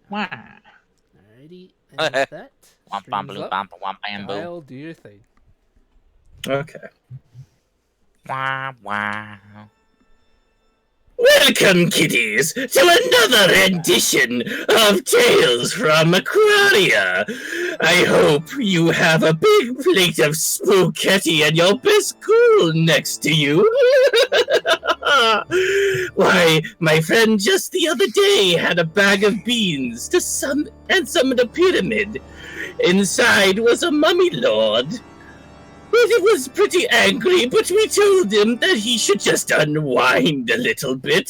Wah. Alrighty, and with that, Womp womp streams blue up. bomp womp bamboo. Kyle, do your thing. Okay. Wah wow. Welcome, kiddies, to another rendition of Tales from Ocraria. I hope you have a big plate of spooketti and your best cool next to you. Why, my friend just the other day had a bag of beans to summon a pyramid. Inside was a mummy lord. He was pretty angry, but we told him that he should just unwind a little bit.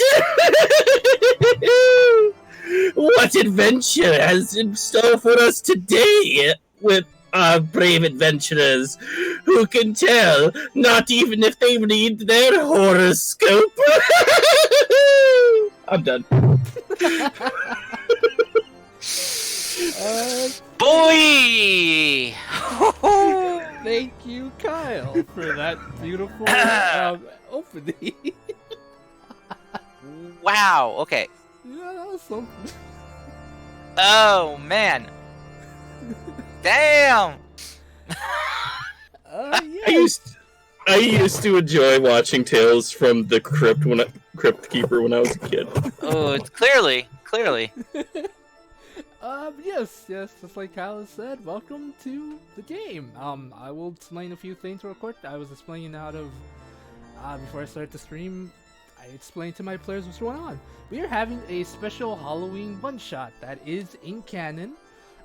What adventure has in store for us today with our brave adventurers who can tell, not even if they read their horoscope? I'm done. Boy! Thank you, Kyle, for that beautiful opening. Wow, okay. Yeah, that was something. Oh, man. Damn! Yes. I used to enjoy watching Tales from the Crypt Keeper when I was a kid. Oh, it's clearly. Yes, just like Kyle has said, welcome to the game. I will explain a few things real quick. I was explaining out of, before I started the stream, I explained to my players what's going on. We are having a special Halloween one-shot that is in canon,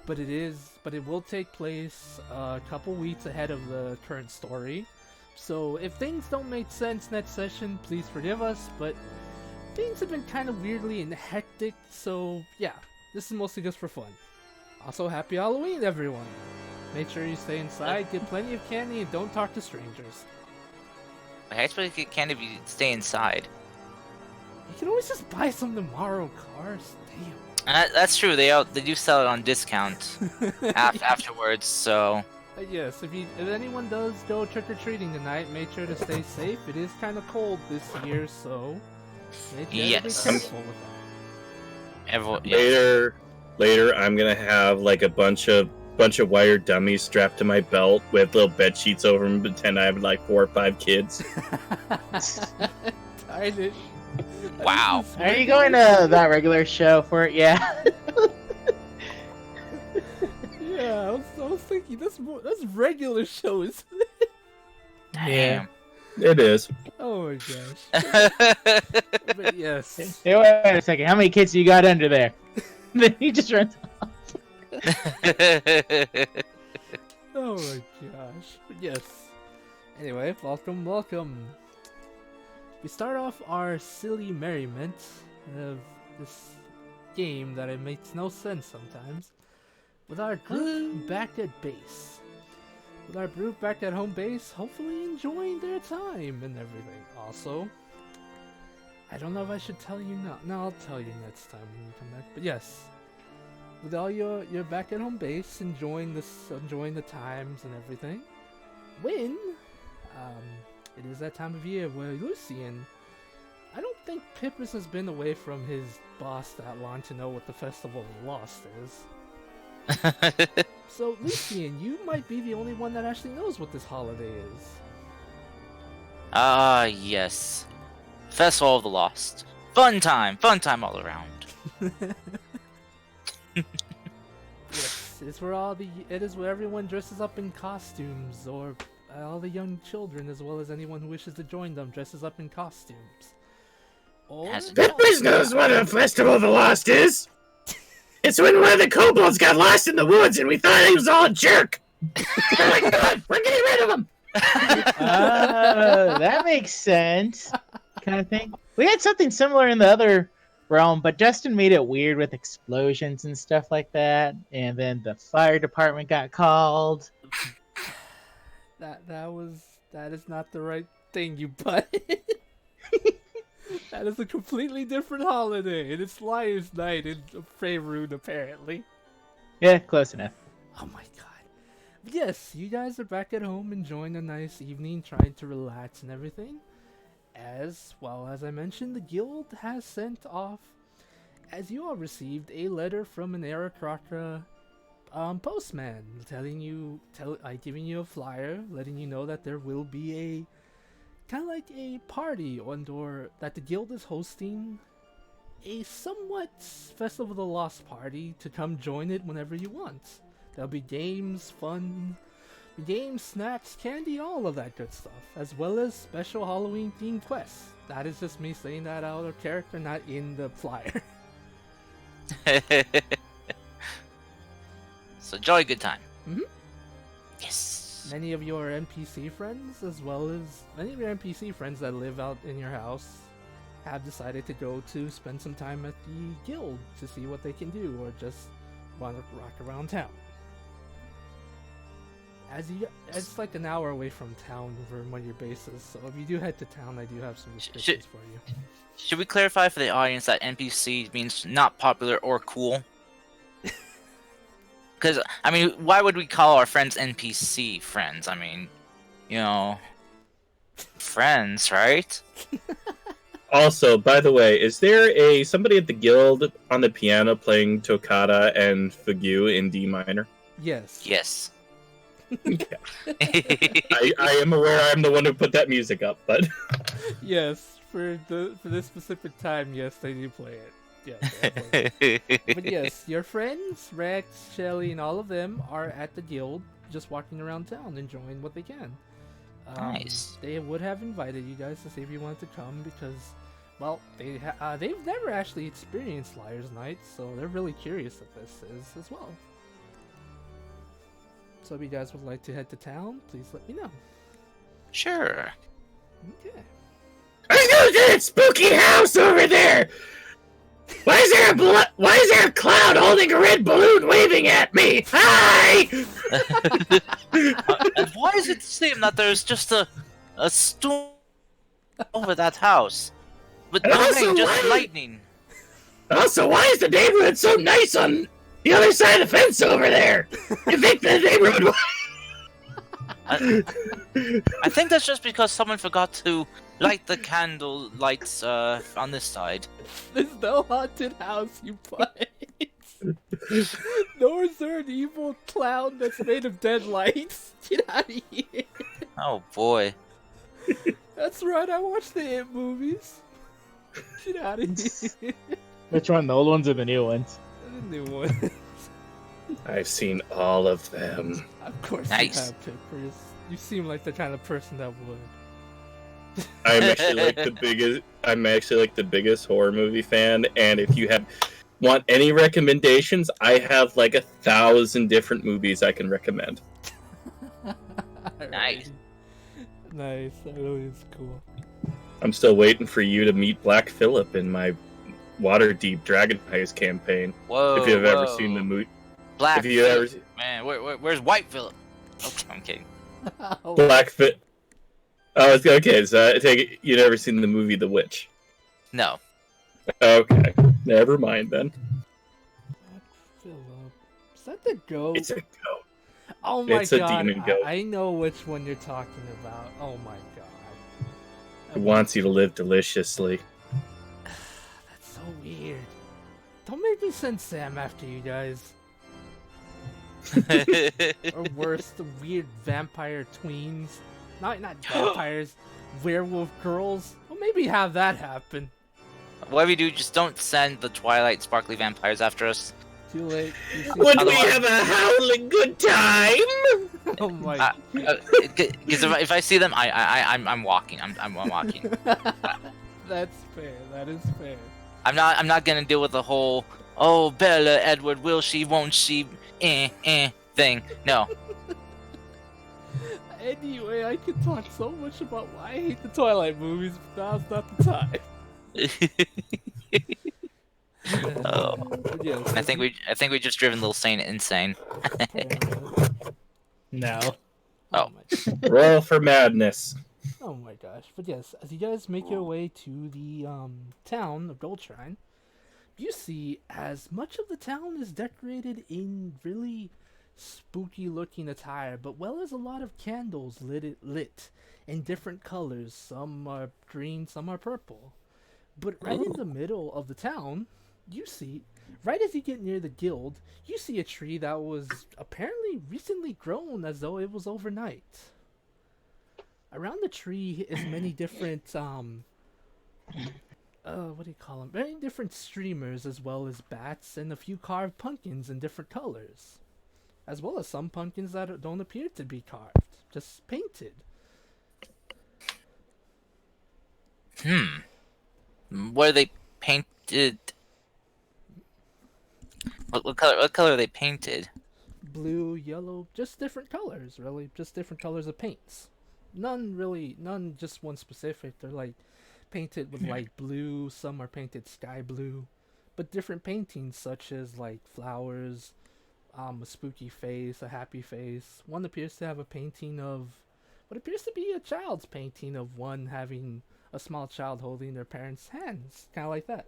but it will take place a couple weeks ahead of the current story. So if things don't make sense next session, please forgive us, but things have been kind of weirdly and hectic, so yeah, this is mostly just for fun. Also, happy Halloween, everyone! Make sure you stay inside, get plenty of candy, and don't talk to strangers. I expect to get candy if you stay inside. You can always just buy some tomorrow, cars. Damn. That's true. They do sell it on discount afterwards. So Yes, if anyone does go trick or treating tonight, make sure to stay safe. It is kind of cold this year, so make sure to be Yes. careful with that. Later, I'm gonna have like a bunch of wire dummies strapped to my belt with little bed sheets over them, pretend I have like 4 or 5 kids. Darn it. Wow. Are you going to that regular show for it? Yeah. Yeah, I was thinking that's regular shows. Damn. It is. Oh my gosh. But yes. Hey, wait a second. How many kids you got under there? Then he just runs off. Oh my gosh. But yes. Anyway, welcome. We start off our silly merriment of this game that it makes no sense sometimes with our group back at base. With our group back at home base, hopefully enjoying their time and everything. Also, I don't know if I should tell you now. No, I'll tell you next time when you come back. But yes, with all your back at home base, enjoying the times and everything. When it is that time of year where Lucian, I don't think Pippus has been away from his boss that long to know what the Festival of the Lost is. So, Lucian, you might be the only one that actually knows what this holiday is. Yes. Festival of the Lost. Fun time all around. Yes, it is where everyone dresses up in costumes, or all the young children, as well as anyone who wishes to join them, dresses up in costumes. Or Pippus knows what a Festival of the Lost is. It's when one of the kobolds got lost in the woods and we thought he was all a jerk. Oh my god, we're getting rid of him. That makes sense. Kind of thing. We had something similar in the other realm, but Justin made it weird with explosions and stuff like that. And then the fire department got called. that is not the right thing, you butt. That is a completely different holiday, and it's Lions Night in Faerun, apparently. Yeah, close enough. Oh my god. But yes, you guys are back at home enjoying a nice evening, trying to relax and everything. As I mentioned, the guild has sent off as you all received a letter from an Aracrocra postman giving you a flyer, letting you know that there will be a kind of like a party or that the guild is hosting a somewhat Festival of the Lost party to come join it whenever you want. There'll be games, fun, games, snacks, candy, all of that good stuff, as well as special Halloween themed quests. That is just me saying that out of character, not in the flyer. So jolly good time. Mhm. Yes. Many of your NPC friends, as well as many of your NPC friends that live out in your house, have decided to go to spend some time at the guild to see what they can do, or just want to rock around town. It's like an hour away from town from where your base is, so if you do head to town, I do have some restrictions for you. Should we clarify for the audience that NPC means not popular or cool? Because, I mean, why would we call our friends NPC friends? I mean, you know, friends, right? Also, by the way, is there somebody at the guild on the piano playing Toccata and Fugue in D minor? Yes. Yes. I am aware I'm the one who put that music up, but Yes, for this specific time, yes, they do play it. Yeah. But yes, your friends, Rex, Shelly, and all of them are at the guild, just walking around town, enjoying what they can. Nice. They would have invited you guys to see if you wanted to come because, well, they've never actually experienced Liar's Night, so they're really curious what this is as well. So if you guys would like to head to town, please let me know. Sure. Okay. I go to that spooky house over there. Why is there a cloud holding a red balloon waving at me? Hi! And why is it the same that there's just a storm over that house? But And also, nothing, just why- lightning. Also, why is the neighborhood so nice on the other side of the fence over there? You think the neighborhood? I think that's just because someone forgot to light the candle lights on this side. There's no haunted house, you fight. Nor is there an evil clown that's made of dead lights. Get out of here. Oh boy. That's right, I watched the It movies. Get out of here. Which one? The old ones or the new ones? The new one. I've seen all of them. Of course Nice. you have, Pippers. You seem like the kind of person that would. I'm actually like the biggest horror movie fan, and if you want any recommendations, I have like 1,000 different movies I can recommend. Nice. Nice, that really is cool. I'm still waiting for you to meet Black Phillip in my Waterdeep Dragon Heist campaign. Whoa. If you've ever whoa. seen the movie, Black if you ever Phillip. Man, where's White Phillip? Okay, I'm kidding. Black Phillip. Oh, okay. So I take it you never seen the movie The Witch. No. Okay, never mind then. Philip. Is that the goat? It's a goat. Oh my it's a god. demon goat. I know which one you're talking about. Oh my god. It wants you to live deliciously. That's so weird. Don't make me send Sam after you guys. Or worse, the weird vampire tweens. Not vampires, werewolf girls. Well, maybe have that happen. Whatever you do, just don't send the Twilight sparkly vampires after us. Too late. You see- Would we Otherwise- have a howling good time? Oh my. Because if I see them, I'm walking. I'm walking. That's fair. That is fair. I'm not gonna deal with the whole Bella Edward will she won't she thing. No. Anyway, I could talk so much about why I hate the Twilight movies, but now's not the time. Oh. But yes, I think we just driven Little Saint insane. No. Oh. my, Roll for madness. oh my gosh. But yes, as you guys make your way to the town of Goldshrine, you see as much of the town is decorated in really spooky looking attire, but well as a lot of candles lit in different colors. Some are green, some are purple. But right in the middle of the town, you see, right as you get near the guild, you see a tree that was apparently recently grown as though it was overnight. Around the tree is many different what do you call them? Many different streamers, as well as bats and a few carved pumpkins in different colors, as well as some pumpkins that don't appear to be carved, just painted. Were they painted? What color? What color are they painted? Blue, yellow, just different colors, really, just different colors of paints. None just one specific. They're like painted with light blue, some are painted sky blue, but different paintings such as like flowers, a spooky face, a happy face. One appears to have a painting of what appears to be a child's painting of one having a small child holding their parents' hands, kind of like that.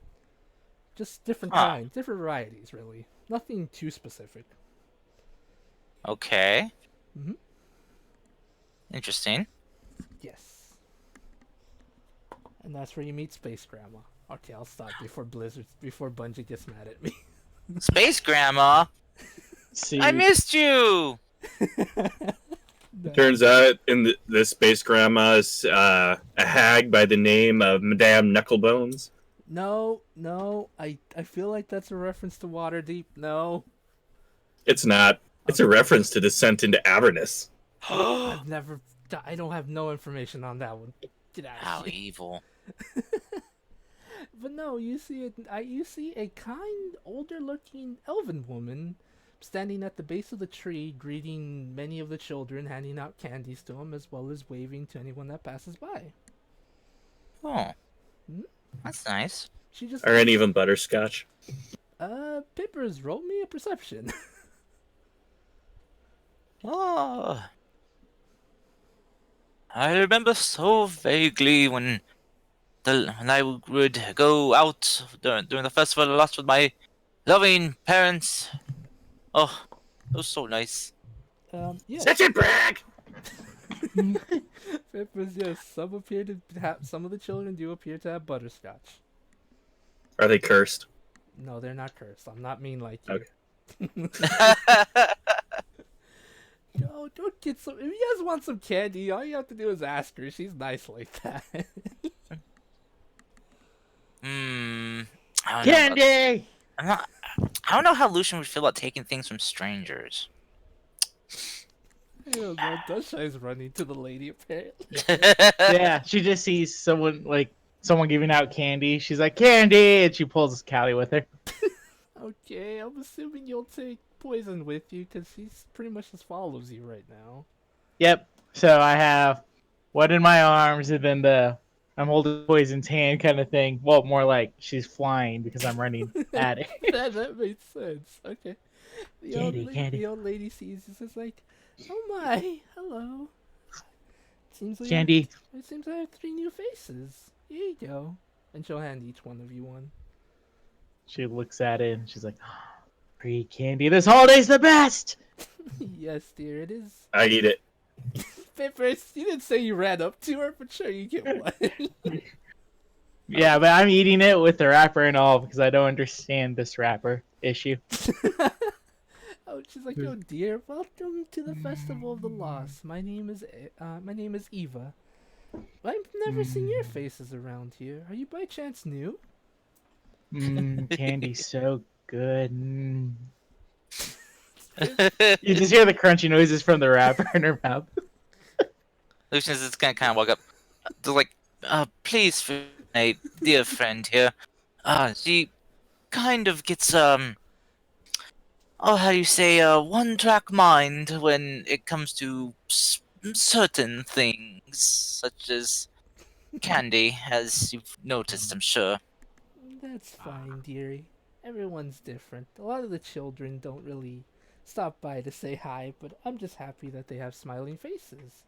Just different kinds, different varieties, really. Nothing too specific. Okay. Mm-hmm. Interesting. Yes. And that's where you meet Space Grandma. Okay, I'll stop before Bungie gets mad at me. Space Grandma, See, I missed you. Turns out, the space grandma is a hag by the name of Madame Knucklebones. No, I feel like that's a reference to Waterdeep. No. It's not. It's a reference to Descent into Avernus. I don't have no information on that one. Get out How of here. evil. But no, you see a kind, older-looking elven woman standing at the base of the tree, greeting many of the children, handing out candies to them, as well as waving to anyone that passes by. Oh, Hmm? that's nice. She just Or any of them butterscotch. Pippers, roll me a perception. Oh, I remember so vaguely when I would go out during the festival a lot with my loving parents. Oh, it was so nice. Yes. Such a brag! Pippers, yes. Some of the children do appear to have butterscotch. Are they cursed? No, they're not cursed. I'm not mean like you. Okay. No, don't get some. If you guys want some candy, all you have to do is ask her. She's nice like that. I don't know. candy. I don't know how Lucian would feel about taking things from strangers. I don't know. Dunshine's running to the lady apparently. Yeah, she just sees someone giving out candy. She's like, candy, and she pulls Callie with her. Okay, I'm assuming you'll take poison with you because he pretty much just follows you right now. Yep. So I have one in my arms, and then I'm holding Poison's hand kind of thing. Well, more like she's flying because I'm running at it. that makes sense. Okay. The old lady sees this is like, oh my, hello. Seems like Candy. It seems I have 3 new faces. Here you go. And she'll hand each one of you one. She looks at it and she's like, free candy. This holiday's the best. Yes, dear, it is. I eat it. Pippers, you didn't say you ran up to her, but sure, you get one. Yeah, but I'm eating it with the wrapper and all because I don't understand this wrapper issue. Oh, she's like, oh dear, welcome to the Festival of the Lost. My name is Eva. I've never seen your faces around here. Are you by chance new? Candy's so good. You just hear the crunchy noises from the wrapper in her mouth. Lucian's just gonna kind of walk up. They're like, please, for my dear friend here. She kind of gets, how do you say, one-track mind when it comes to certain things, such as candy, as you've noticed, I'm sure. That's fine, dearie. Everyone's different. A lot of the children don't really stop by to say hi, but I'm just happy that they have smiling faces.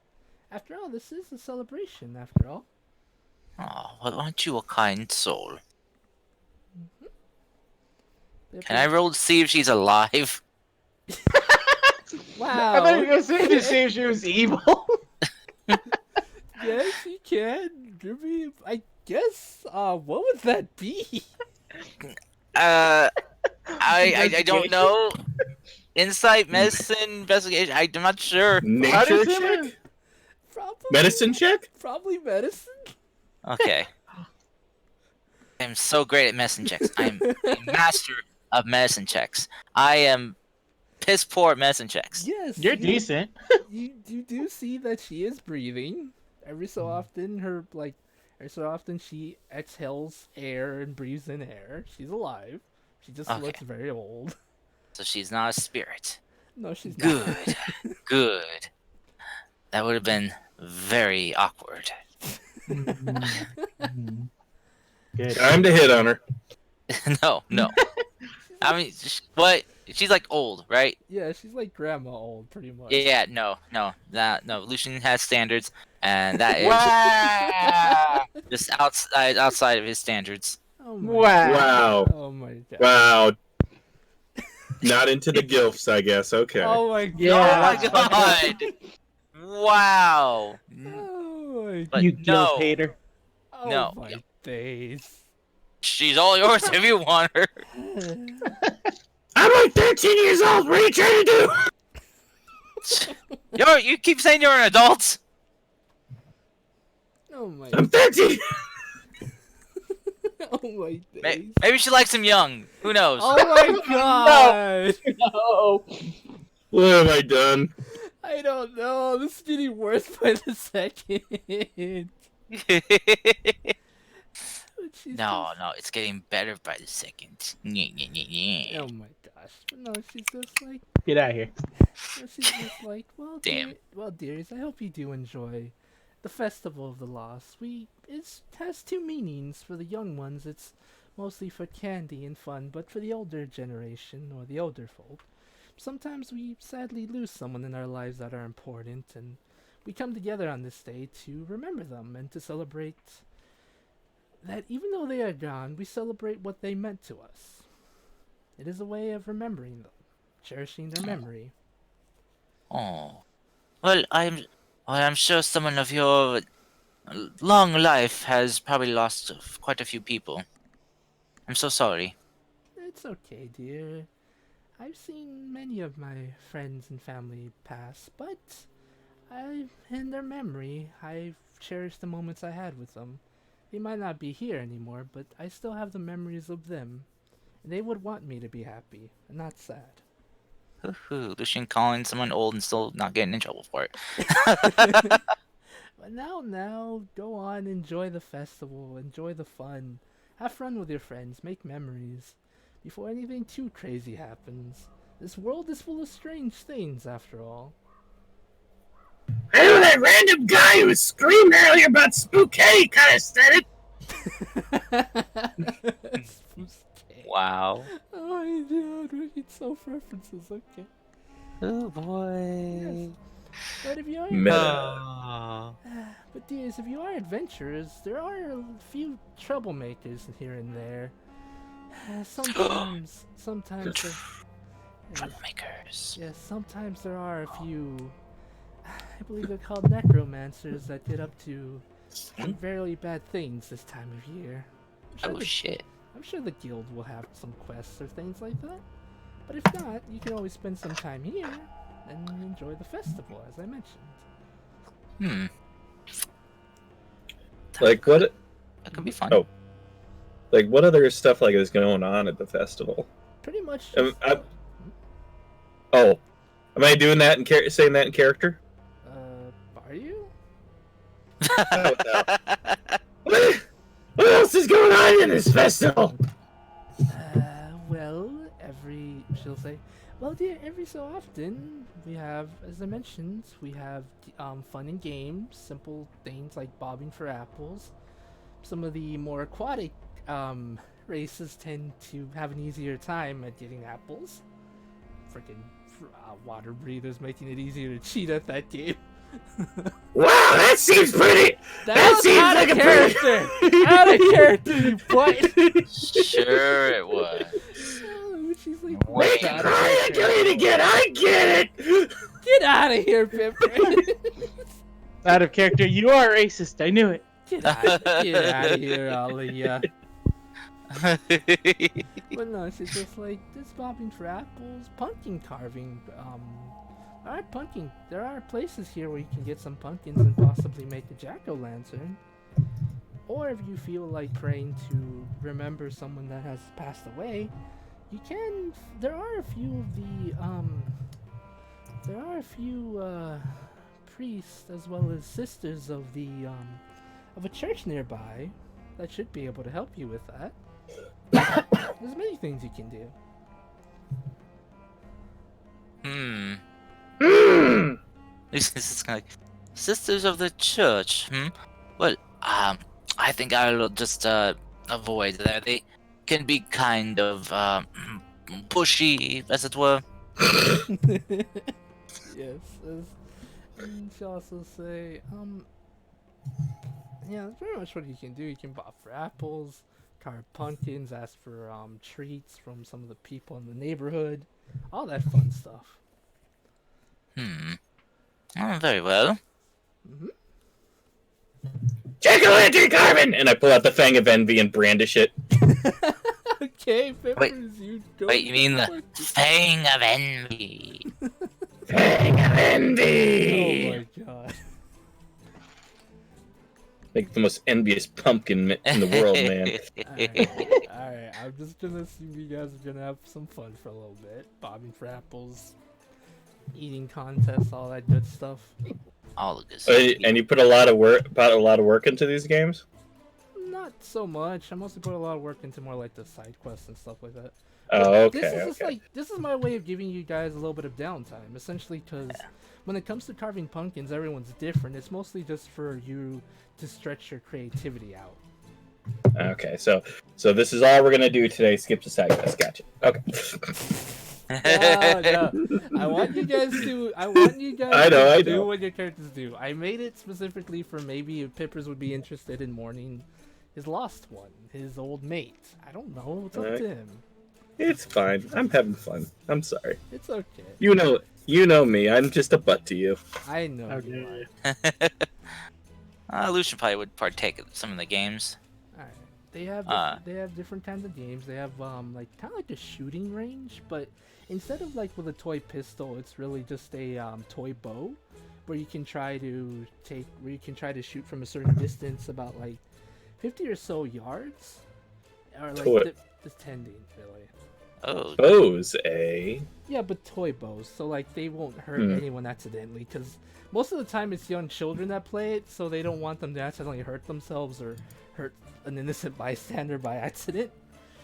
After all, this is a celebration, after all. Oh, well, aren't you a kind soul? Pippers- Can I roll to see if she's alive? Wow. I thought you were going to say to see if she was evil. Yes, you can. I guess. What would that be? I don't know. Insight, medicine, investigation. I'm not sure. Nature does it check? Probably Medicine check? Probably medicine. Okay. I'm so great at medicine checks. I'm a master of medicine checks. I am piss poor at medicine checks. Yes, You're decent. You do see that she is breathing. Every so often, every so often she exhales air and breathes in air. She's alive. She just Okay. looks very old. So she's not a spirit. No, she's not. Good. Good. That would have been very awkward. Good. Time to hit on her. No. I mean, what? She's like old, right? Yeah, she's like grandma old, pretty much. Yeah, no. No. Lucian has standards, and that is Wow. just outside of his standards. Oh my. Wow. Oh my god. Wow. Not into the gilfs, I guess. Okay. Oh my god. Yeah. Oh my god! Wow. Oh my. But You no, guilt hater. Oh no. my days. she's all yours if you want her. I'm like 13 years old. What are you trying to do? You keep saying you're an adult. Oh my. I'm 13. Oh my days. Maybe she likes him young. Who knows? Oh my god. No. What have I done? I don't know. This is getting worse by the second. She's No, it's getting better by the second. Oh my gosh. No, she's just like. Get out of here. She's just like, well, Damn. dearies, I hope you do enjoy the Festival of the Lost. It has two meanings. For the young ones, it's mostly for candy and fun, but for the older generation, or the older folk, sometimes we sadly lose someone in our lives that are important, and we come together on this day to remember them and to celebrate that even though they are gone, we celebrate what they meant to us. It is a way of remembering them, cherishing their memory. Oh, well, I'm sure someone of your long life has probably lost quite a few people. I'm so sorry. It's okay, dear. I've seen many of my friends and family pass, but in their memory, I've cherished the moments I had with them. They might not be here anymore, but I still have the memories of them. And they would want me to be happy, and not sad. Lucian calling someone old and still not getting in trouble for it. But now, go on, enjoy the festival, enjoy the fun. Have fun with your friends, make memories. Before anything too crazy happens. This world is full of strange things, after all. I know that random guy who screamed earlier about spooky kind of said it. Wow. Oh my god, we need self-references, okay. Oh boy. But if you are Meta. But dears, if you are adventurers, there are a few troublemakers here and there. Sometimes Troublemakers. yes, sometimes there are a few, I believe they're called necromancers, that get up to some very bad things this time of year. Oh shit. I'm sure the guild will have some quests or things like that. But if not, you can always spend some time here and enjoy the festival, as I mentioned. Like what? That could be fun. Oh. Like what other stuff like is going on at the festival? Pretty much. Oh, am I doing that and saying that in character? Are you? What else is going on in this festival? Well, she'll say, well, dear, every so often, we have, as I mentioned, we have fun and games, simple things like bobbing for apples. Some of the more aquatic races tend to have an easier time at getting apples. Freaking water breathers making it easier to cheat at that game. Wow, that seems pretty. That seems out like of a character. pretty. Out of character, you butt. Sure it was. Oh, she's like, Make Make it it out of cry character. again, again. I get it. Get out of here, Pipper. Out of character. You are racist. I knew it. Get out of here, all of ya. But no, it's just like this bobbing for apples, pumpkin carving. There are places here where you can get some pumpkins and possibly make a jack-o'-lantern. Or if you feel like praying to remember someone that has passed away, you can. There are a few of the priests as well as sisters of a church nearby that should be able to help you with that. There's many things you can do. This is kind of like Sisters of the Church. Well, I think I'll just avoid that. They can be kind of pushy, as it were. Yes, you should also say, yeah, that's pretty much what you can do. You can bob for apples, carve pumpkins, ask for treats from some of the people in the neighborhood, all that fun stuff. Oh, very well. Jack-o'-lantern carving! And I pull out the Fang of Envy and brandish it. Okay, Peppers, you don't. Wait, you mean the Fang of Envy? Fang of Oh Envy! my god. Like the most envious pumpkin in the world, man. Alright, I'm just gonna assume you guys are gonna have some fun for a little bit. Bobbing for apples, eating contests, all that good stuff. All of this. And you put a lot of work into these games? Not so much. I mostly put a lot of work into more like the side quests and stuff like that. Oh, okay. This is just Okay. like this is my way of giving you guys a little bit of downtime, essentially, because when it comes to carving pumpkins, everyone's different. It's mostly just for you to stretch your creativity out. Okay, so this is all we're gonna do today. Skip the side quest. Gotcha. Okay. No. I want you guys to. I I do know. what your characters do. I made it specifically for maybe if Pippers would be interested in mourning his lost one, his old mate. I don't know. It's up Alright. to him. It's fine. I'm having fun. I'm sorry. It's okay. You know me. I'm just a butt to you. I know you are. Lucian probably would partake in some of the games. Alright. They have different kinds of games. They have like kind of like a shooting range, but instead of like with a toy pistol, it's really just a toy bow, where you can try to shoot from a certain distance, about like 50 or so yards, or like Toy- depending really. Oh, Bows, eh? Yeah, but toy bows, so like they won't hurt anyone accidentally, because most of the time it's young children that play it, so they don't want them to accidentally hurt themselves or hurt an innocent bystander by accident.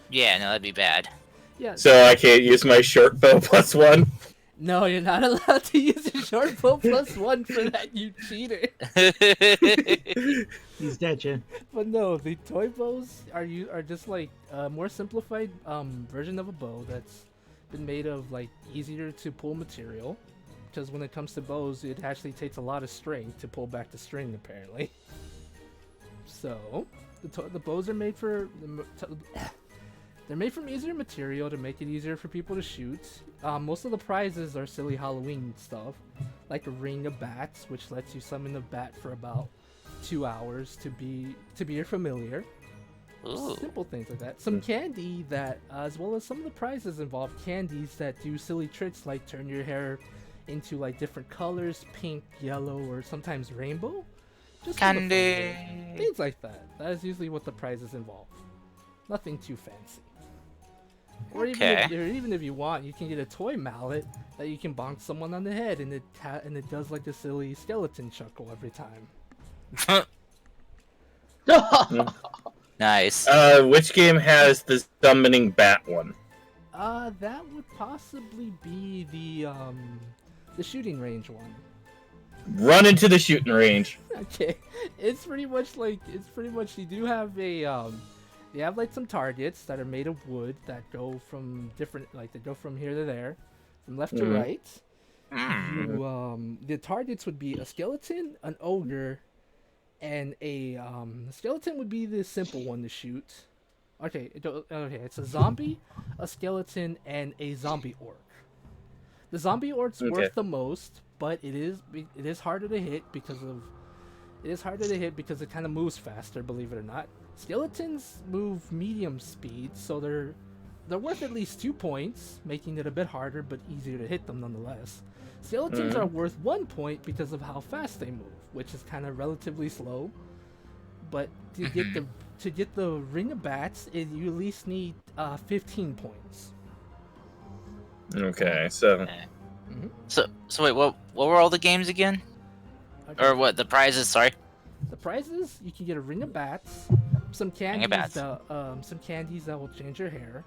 yeah, no, that'd be bad. Yeah. So I can't use my short bow +1. No, you're not allowed to use a short bow +1 for that, you cheater. He's dead, Jen. But no, the toy bows are just like a more simplified version of a bow that's been made of like easier to pull material. Because when it comes to bows, it actually takes a lot of strength to pull back the string, apparently. So the bows are made for they're made from easier material to make it easier for people to shoot. Most of the prizes are silly Halloween stuff, like a ring of bats, which lets you summon a bat for about 2 hours to be your familiar. Ooh. Simple things like that. Some candy that, as well as some of the prizes involve candies that do silly tricks like turn your hair into like different colors, pink, yellow, or sometimes rainbow. Just for the fun of it. Candy. Things like that. That is usually what the prizes involve. Nothing too fancy. Or even if you want, you can get a toy mallet that you can bonk someone on the head, and it does like a silly skeleton chuckle every time. Nice. Which game has the summoning bat one? That would possibly be the shooting range one. Run into the shooting range. Okay, it's pretty much you do have they have like some targets that are made of wood that go from here to there, from left to right. The targets would be a skeleton, an ogre, and a skeleton would be the simple one to shoot. Okay, it's a zombie, a skeleton, and a zombie orc. The zombie orc's worth the most, but it is harder to hit because it kind of moves faster, believe it or not. Skeletons move medium speed, so they're worth at least 2 points, making it a bit harder but easier to hit them nonetheless. Skeletons are worth 1 point because of how fast they move, which is kind of relatively slow. But to get the Ring of Bats, you at least need 15 points. Okay, so So wait, what were all the games again? Okay. Or what the prizes? Sorry. The prizes, you can get a Ring of Bats, some Ring of candies, Bats. some candies that will change your hair,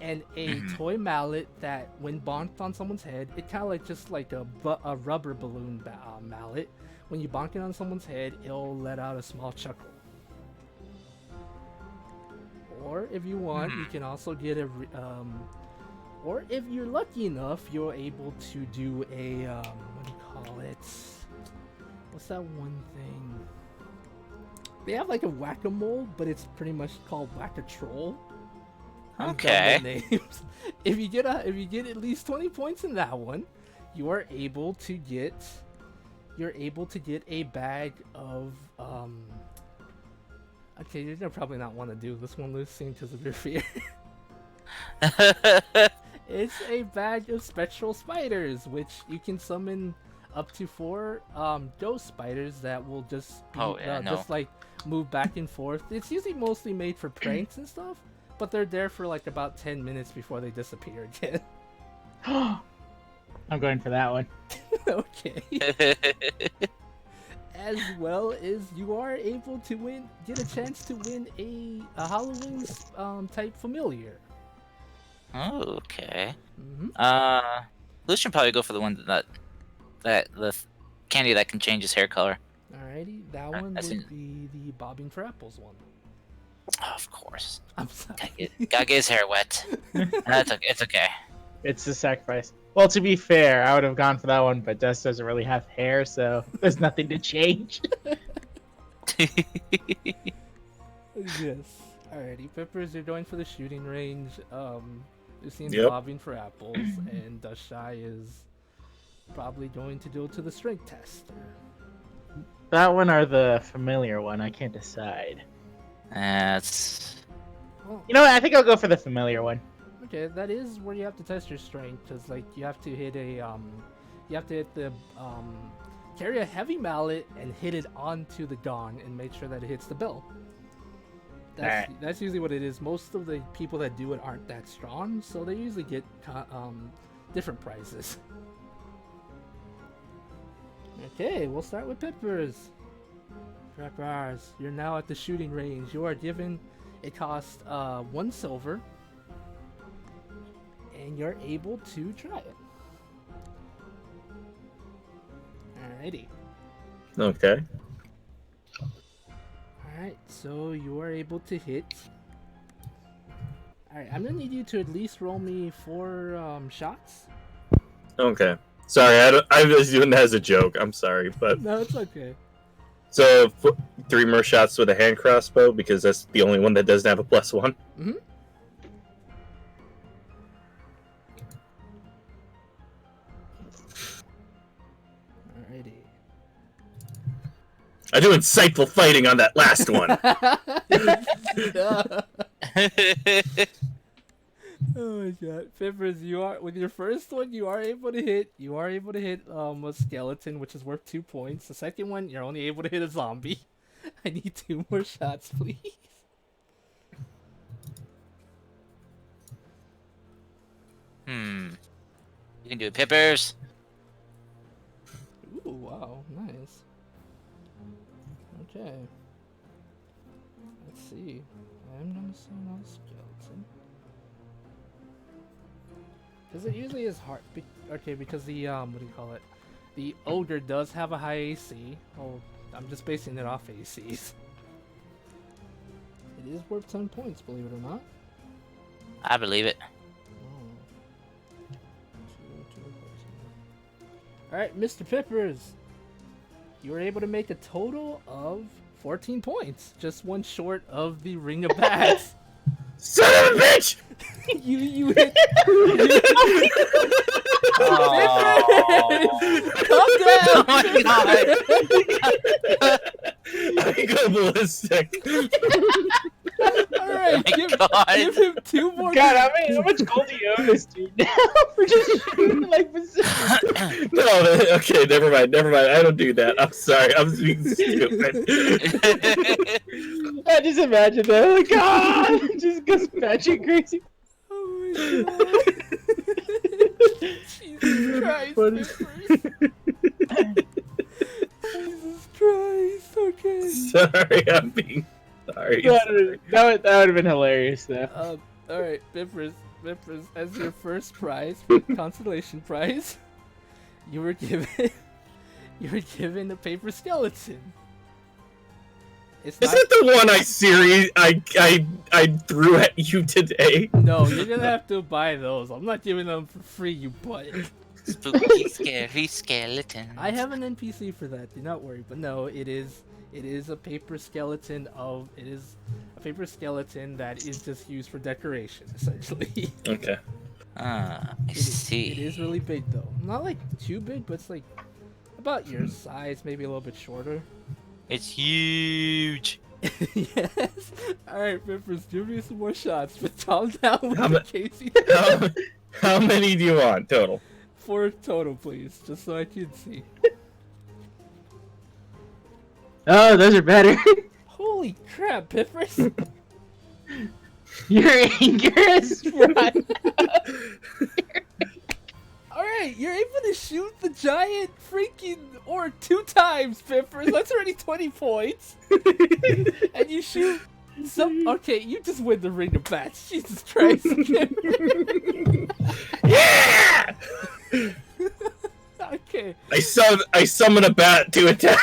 and a toy mallet that, when bonked on someone's head, it kind of like just like a rubber balloon mallet. When you bonk it on someone's head, it'll let out a small chuckle. Or if you want, you can also get a, or if you're lucky enough, you're able to do a, what do you call it? What's that one thing? They have like a whack-a-mole, but it's pretty much called whack-a-troll. Okay. Names. If you get at least 20 points in that one, you are able to get a bag of okay, you're gonna probably not want to do this one, Lucy, because of your fear. It's a bag of spectral spiders, which you can summon up to 4 ghost spiders that will just be, just like move back and forth. It's usually mostly made for pranks and stuff, but they're there for like about 10 minutes before they disappear again. I'm going for that one. Okay. As well as you are able to get a chance to win a Halloween type familiar. Oh, okay. Lucian probably go for the one that the candy that can change his hair color. Alrighty, that one would be the bobbing for apples one. Oh, of course. I'm sorry. Gotta get his hair wet. That's okay. It's okay. It's a sacrifice. Well, to be fair, I would have gone for that one, but Dust doesn't really have hair, so there's nothing to change. Yes. Alrighty, Peppers, you're going for the shooting range. Lucian's Yep. bobbing for apples, and Shy is probably going to go to the strength test. That one or the familiar one, I can't decide. That's Well, You know what? I think I'll go for the familiar one. okay, that is where you have to test your strength, because like you have to hit carry a heavy mallet and hit it onto the gong and make sure that it hits the bell. That's usually what it is. Most of the people that do it aren't that strong, so they usually get different prizes. Okay, we'll start with Peppers. Peppers, you're now at the shooting range. You are given, it costs 1 silver, and you're able to try it. Alrighty. okay. Alright, so you are able to hit. Alright, I'm gonna need you to at least roll me 4 shots. Okay. Sorry, I was doing that as a joke. I'm sorry, but No, it's okay. so 3 more shots with a hand crossbow because that's the only one that doesn't have a +1. Mm-hmm. Alrighty. I do insightful fighting on that last one. Oh my god. Peppers, you are with your first one you are able to hit a skeleton, which is worth 2 points. The second one, you're only able to hit a zombie. I need 2 more shots, please. You can do it, Peppers. Ooh, wow, nice. Okay. Let's see. I'm gonna say no skeleton. Because it usually is hard. Okay, because the, what do you call it? The ogre does have a high AC. Oh, I'm just basing it off ACs. It is worth 10 points, believe it or not. I believe it. Alright, Mr. Peppers. You were able to make a total of 14 points. Just one short of the Ring of Bats. Son of a bitch! you hit. Oh. Calm down! Oh my god! I go ballistic. Alright, My give God. him 2 more. God, how much gold do you owe this dude now for just shooting like position? No, okay, never mind. I don't do that. I'm sorry. I'm being stupid. I just imagine that. Like, God, just goes batshit crazy. Oh my God. Jesus Christ, Funny. Biffers. Jesus Christ, okay. Sorry, I'm being sorry. That would have been hilarious, though. Alright, Biffers, as your first prize, consolation prize, you were given a paper skeleton. It's Is not, it the one I threw at you today? no, you're gonna have to buy those. I'm not giving them for free, you butt. Spooky, scary skeleton. I have an NPC for that. Do not worry. But no, it is a paper skeleton that is just used for decoration, essentially. Okay. I It see. is really big though. Not like too big, but it's like about your size, maybe a little bit shorter. It's huge. Yes. All right, Rippers, give me some more shots, but calm down with How the ma- Casey. How many do you want total? 4 total, please, just so I can see. Oh, those are better. Holy crap, Pippers! Your anger is right. Alright, you're able to shoot the giant freaking orc 2 times, Pippers. That's already 20 points. And you shoot some. Okay, you just win the Ring of Bats. Jesus Christ. Yeah! Okay. I summon a bat to attack.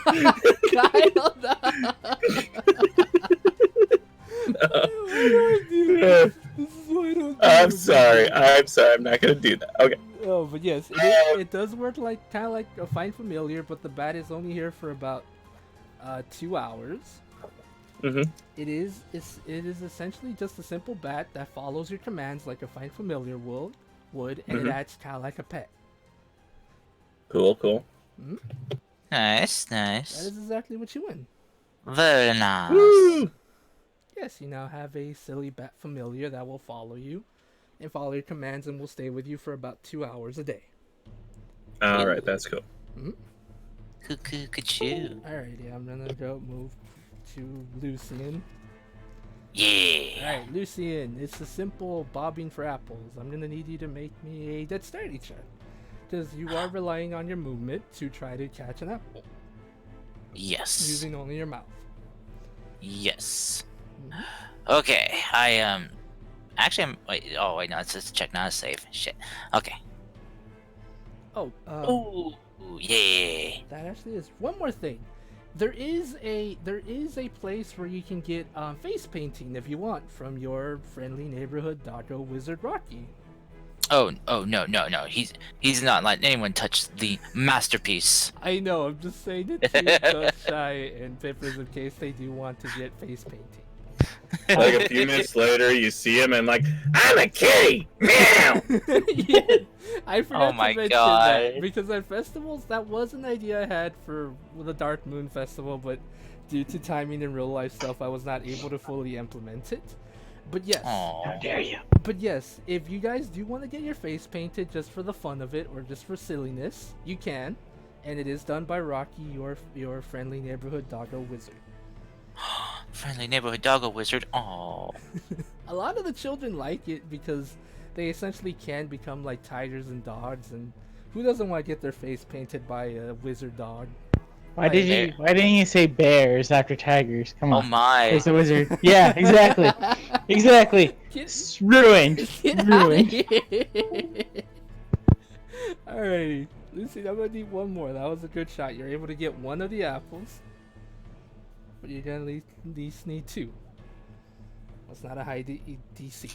Kyle, no. Why do I do this? This is why I don't do I'm this. sorry. I'm not gonna do that. Okay. Oh, but yes, it does work like kind of like a Find Familiar, but the bat is only here for about 2 hours. Mhm. It is essentially just a simple bat that follows your commands like a Find Familiar would, and it acts kind of like a pet. Cool. Nice, That nice. is exactly what you win. Very nice. Woo! Yes, you now have a silly bat familiar that will follow you and follow your commands and will stay with you for about 2 hours a day. All right, that's cool. Cuckoo, cuckoo. Alrighty, I'm gonna go move to Lucian. Yeah. Alright, Lucian, it's a simple bobbing for apples. I'm gonna need you to make me a dexterity check. Because you are relying on your movement to try to catch an apple. Yes. Using only your mouth. Yes. Okay, I actually I'm wait no, it's just a check, not a save. Shit. Okay. Oh, Ooh, yeah. that actually is one more thing. There is a place where you can get face painting if you want from your friendly neighborhood doggo wizard Rocky. Oh no. He's not letting anyone touch the masterpiece. I know, I'm just saying it to Shy and Pippers in case they do want to get face painting. Like a few minutes later, you see him and like, I'm a kitty. Meow. Yeah, I forgot Oh my to mention God. that because at festivals that was an idea I had for the Dark Moon Festival, but due to timing and real life stuff, I was not able to fully implement it. But yes, Aw. Dare you? but yes, if you guys do want to get your face painted just for the fun of it or just for silliness, you can, and it is done by Rocky, your friendly neighborhood doggo wizard. Friendly neighborhood doggo wizard. Oh. A lot of the children like it because they essentially can become like tigers and dogs, and who doesn't want to get their face painted by a wizard dog? Why didn't you say bears after tigers? Come Oh on. my. It's a wizard. Yeah, exactly. Exactly. It's ruined. Get Ruined. Alrighty, Lucy, I'm gonna need one more. That was a good shot. You're able to get one of the apples, but you're gonna at least need 2. That's not a high DC.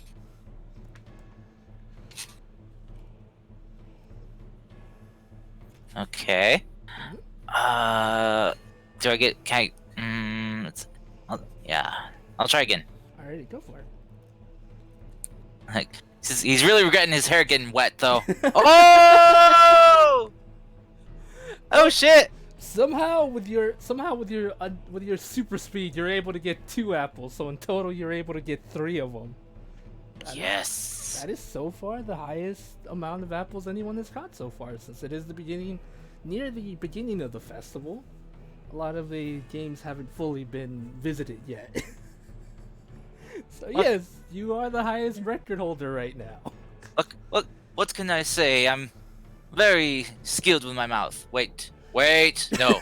Okay. Do I get? Can I? Yeah. I'll try again. Alrighty, go for it. Like, he's really regretting his hair getting wet, though. Oh! Oh shit! Somehow with your super speed, you're able to get 2 apples. So in total, you're able to get 3 of them. Yes. That is so far the highest amount of apples anyone has caught so far, since it is near the beginning of the festival. A lot of the games haven't fully been visited yet. So yes, you are the highest record holder right now. Look, what can I say? I'm very skilled with my mouth. Wait, no.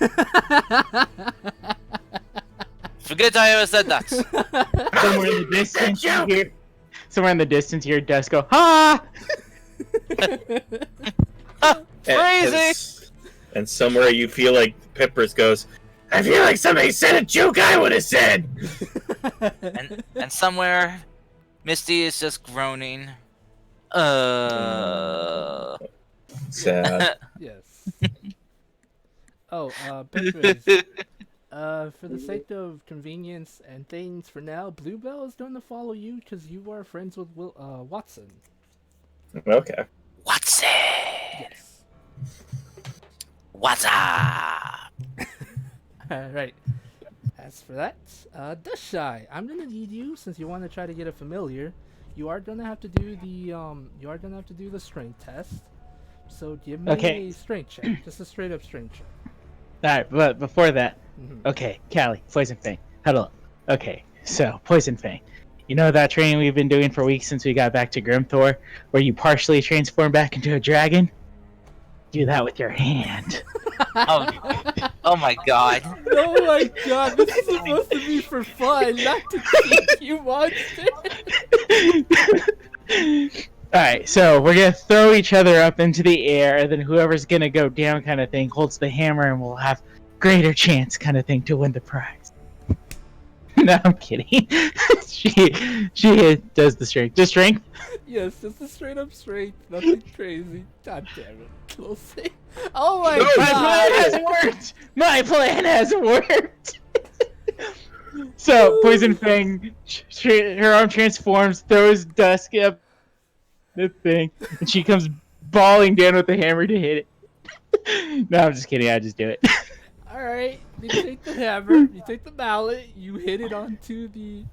Forget I ever said that. Somewhere in the distance, you hear. Somewhere in the distance, you hear Dust go, "Ha!" Crazy. And somewhere you feel like Peppers goes, I feel like somebody said a joke I would have said. and somewhere, Misty is just groaning. Sad. Yes. Oh, Peppers. For the sake of convenience and things, for now, Bluebell is going to follow you because you are friends with Watson. Okay. Watson. Yes. What's up? Alright. As for that, Dushy, I'm gonna need you, since you want to try to get a familiar. You are gonna have to do the strength test. So give me a strength check, just a straight up strength check. Alright, but before that, Mm-hmm. okay, Callie, Poison Fang, huddle up. Okay, so, Poison Fang. You know that training we've been doing for weeks since we got back to Grimthor, where you partially transform back into a dragon? Do that with your hand. Oh my god. Oh my god, this is supposed to be for fun, not to teach you monster. Alright, so we're gonna throw each other up into the air, and then whoever's gonna go down kind of thing holds the hammer and we'll have greater chance kind of thing to win the prize. No, I'm kidding. she does the strength. Just strength? Yes, just a straight up strength, nothing crazy. God damn it. Close thing. Oh my My plan god! has worked! My plan has worked! So, Poison Fang, her arm transforms, throws Dusk up the thing, and she comes bawling down with the hammer to hit it. No, I'm just kidding, I just do it. Alright, you take the hammer, you take the mallet, you hit it onto the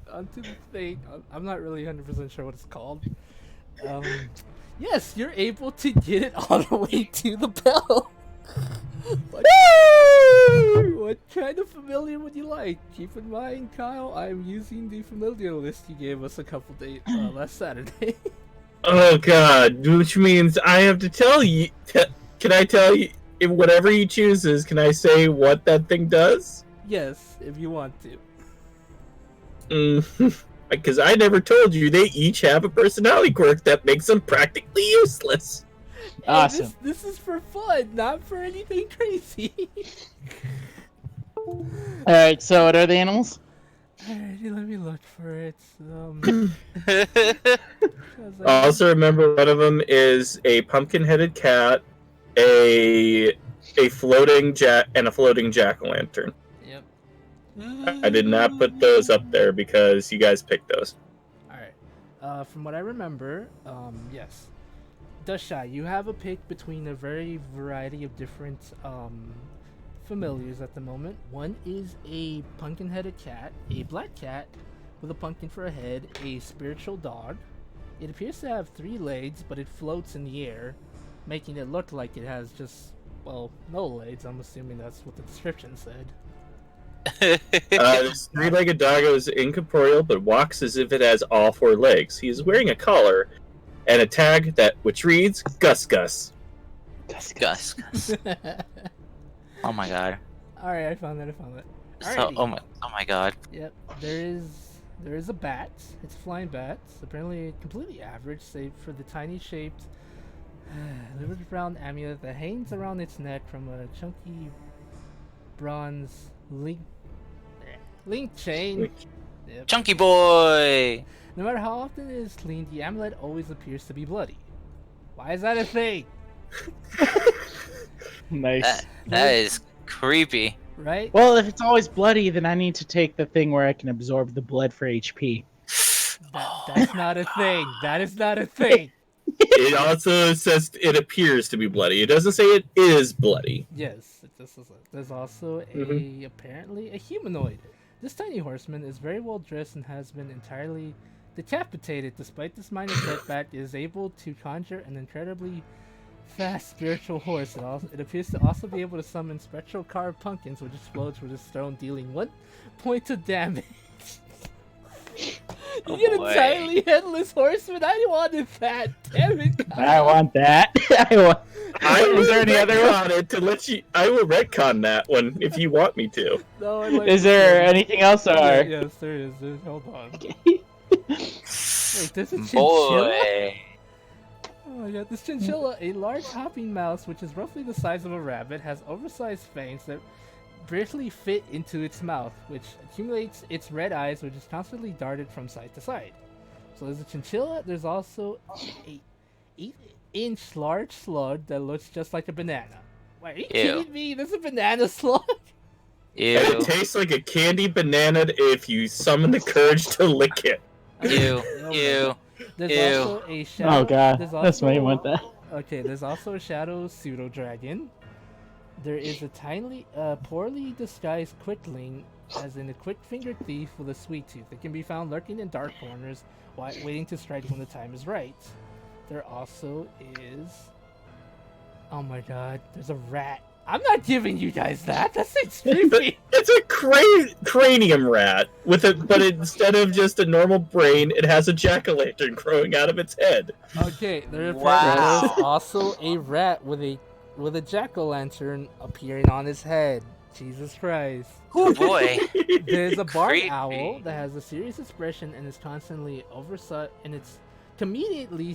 thing. I'm not really 100% sure what it's called. Yes, you're able to get it all the way to the bell. What kind of familiar would you like? Keep in mind, Kyle, I'm using the familiar list you gave us a couple days last Saturday. Oh god, which means I have to tell you. Can I tell you? If whatever he chooses, can I say what that thing does? Yes, if you want to. Because I never told you they each have a personality quirk that makes them practically useless. Awesome. Hey, this is for fun, not for anything crazy. Alright, so what are the animals? Alrighty, let me look for it. Also, remember one of them is a pumpkin-headed cat, a floating jack-o'-lantern. Yep. I did not put those up there because you guys picked those. Alright. From what I remember, yes. Dusha, you have a pick between a very variety of different familiars at the moment. One is a pumpkin-headed cat, a black cat with a pumpkin for a head, a spiritual dog. It appears to have 3 legs, but it floats in the air, making it look like it has just, well, no legs. I'm assuming that's what the description said. This three-legged dog is incorporeal but walks as if it has all 4 legs. He is wearing a collar and a tag which reads Gus Gus. Gus. Oh my god. Alright, I found it. So, Alrighty. oh my god. Yep, there is a bat. It's a flying bat. It's apparently completely average, save for the tiny shaped livid brown amulet that hangs around its neck from a chunky bronze link chain. Yep. Chunky boy. No matter how often it is cleaned, the amulet always appears to be bloody. Why is that a thing? Nice. That is creepy. Right? Well, if it's always bloody, then I need to take the thing where I can absorb the blood for HP. That's not a thing. That is not a thing. It also says it appears to be bloody. It doesn't say it is bloody. Yes, There's also apparently a humanoid. This tiny horseman is very well dressed and has been entirely decapitated. Despite this minor setback, it is able to conjure an incredibly fast spiritual horse. It appears to also be able to summon spectral carved pumpkins, which explodes with its throne, dealing 1 point of damage. You get boy. a entirely headless horseman. I wanted that. Damn it. I want that. Is there any other one? it to let you. I will retcon that one if you want me to. No, I like Is there anything else, or? Yes, there is. Hold on. Wait, there's a chinchilla? Boy. Oh my god, this chinchilla, a large hopping mouse which is roughly the size of a rabbit, has oversized fangs that barely fit into its mouth, which accumulates its red eyes, which is constantly darted from side to side. So there's a chinchilla. There's also a 8-inch large slug that looks just like a banana. Wait, are you kidding me? There's a banana slug? Ew. And it tastes like a candy banana if you summon the courage to lick it. Ew. Ew. There's Ew. also a shadow. Oh god, there's that's why you also- want that. Okay, there's also a shadow pseudo dragon. There is a tiny, poorly disguised quickling, as in a quick-fingered thief with a sweet tooth. It can be found lurking in dark corners, waiting to strike when the time is right. There also is... Oh my god, there's a rat. I'm not giving you guys that. That's creepy. It's a cranium rat but instead of just a normal brain, it has a jack-o'-lantern growing out of its head. Okay, there's Wow. also a rat with a jack-o'-lantern appearing on his head. Jesus Christ. Oh boy. There's a barn Creepy. owl that has a serious expression and is constantly oversized, and it's conveniently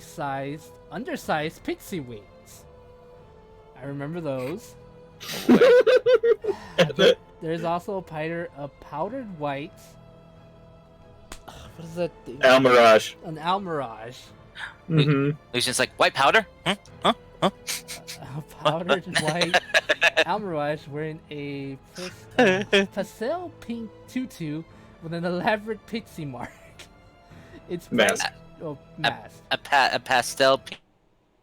undersized pixie wings. I remember those. There's also a powdered white. What is that thing? Almirage. An almirage. Mm-hmm. Lucian's like, white powder? Huh? Huh? Huh? A powdered white almirage wearing a pastel pink tutu with an elaborate pixie mark. It's Mask. Mask. A pastel pink.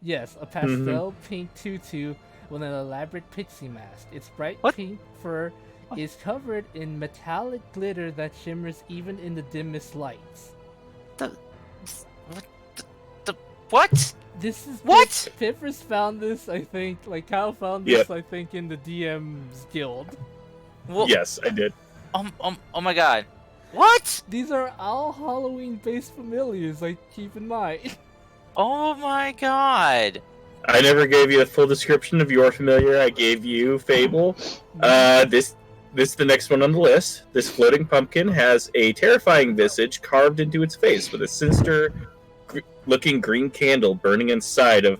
Yes, a pastel pink tutu with an elaborate pixie mask. Its bright What? pink fur is covered in metallic glitter that shimmers even in the dimmest lights. What? This is What? Pippers found this, I think. Like Kyle found this, I think, in the DM's guild. Well, Yes, I did. Oh my god. What? These are all Halloween-based familiars. Like, keep in mind. Oh my god. I never gave you a full description of your familiar. I gave you Fable. This is the next one on the list. This floating pumpkin has a terrifying visage carved into its face with a sinister-looking green candle burning inside of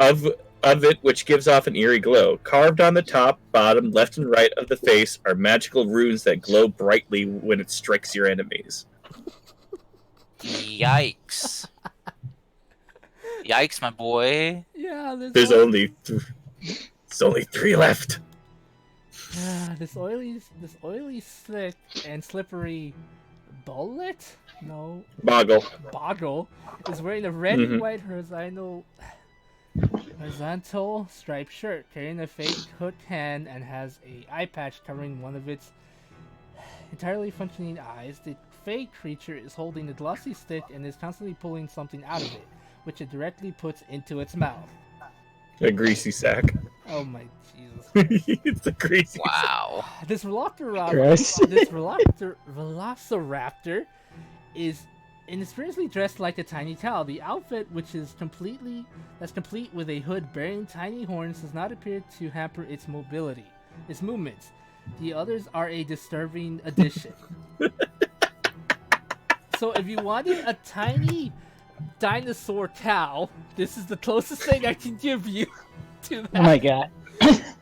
it, which gives off an eerie glow. Carved on the top, bottom, left, and right of the face are magical runes that glow brightly when it strikes your enemies. Yikes. Yikes, my boy. Yeah, There's only 3 left. this oily, slick, and slippery bullet? No, Boggle. Boggle is wearing a red and white horizontal striped shirt, carrying a fake hooked hand, and has a eye patch covering one of its entirely functioning eyes. The fake creature is holding a glossy stick and is constantly pulling something out of it, which it directly puts into its mouth. A greasy sack. Oh my Jesus. It's a greasy Wow. This Gross. Velociraptor is inexperiencedly dressed like a tiny cow. The outfit, which is complete with a hood bearing tiny horns, does not appear to hamper its movements. The others are a disturbing addition. So if you wanted a tiny dinosaur cow, this is the closest thing I can give you to that. Oh my god.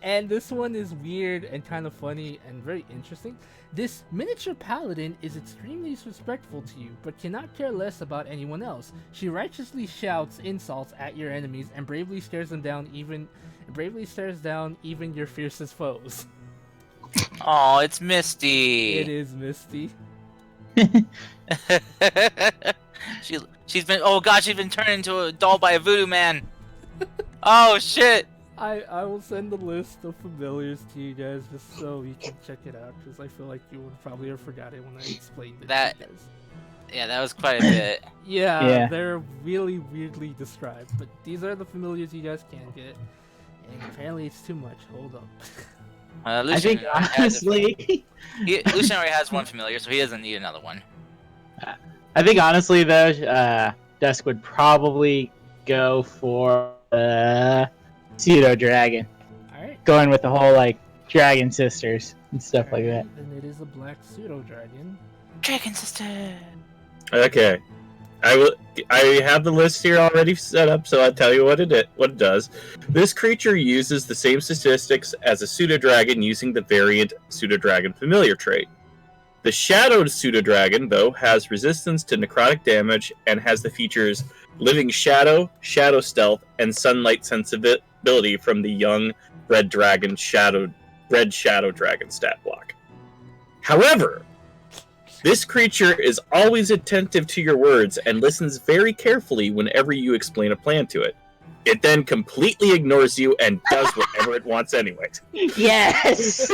And this one is weird and kind of funny and very interesting. This miniature paladin is extremely disrespectful to you, but cannot care less about anyone else. She righteously shouts insults at your enemies and bravely stares down even your fiercest foes. Oh, it's Misty. It is Misty. She's been. Oh god, she's been turned into a doll by a voodoo man. Oh shit. I will send the list of familiars to you guys just so you can check it out, because I feel like you would probably have forgot it when I explained it That- to you guys. Yeah, that was quite a bit. Yeah, they're really weirdly described, but these are the familiars you guys can get, and apparently it's too much. Hold up. I Lucian think already has honestly, Lucian already has one familiar, so he doesn't need another one. though, Dusk would probably go for pseudo dragon, Alright. going with the whole like dragon sisters and stuff like that. Then it is a black pseudo dragon. Dragon sister. Okay. I have the list here already set up, so I'll tell you what it does. This creature uses the same statistics as a pseudo-dragon using the variant pseudo-dragon familiar trait. The shadowed pseudo-dragon, though, has resistance to necrotic damage and has the features Living Shadow, Shadow Stealth, and Sunlight Sensibility from the young Red Shadow Dragon stat block. However, this creature is always attentive to your words and listens very carefully whenever you explain a plan to it. It then completely ignores you and does whatever it wants anyway. Yes,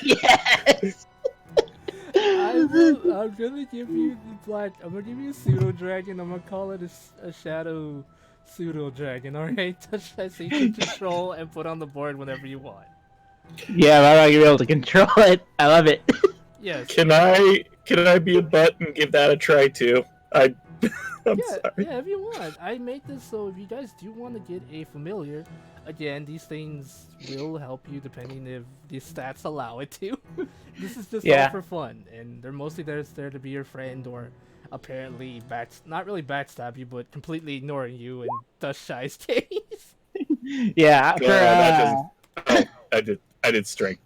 yes. I'm gonna give you the black. I'm gonna give you a pseudo dragon. I'm gonna call it a shadow pseudo dragon. All right, touch that so you can control and put on the board whenever you want. Yeah, I'm not gonna be able to control it. I love it. Yes. Can I be a butt and give that a try too? I'm sorry. Yeah, if you want. I made this so if you guys do want to get a familiar, again, these things will help you depending if the stats allow it to. This is just all for fun, and they're mostly there to be your friend or apparently not really backstab you, but completely ignoring you and dust shy's case. Yeah, I did strength,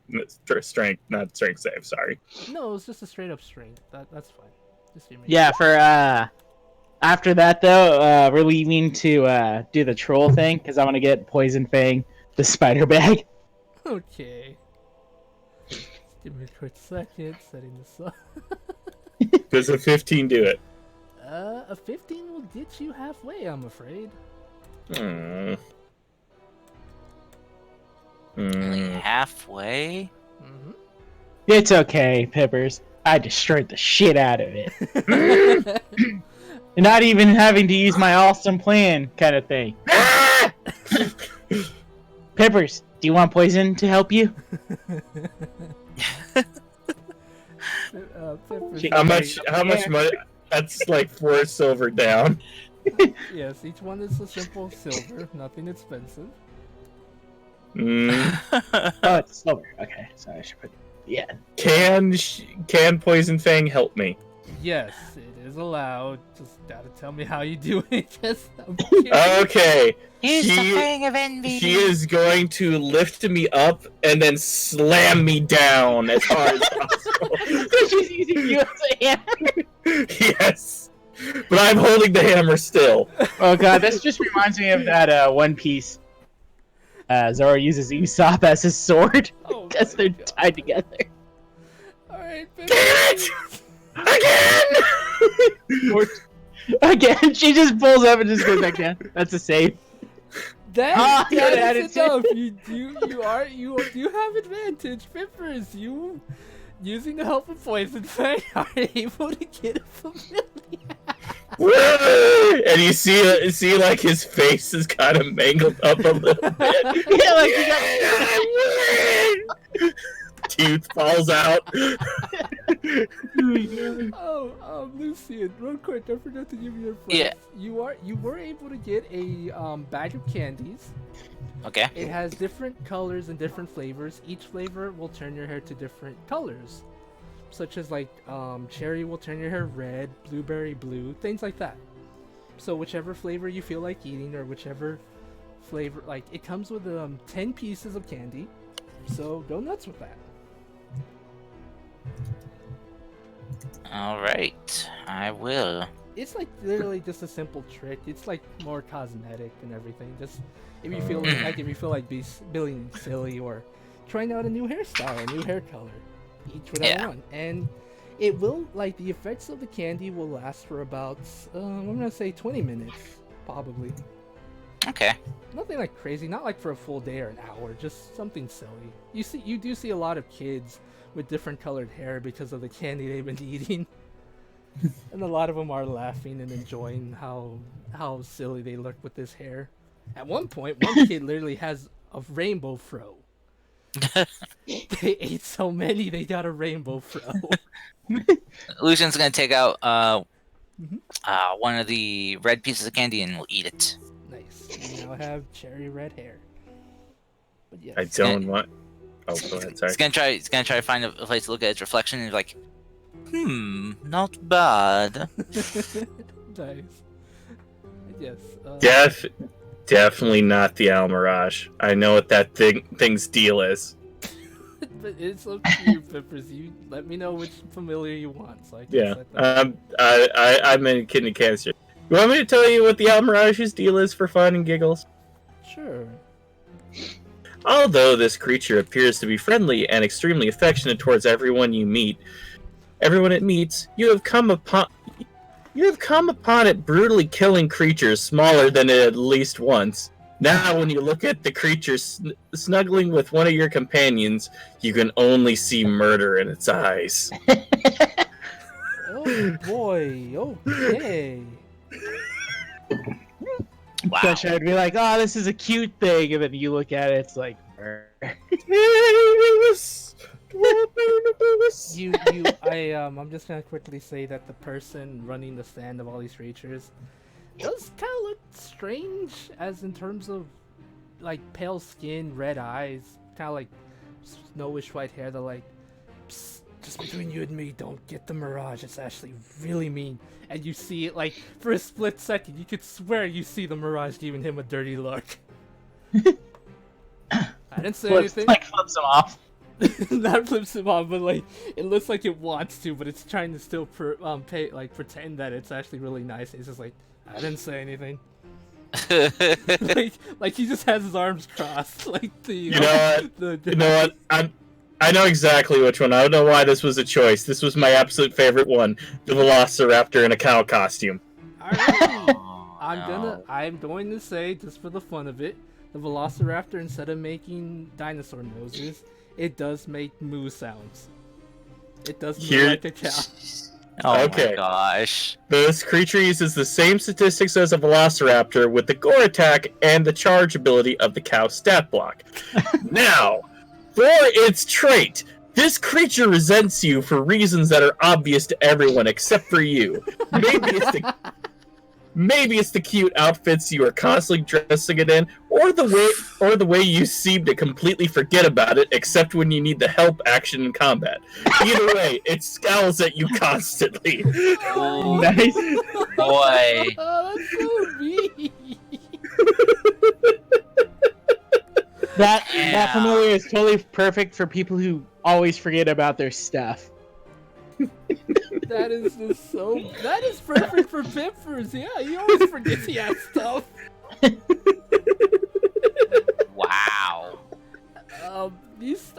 not strength save. Sorry. No, it's just a straight up strength. That's fine. Just give me. yeah. For after that though, we're leaving to do the troll thing because I want to get Poison Fang the spider bag. Okay. Just give me a quick second. Setting this up. Does a 15 do it? A 15 will get you halfway, I'm afraid. Only halfway? Mm-hmm. It's okay, Peppers. I destroyed the shit out of it. And not even having to use my awesome plan kind of thing. Peppers, do you want poison to help you? How much money? That's like 4 silver down. Yes, each one is a simple silver, nothing expensive. Oh, it's silver. Okay, so I should put. Yeah. Can Poison Fang help me? Yes, it is allowed. Just gotta tell me how you do it. Okay. Use the Fang of Envy. She is going to lift me up and then slam me down as hard as possible. She's using you as a hammer. Yes. But I'm holding the hammer still. Oh god, this just reminds me of that One Piece. Zoro uses Usopp as his sword because they're tied together. Alright, Damn it! Again! Again, she just pulls up and just goes back down. That's a save. That that is is enough. You do have advantage, Pippers. You, using the help of Poison Fang, are able to get a familiar. And you see like his face is kind of mangled up a little bit. Yeah, like you got Tooth falls out. Lucian, real quick, I forgot to give you your plus. Yeah. You were able to get a bag of candies. Okay. It has different colors and different flavors. Each flavor will turn your hair to different colors, such as like cherry will turn your hair red, blueberry blue, things like that. So whichever flavor you feel like eating, or whichever flavor, like it comes with 10 pieces of candy. So go nuts with that. Alright, I will. It's like literally just a simple trick. It's like more cosmetic and everything. Just if you feel like being silly or trying out a new hairstyle, a new hair color, each whatever one. And it will, like, the effects of the candy will last for about I'm gonna say 20 minutes, probably. Okay. Nothing like crazy, not like for a full day or an hour, just something silly. You do see a lot of kids with different colored hair because of the candy they've been eating. And a lot of them are laughing and enjoying how silly they look with this hair. At one point, one kid literally has a rainbow fro. They ate so many, they got a rainbow fro. Lucian's gonna take out Mhm. one of the red pieces of candy and will eat it. Nice. You now have cherry red hair. But yes. I don't want. Oh, go ahead. Sorry. He's gonna try to find a place to look at its reflection and be like, not bad. Nice. Yes. Definitely not the Almirage. I know what that thing's deal is. But it's up to you, Pippers. You let me know which familiar you want, so I can Yeah. set them. I'm in kidney cancer. You want me to tell you what the Almirage's deal is for fun and giggles? Sure. Although this creature appears to be friendly and extremely affectionate towards everyone it meets, you have come upon it brutally killing creatures smaller than it at least once. Now, when you look at the creature snuggling with one of your companions, you can only see murder in its eyes. Oh boy. Okay. Wow. Gosh, I'd be like, oh, this is a cute thing, and then you look at it, it's like, I'm just gonna quickly say that the person running the stand of all these creatures does kind of look strange, as in terms of like pale skin, red eyes, kind of like snowish white hair. They're like, psst, just between you and me, don't get the mirage. It's actually really mean. And you see it like for a split second, you could swear you see the mirage giving him a dirty look. I didn't say anything. flips him off. Not flips him off, but like it looks like it wants to, but it's trying to still pretend that it's actually really nice. It's just like, I didn't say anything. like he just has his arms crossed, like the You know what? the You know what? I know exactly which one. I don't know why this was a choice. This was my absolute favorite one: the Velociraptor in a cow costume. Alright. Oh, I'm going to say, just for the fun of it, the Velociraptor, instead of making dinosaur noses, it does make moo sounds. It does moo Here- like a cow. Oh Okay. my gosh. This creature uses the same statistics as a Velociraptor with the gore attack and the charge ability of the cow stat block. Now, for its trait, this creature resents you for reasons that are obvious to everyone except for you. Maybe it's the cute outfits you are constantly dressing it in, or the way you seem to completely forget about it, except when you need the help action in combat. Either way, it scowls at you constantly. Oh, Nice. boy. Oh, that's so mean. That familiar is totally perfect for people who always forget about their stuff. That is just so. That is perfect for Pippers. Yeah, he always forgets he has stuff. Wow.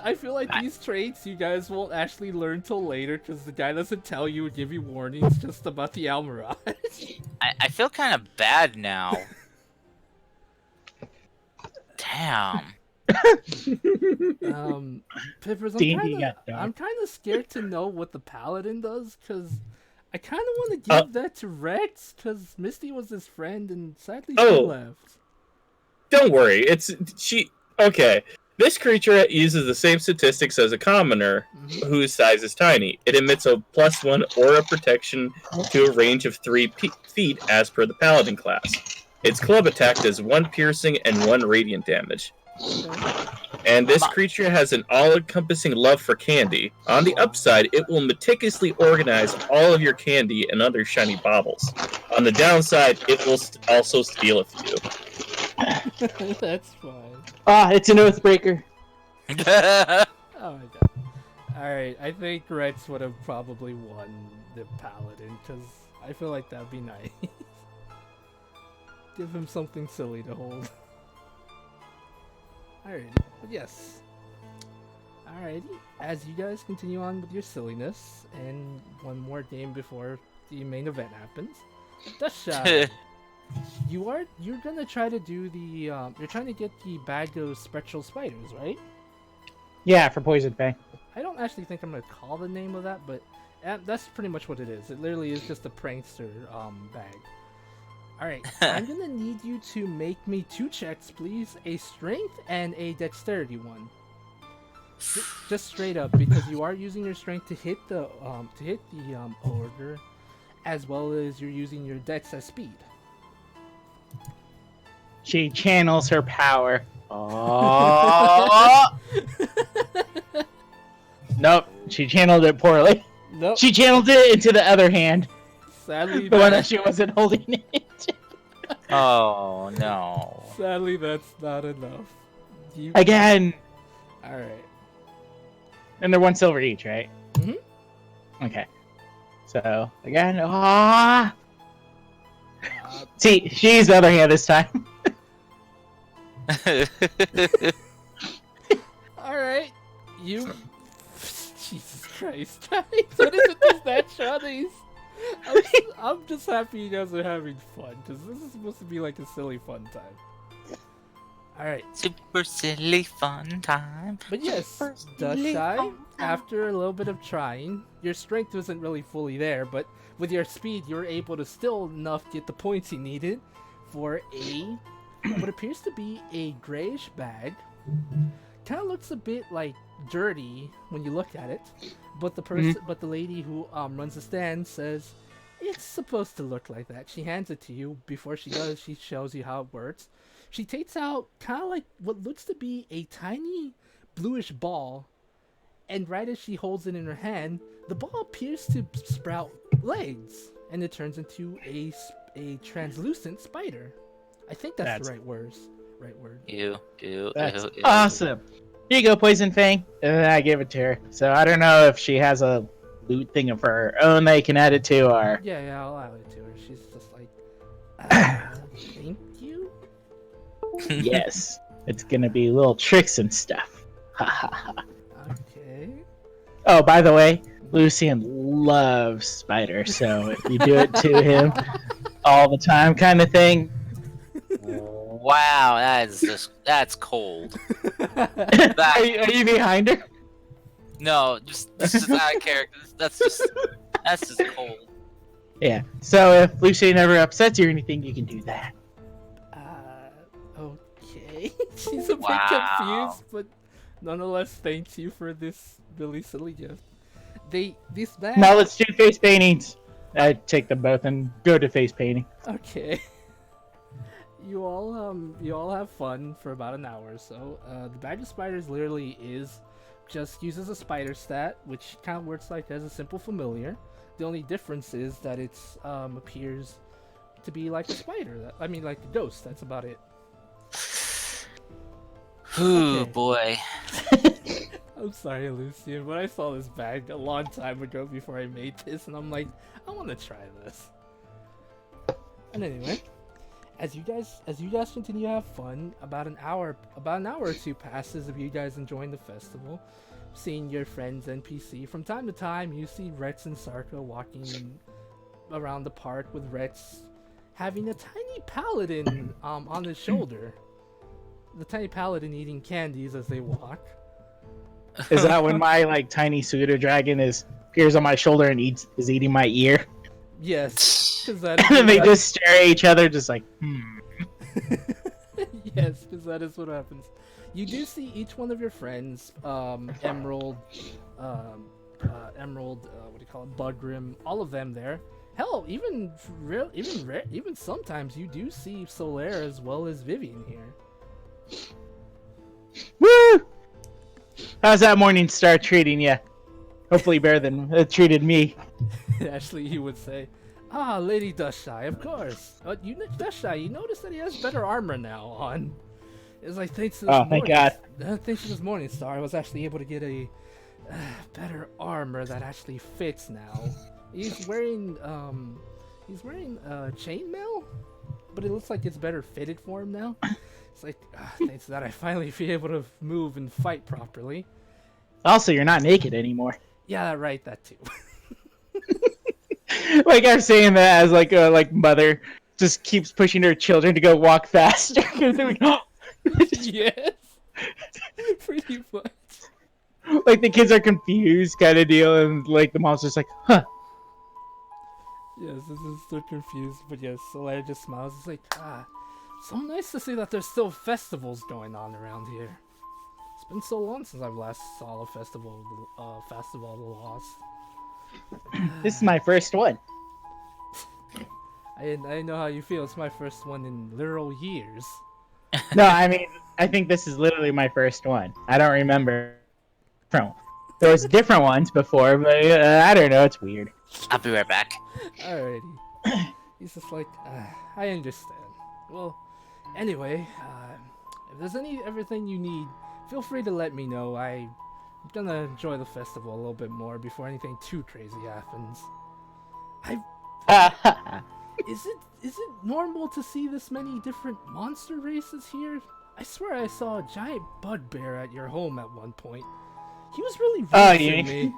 I feel like these traits you guys won't actually learn till later, because the guy doesn't tell you or give you warnings just about the Almirage. I feel kind of bad now. Damn. Pippers, D&D got dark. I'm kind of scared to know what the Paladin does, because I kind of want to give that to Rex, because Misty was his friend, and sadly she left. Don't worry, okay. This creature uses the same statistics as a commoner, whose size is tiny. It emits a +1 aura protection to a range of 3 feet as per the Paladin class. Its club attack does 1 piercing and 1 radiant damage. And this creature has an all-encompassing love for candy. On the upside, it will meticulously organize all of your candy and other shiny baubles. On the downside, it will also steal a few. That's fine. Ah, it's an Oathbreaker. Oh my god. Alright, I think Rex would have probably won the Paladin, because I feel like that'd be nice. Give him something silly to hold. Alrighty, but yes. Alrighty, as you guys continue on with your silliness, and one more game before the main event happens. Dusha, You're gonna try to do the you're trying to get the bag of spectral spiders, right? Yeah, for Poison Fang. I don't actually think I'm gonna call the name of that, but that's pretty much what it is. It literally is just a prankster bag. All right, I'm gonna need you to make me 2 checks, please. A strength and a dexterity one. Just straight up, because you are using your strength to hit the ogre, as well as you're using your dex as speed. She channels her power. Oh! Nope, she channeled it poorly. Nope. She channeled it into the other hand, Sadly, the one that she wasn't holding it. Oh no. Sadly, that's not enough. You... Again. All right. And they're 1 silver each, right? Mhm. Okay. So again, see, she's the other hand this time. All right. You. Jesus Christ! What is it with that, Shawnees? I'm just happy you guys are having fun, because this is supposed to be like a silly fun time. Alright, Super silly fun time. but yes, Dustshy, after a little bit of trying, your strength wasn't really fully there, but with your speed, you were able to still enough get the points you needed for what appears to be a grayish bag. Kind of looks a bit like dirty when you look at it, but the lady who runs the stand says it's supposed to look like that. She hands it to you. Before she does, she shows you how it works. She takes out kind of like what looks to be a tiny bluish ball, and right as she holds it in her hand, the ball appears to sprout legs, and it turns into a translucent spider. I think that's the right word. That's awesome. Here you go, Poison Fang. And then I gave it to her. So I don't know if she has a loot thing of her own that you can add it to, or... Yeah, I'll add it to her. She's just like, thank you? Yes. It's gonna be little tricks and stuff. Okay. Oh, by the way, Lucian loves spiders, so if you do it to him all the time kind of thing... Wow, that's cold. Are you behind her? No, just out of character. That's just cold. Yeah. So if Lucian ever upsets you or anything, you can do that. Okay. She's a bit confused, but nonetheless, thank you for this really silly gift. Now let's do face paintings. I take them both and go to face painting. Okay. You all have fun for about an hour or so. The bag of spiders literally just uses a spider stat, which kind of works like as a simple familiar. The only difference is that it appears to be like a spider. Like a ghost. That's about it. Ooh, Okay. boy. I'm sorry, Lucian, but I saw this bag a long time ago before I made this, and I'm like, I want to try this. And anyway, as you guys continue to have fun, about an hour or two passes of you guys enjoying the festival, seeing your friends NPC. From time to time, you see Rex and Sarko walking around the park with Rex having a tiny paladin on his shoulder. The tiny paladin eating candies as they walk. Is that when my tiny pseudo dragon appears on my shoulder and is eating my ear? Yes, because And then they just stare at each other, just like, Yes, because that is what happens. You do see each one of your friends, Emerald, what do you call it, Bugrim, all of them there. Hell, even sometimes you do see Solaire as well as Vivian here. woo! How's that morning star treating you? Hopefully better than it treated me. Actually, he would say, Lady Dustshy, of course. Dustshy, you notice that he has better armor now on. It's like, thanks to this Thank God. Thanks to this morning star, I was actually able to get a better armor that actually fits now. He's wearing chainmail, but it looks like it's better fitted for him now. It's like, thanks to that, I finally be able to move and fight properly. Also, you're not naked anymore. Yeah, that too. I'm saying that as like mother just keeps pushing her children to go walk faster. Yes. Pretty much. Like the kids are confused, kind of deal, and like the mom's just like, huh. Yes, this is so confused, but yes, Solara just smiles. It's like, so nice to see that there's still festivals going on around here. It's been so long since I've last saw a festival of the Lost. This is my first one. I know how you feel. It's my first one in literal years. No, I mean, I think this is literally my first one. I don't remember. There was different ones before, but I don't know. It's weird. I'll be right back. Alrighty. He's just like, I understand. Well, anyway, if there's everything you need, feel free to let me know. I'm gonna enjoy the festival a little bit more before anything too crazy happens. Is it normal to see this many different monster races here? I swear I saw a giant bugbear at your home at one point. He was really rude to me.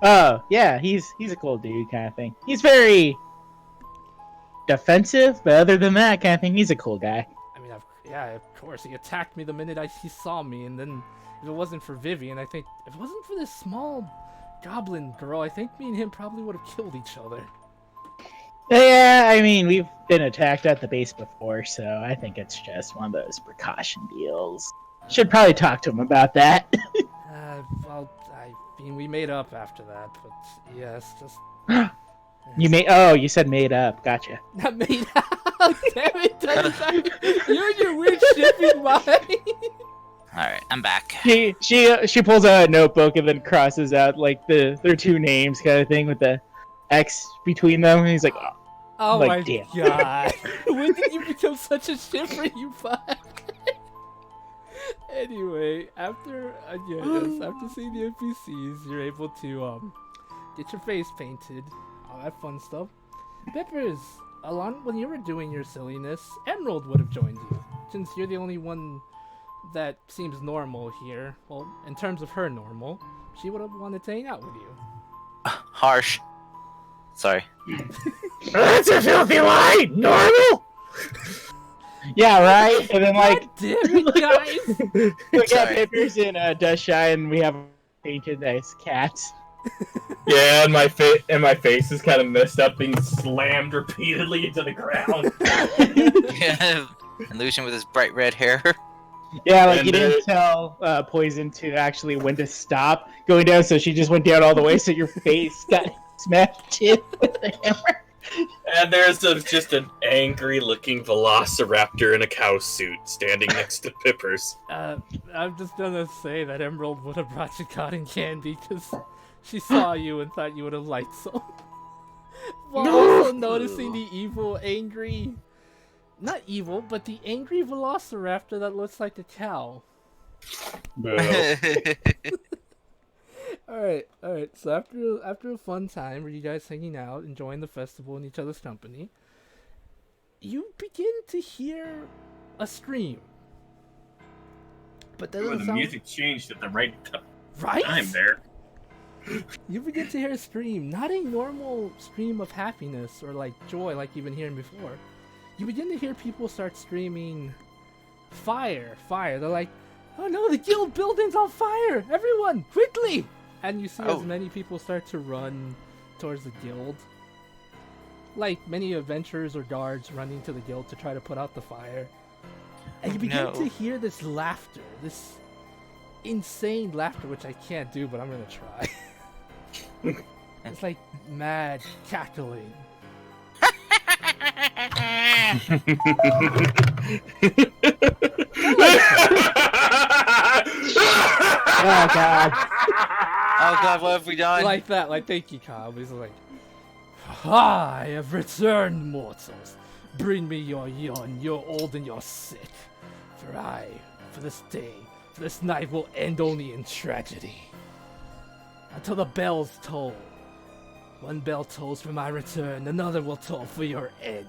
Oh, yeah, he's a cool dude kind of thing. He's very defensive, but other than that kind of thing, he's a cool guy. I mean, yeah, of course. He attacked me the minute he saw me, and then if it wasn't for Vivian, I think if it wasn't for this small goblin girl, I think me and him probably would have killed each other. Yeah, I mean, we've been attacked at the base before, so I think it's just one of those precaution deals. Should probably talk to him about that. Well, I mean, we made up after that, but yes, just... You said made up, gotcha. Not made up! Damn it, you and your weird shipping mind! Alright, I'm back. She pulls out a notebook and then crosses out, like, their two names kind of thing with the X between them, and he's like, oh like, my damn. god. When did you become such a shipper, you fuck? Anyway, after seeing the NPCs, you're able to get your face painted, all that fun stuff. Peppers, when you were doing your silliness, Emerald would have joined you, since you're the only one that seems normal here. Well, in terms of her normal, she would have wanted to hang out with you. Harsh. Sorry. That's a filthy lie! Normal? Yeah, right? And then, like, God damn it, guys! we got Sorry. Peppers and Dust Shy, and we have painted as cats. Yeah, and my face is kind of messed up, being slammed repeatedly into the ground. And Lucian with his bright red hair. Yeah, like And you didn't tell Poison to actually when to stop going down, so she just went down all the way, so your face got smashed in with the hammer. And there's just an angry-looking velociraptor in a cow suit standing next to Pippers. I'm just gonna say that Emerald would have brought you cotton candy because she saw you and thought you would have liked some. While also noticing the not evil, but the angry velociraptor that looks like a cow. Alright. So after a fun time where you guys hanging out, enjoying the festival in each other's company, you begin to hear a scream. But that doesn't The sound... music changed at the right Right? time there. You begin to hear a scream, not a normal scream of happiness or like joy like you've been hearing before. You begin to hear people start screaming, fire, fire. They're like, oh no, the guild building's on fire! Everyone, quickly! And you see as many people start to run towards the guild. Like many adventurers or guards running to the guild to try to put out the fire. And you begin to hear this laughter, this insane laughter, which I can't do, but I'm gonna try. It's like mad cackling. Oh god. Oh god, what have we done? Like that, like thank you, Cobb. He's like, I have returned, mortals. Bring me your young, your old, and your sick. For this night will end only in tragedy. Until the bells toll. One bell tolls for my return, another will toll for your end.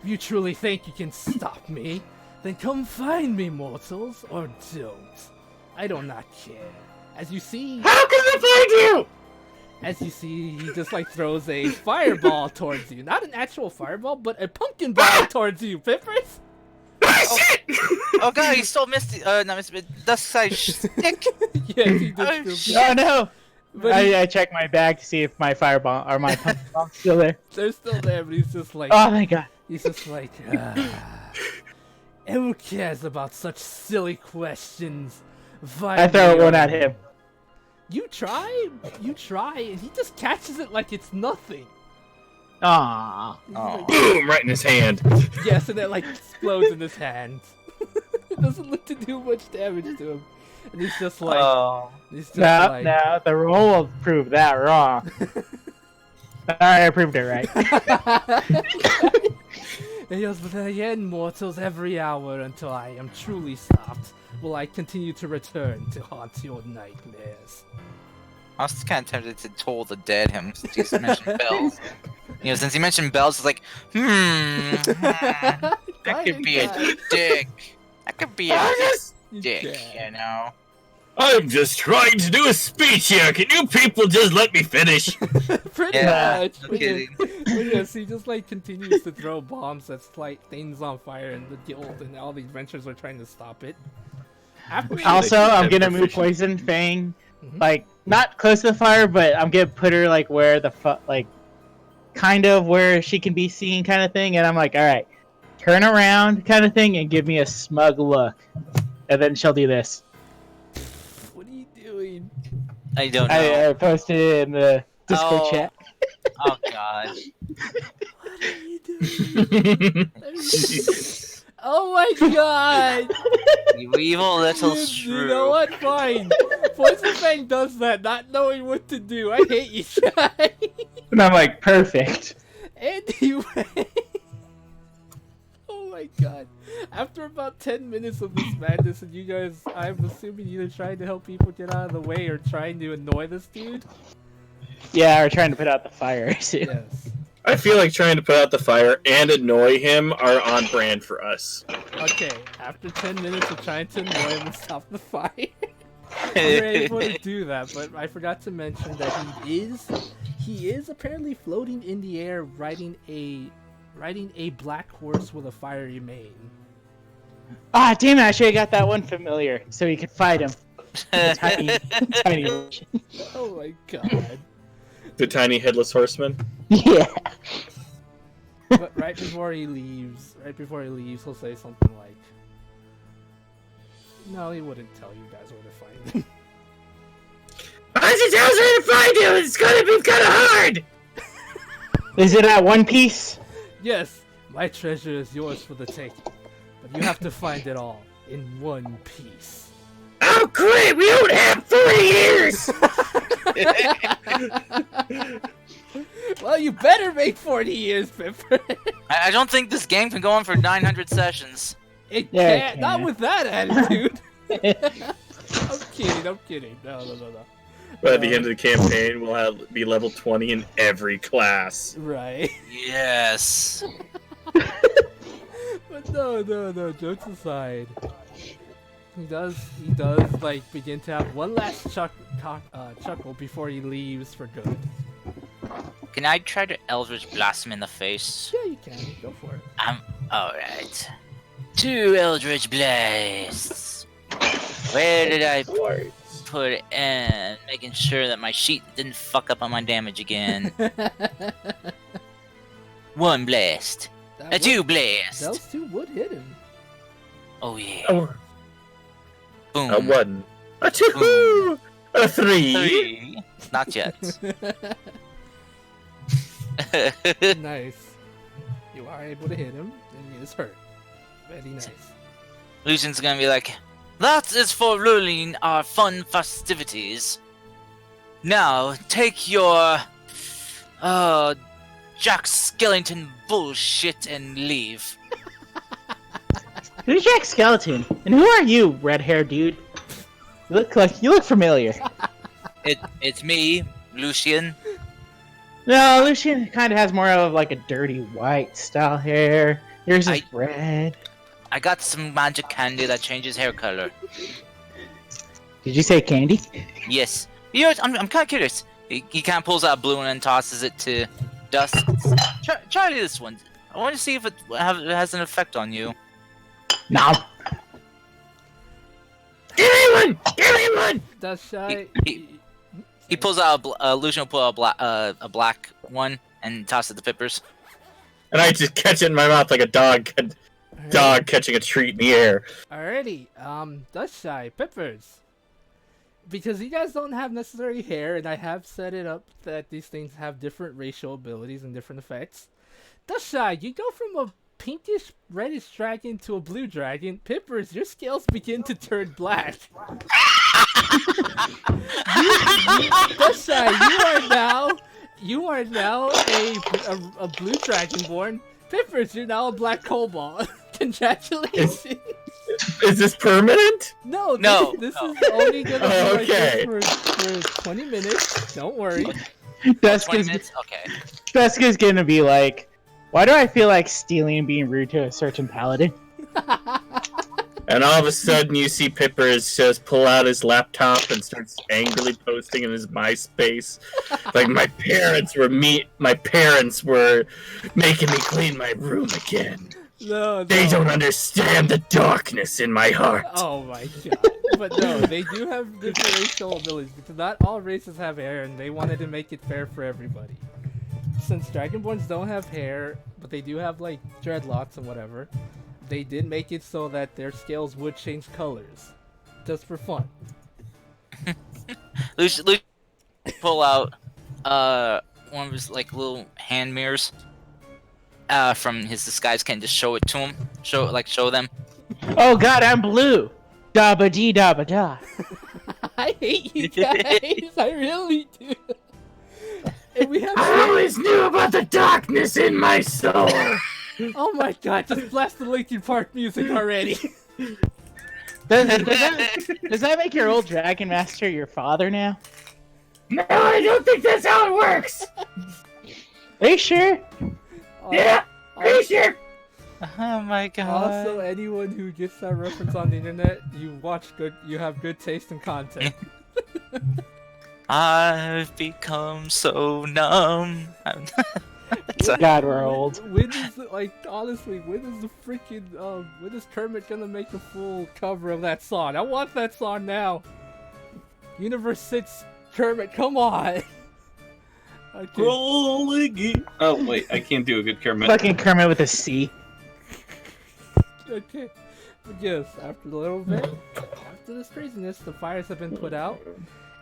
If you truly think you can stop me, then come find me, mortals, or don't. I do not care. As you see... How can I find you? As you see, he just like throws a fireball towards you. Not an actual fireball, but a pumpkin ball towards you, Pippers. Oh god, he stole Misty. Not Misty. Dust size stick. Yes, he Oh, did. shit. Oh no! But he- I check my bag to see if my fireball or my pumpkin bomb's still there. they're still there, but he's just like, Oh my god! he's just like, who cares about such silly questions? I throw one at him. You try, and he just catches it like it's nothing. Aww. He's Aw. like, Boom! Right in his hand. yes, and it like explodes in his hand. It doesn't look to do much damage to him, and he's just like, Oh. he's just No, like, no, the roll will prove that wrong. Alright, I proved it right. And he goes, but again, mortals, every hour until I am truly stopped, will I continue to return to haunt your nightmares. I was kind of tempted to toll the dead him since he mentioned bells. You know, since he mentioned bells, it's like, that could be a dick. That could be a dick, you know. I'm just trying to do a speech here. Can you people just let me finish? Pretty Yeah, much. no But kidding. yes, he just like continues to throw bombs that light things on fire, and the guild and all the adventurers are trying to stop it. After Also, They I'm have gonna move proficiency. Poison Fang, Mhm. like, not close to the fire, but I'm gonna put her, like, where the like, kind of where she can be seen kind of thing, and I'm like, alright, turn around kind of thing, and give me a smug look. And then she'll do this. what are you doing? I don't know. I posted it in the Discord Oh. chat. Oh god. What are you doing? Oh my god! You evil little You shrew. know what? Fine. Poison Fang does that, not knowing what to do. I hate you, guys. And I'm like, perfect. Anyway. Oh my god. After about 10 minutes of this madness, and you guys, I'm assuming you're trying to help people get out of the way or trying to annoy this dude? Yeah, we're trying to put out the fire, too. Yes. I feel like trying to put out the fire and annoy him are on brand for us. Okay, after 10 minutes of trying to annoy him and stop the fire, you're able to do that, but I forgot to mention that he is apparently floating in the air riding a black horse with a fiery mane. Ah, damn it, I should have got that one familiar, so you could fight him. Tiny, tiny version. Oh my god. The tiny headless horseman. Yeah. But right before he leaves, he'll say something like, no, he wouldn't tell you guys where to find him. I just tell us where to find him. It's gonna be kind of hard. Is it at One Piece? Yes, my treasure is yours for the taking, but you have to find it all in one piece. Oh great, we don't have 40 years. Well, you better make 40 years, Pipper. I don't think this game can go on for 900 sessions. It Yeah, it can't. Not can. with that attitude. I'm kidding. No. By the end of the campaign, we'll be level 20 in every class. Right. Yes. But no. Jokes aside, he does like begin to have one last chuckle before he leaves for good. Can I try to Eldritch Blast him in the face? Yeah, you can. Go for it. Alright. 2 Eldritch Blasts. Where did I put it in? Making sure that my sheet didn't fuck up on my damage again. 1 blast. A 2 blast. Those two would hit him. Oh yeah. Oh, Boom. a 1. A 2. A 3. 3. Not yet. Nice. You are able to hit him, and he is hurt. Very nice. Lucian's gonna be like, that is for ruling our fun festivities. Now, take your, Jack Skellington bullshit and leave. Who's Jack Skeleton? And who are you, red-haired dude? You look familiar. It's me, Lucian. No, Lucian kind of has more of like a dirty white style hair. Yours is red. I got some magic candy that changes hair color. Did you say candy? Yes. You know, I'm kind of curious. He kind of pulls out a balloon and tosses it to Dusk. Try this one. I want to see if it has an effect on you. No. Give me one! Give me one! That's shy. He pulls out Lucian will pull out a black one and toss it to Pippers. And I just catch it in my mouth like a dog catching a treat in the air. Alrighty, Dust Shy, Pippers. Because you guys don't have necessary hair, and I have set it up that these things have different racial abilities and different effects. Dust Shy, you go from a pinkish reddish dragon to a blue dragon. Pippers, your scales begin to turn black. Dust Shy, you are now a blue dragonborn. Pippers, you're now a black cobalt. Congratulations. Is this permanent? No. This is only gonna be like this for 20 minutes. Don't worry. Dusk 20 is minutes? Okay. Dusk is gonna be like, why do I feel like stealing and being rude to a certain paladin? And all of a sudden, you see Pippers just pull out his laptop and starts angrily posting in his MySpace, like my parents were making me clean my room again. No. They don't understand the darkness in my heart. Oh my god. But no, they do have different racial abilities because not all races have hair, and they wanted to make it fair for everybody. Since Dragonborns don't have hair, but they do have like dreadlocks and whatever, they did make it so that their scales would change colors, just for fun. Lucian pull out one of his like little hand mirrors from his disguise kit and just show it to him. Show them. Oh god, I'm blue. Dabba dee dabba da. I hate you guys. I really do. And we have. I always knew about the darkness in my soul. Oh my god! Just blast the Linkin Park music already. Does that make your old Dragon Master your father now? No, I don't think that's how it works. Are you sure? Yeah, are you sure? Oh my god. Also, anyone who gets that reference on the internet, you have good taste in content. I've become so numb. God, we're old. When is when is Kermit gonna make a full cover of that song? I want that song now. Universe 6 Kermit, come on. Okay. Rolling in. Oh wait, I can't do a good Kermit. Fucking Kermit with a C. Okay. But yes, after a little bit, after this craziness, the fires have been put out,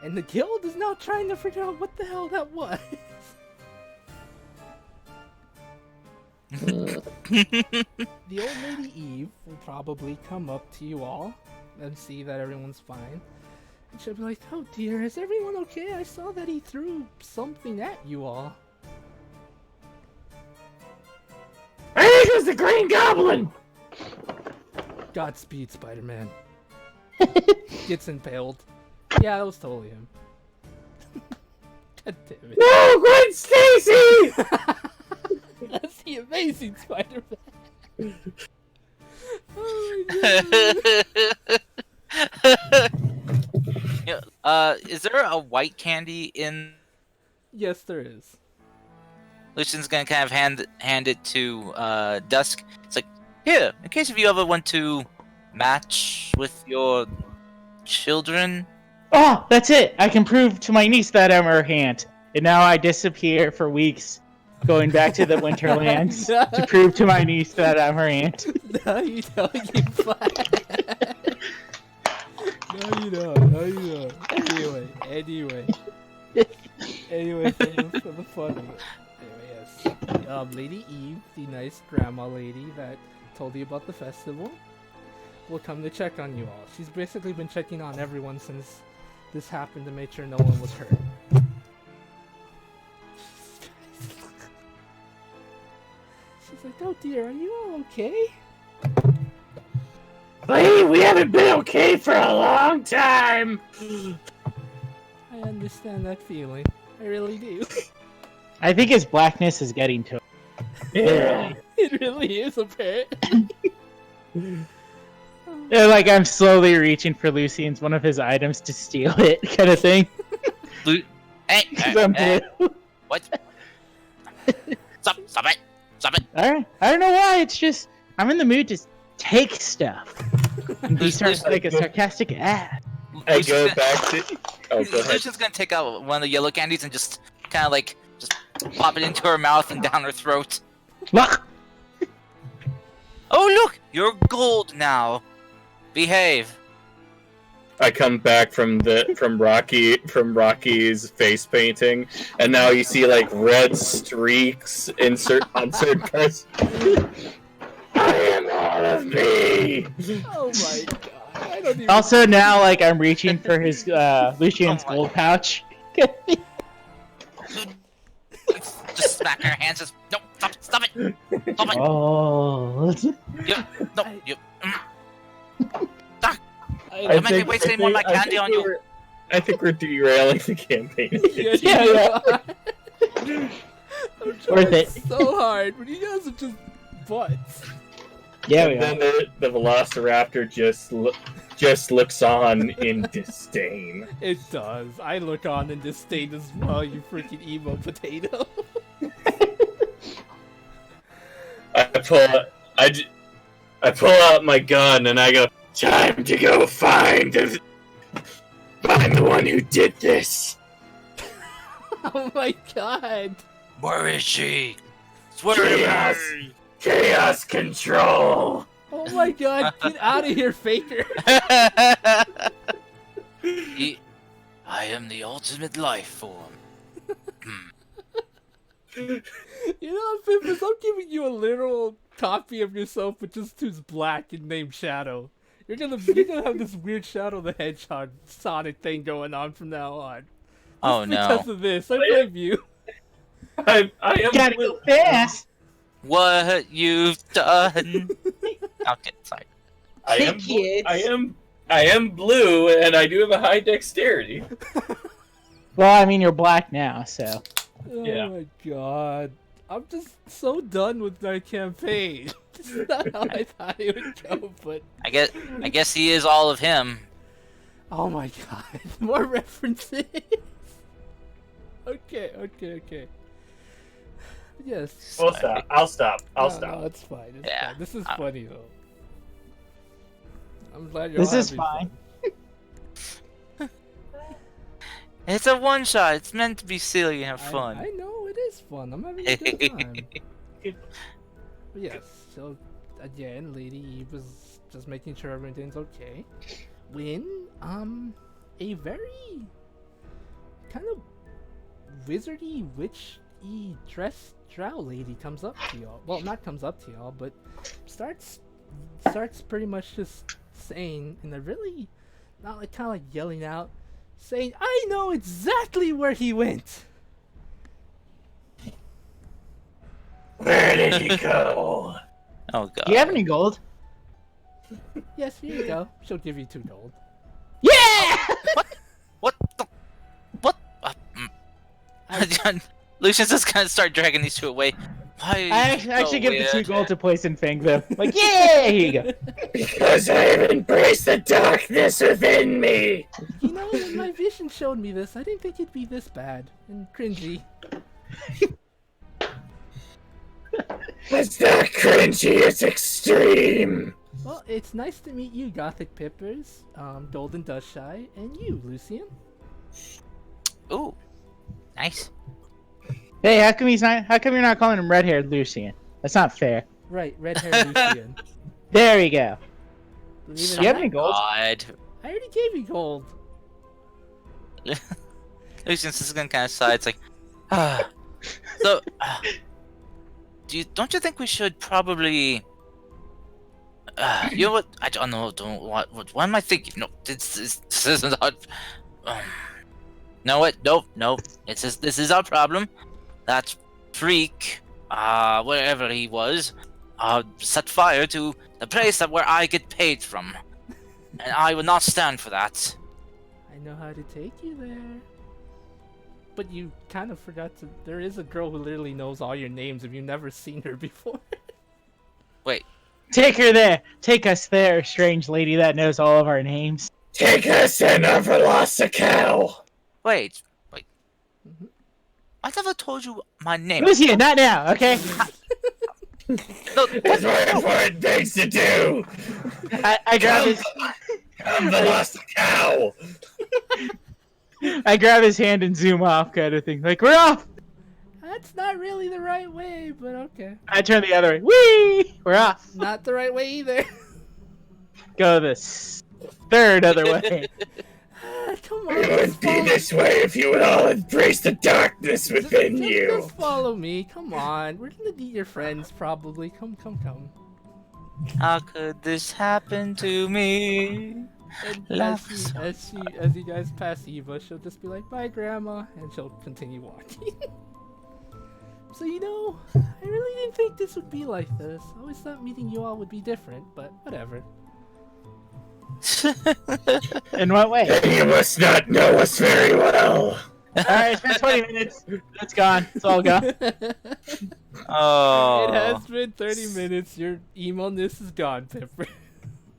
and the guild is now trying to figure out what the hell that was. The old lady Eve will probably come up to you all and see that everyone's fine. And she'll be like, oh dear, is everyone okay? I saw that he threw something at you all. I think it was the Green Goblin. Godspeed, Spider-Man. Gets impaled. Yeah, that was totally him. God damn it. No, Gwen Stacy! That's the Amazing Spider-Man. Oh my god. Is there a white candy in? Yes, there is. Lucian's gonna kind of hand it to Dusk. It's like, here, in case if you ever want to match with your children. Oh, that's it. I can prove to my niece that I'm her aunt. And now I disappear for weeks, going back to the Winterlands to prove to my niece that I'm her aunt. No, you don't, you fuck. No, you don't. No, you don't. Anyway, for the fun of it. Anyway, yes. Lady Eve, the nice grandma lady that told you about the festival, will come to check on you all. She's basically been checking on everyone since this happened to make sure no one was hurt. She's like, oh dear, are you all okay? Lady, we haven't been okay for a long time. I understand that feeling. I really do. I think his blackness is getting to him. Yeah. It really is apparent. Yeah, like I'm slowly reaching for Lucian's one of his items to steal it, kind of thing. Hey, Because I'm hey, blue. what? Stop it! Stop it! Alright. I don't know why, it's just I'm in the mood to take stuff. And be sort of like a sarcastic ass. I go back to. Oh, go ahead. Lucian's gonna take out one of the yellow candies and just kind of like just pop it into her mouth and down her throat. Look! Oh look, you're gold now. Behave. I come back from Rocky's face painting, and now you see like red streaks on certain parts. I am all of me. Oh my god. I don't even. Also now, like, I'm reaching for his, Lucian's Oh my- gold pouch. Just smack her hands. Just no, stop it. Stop it. Oh. No, you. I You might be wasting more of my candy on you. I think we're derailing the campaign. yeah. I'm trying Worth it. so hard, but you guys are just butts. Yeah, we And are. then the Velociraptor just looks on in disdain. It does. I look on in disdain as well, you freaking emo potato. I pull out my gun and I go, time to go find the one who did this. Oh my god. Where is she? Swear to Chaos. me. Chaos control. Oh my god, get out of here, Faker. I am the ultimate life form. You know what, Pimpus? I'm giving you a literal copy of yourself, but just who's black and named Shadow. You're gonna have this weird Shadow the Hedgehog Sonic thing going on from now on. Oh Because no. of this, I blame you. I am Gotta go fast! What you've done. Okay, sorry. I am blue and I do have a high dexterity. Well, I mean, you're black now, so. Oh Yeah. my god. I'm just so done with my campaign. This is not how I thought it would go, but I guess he is all of him. oh my god. More references. Okay. Yes. We'll stop. I'll stop. No, it's fine. It's Yeah. fine. This is funny though. I'm glad you're This all is having fine. fun. It's a one shot. It's meant to be silly and have fun. I know it is fun. I'm having a good time. But yes, so again, Lady Eve was just making sure everything's okay. When a very kind of wizardy witchy dressed drow lady comes up to y'all. Well, not comes up to y'all, but starts pretty much just saying in a really not like kind of like yelling out, saying, "I know exactly where he went." Where did he go? Oh god. Do you have any gold? Yes, here you go. She'll give you 2 gold. Yeah! What the? What? Lucian's just gonna start dragging these two away. Why? I actually give the 2 gold to Poison Fang, though. Like, yeah! Here you go. Because I have embraced the darkness within me. You know, when my vision showed me this, I didn't think it'd be this bad and cringy. It's not cringy, it's extreme. Well, it's nice to meet you, Gothic Pippers, Golden Dust Shy, and you, Lucian. Ooh, nice. Hey, how come you're not calling him red-haired Lucian? That's not fair. Right, red-haired Lucian. There you go. Believe it Do or you have not, any gold? God. I already gave you gold. Lucian's just gonna kind of sigh. It's like, ah. So, don't you think we should probably? You know what? I don't know. What am I thinking? No, this isn't. No, what? Nope. This is our problem. That freak, wherever he was, set fire to the place where I get paid from, and I would not stand for that. I know how to take you there. But you kind of forgot to. There is a girl who literally knows all your names if you've never seen her before. Wait. Take her there. Take us there, strange lady that knows all of our names. Take us in a Velocicow. Wait. I never told you my name. Who's here? Not now, okay? No, That's what important things to do. I grab his I'm the lost cow. I grab his hand and zoom off, kind of thing. Like, we're off. That's not really the right way, but okay. I turn the other way. Whee! We're off. Not the right way either. Go this third other way. Come on. It would be this way if you would all embrace the darkness within you. Just follow me. Come on. We're gonna need your friends probably. Come. how could this happen to me? And as you guys pass Eva, she'll just be like, "Bye, Grandma," and she'll continue walking. So I really didn't think this would be like this. I always thought meeting you all would be different, but whatever. In what way? You must not know us very well. Alright, it's been 20 minutes. It's gone. It's all gone. Oh, It has been 30 minutes. Your emo-ness is gone, Pepper.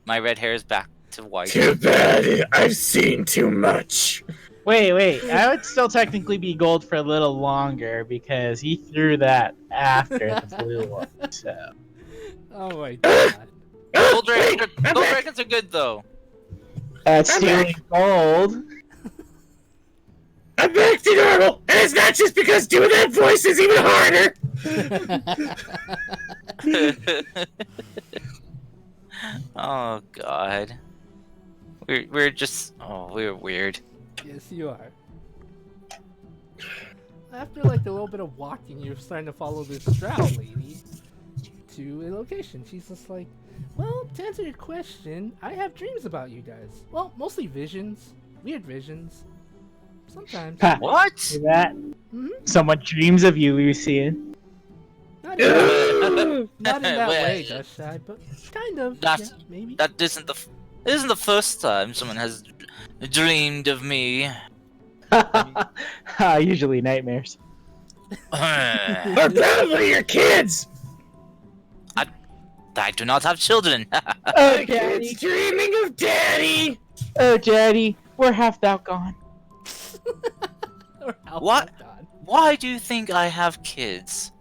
my red hair is back to white. Too bad. I've seen too much. Wait. I would still technically be gold for a little longer because he threw that after the blue one. So. Oh my god. Gold dragons are good though. That's I'm stealing gold. I'm back to normal, and it's not just because doing that voice is even harder. Oh god. We're weird. Yes, you are. After like a little bit of walking, you're starting to follow this drow lady to a location. She's just like, well, to answer your question, I have dreams about you guys. Well, mostly visions. Weird visions. Sometimes. Ha. What? See that? Mhm. Someone dreams of you, Lucian. Not in that, not in that Well, way, Dust Shy, but kind of. That's- Yeah, maybe. That isn't the first time someone has dreamed of me. Usually nightmares. Or probably your kids. I do not have children. Oh, My kids dreaming of daddy. Oh, Daddy. Where hast thou gone? Or how What? about God. Why do you think I have kids?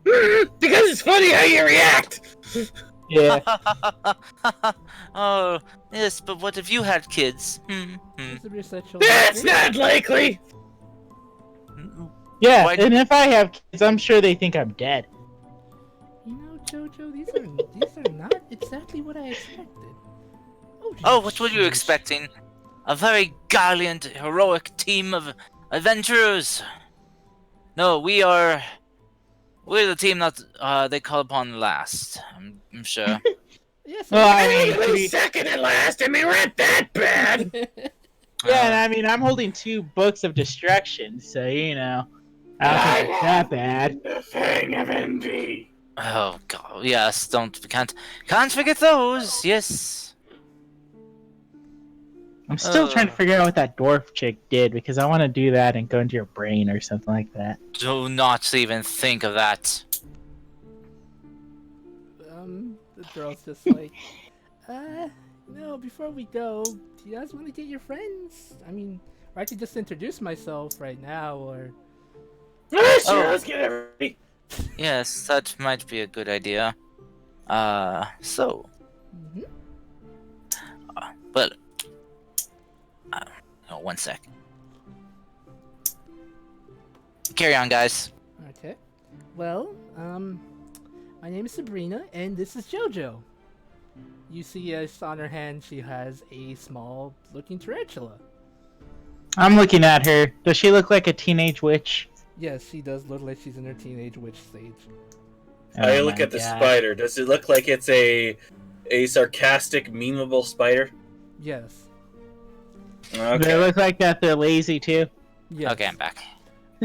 Because it's funny how you react. Yeah. Oh, yes, but what if you had kids? Because of your sexual That's history? not likely. Yeah, Why- and if I have kids, I'm sure they think I'm dead. You know, Jojo, these are not exactly what I expected. Oh, what were you jeez. expecting? A very gallant, heroic team of adventurers. No, we're the team that they call upon last. I'm sure. Yes. Well, I Hey, mean, to wait be- second at last. I mean, we're not that bad. yeah, and I mean, I'm holding 2 books of destruction, so I don't think it's that bad. The fang of envy. Oh god, yes, can't forget those. Yes. I'm still trying to Uh. figure out what that dwarf chick did because I want to do that and go into your brain or something like that. Do not even think of that. The girl's just like, before we go, do you guys want to get your friends? I mean, or I could just introduce myself right now, or... Oh, sure, Oh. let's get everybody. Yes, that might be a good idea. So, Mhm. but, oh, 1 sec. Carry on, guys. Okay. Well, my name is Sabrina, and this is Jojo. You see, on her hand, she has a small-looking tarantula. I'm looking at her. Does she look like a teenage witch? Yes, she does look like she's in her teenage witch stage. I Oh look my at the God. spider. Does it look like it's a sarcastic, memeable spider? Yes. They Okay. look like that they're lazy too. Yes. Okay, I'm back.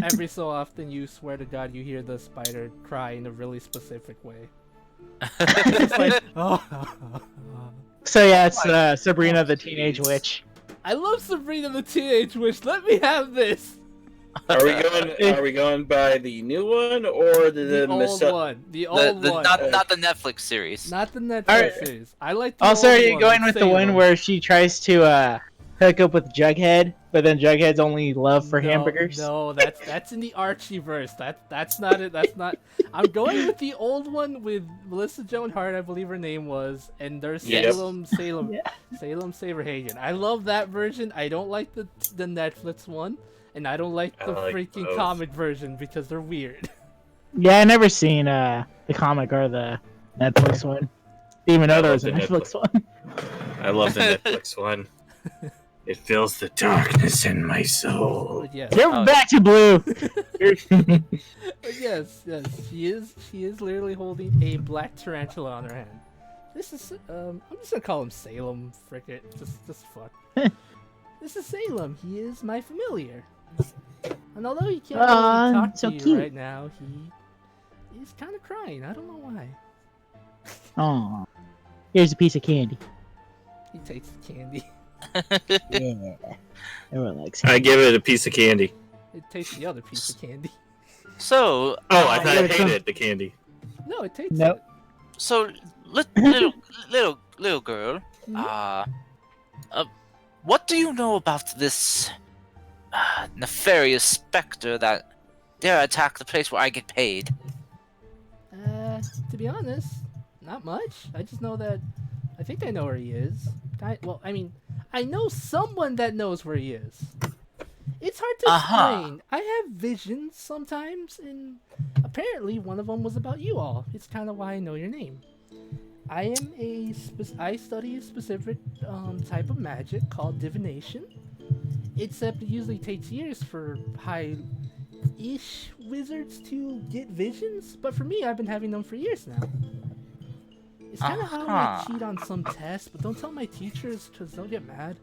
Every so often, you swear to God, you hear the spider cry in a really specific way. It's like, oh. So yeah, it's Sabrina the teenage witch. I love Sabrina the Teenage Witch. Let me have this. Are we going by the new one or The the old one. The old The, one. not the Netflix series. Not the Netflix Alright. series. I like the Also, old are you one going with the one Salem. where she tries to hook up with Jughead but then Jughead's only love for No, hamburgers. No, that's in the Archieverse. That's not it. That's not. I'm going with the old one with Melissa Joan Hart, I believe her name was, and there's Yes. Salem Yeah. Saberhagen. I love that version. I don't like the Netflix one, and I don't like I the like freaking both. comic version because they're weird. Yeah, I never seen the comic or the Netflix one. Even though I there love was a the Netflix one. I love the Netflix one. It fills the darkness in my soul. But yes, Get Oh. back to Blue. but yes, she is literally holding a black tarantula on her hand. This is I'm just gonna call him Salem. Frick it, just fuck. This is Salem. He is my familiar. And although he can't really talk so to you cute. right now, he's kind of crying. I don't know why. Oh, here's a piece of candy. He takes the candy. Yeah, everyone likes I it. give it a piece of candy. It takes the other piece of candy. So, Oh, I thought yeah, it hated the candy. No, it takes Nope. it. so little girl, Mhm. what do you know about this nefarious specter that dare attack the place where I get paid? To be honest, not much. I just know that I think I know where he is. I know someone that knows where he is. It's hard to Uh-huh. explain. I have visions sometimes, and apparently one of them was about you all. It's kind of why I know your name. I study a specific type of magic called divination. Except it usually takes years for high-ish wizards to get visions, but for me, I've been having them for years now. It's kind of how I Uh-huh. cheat on some tests, but don't tell my teachers because they'll get mad.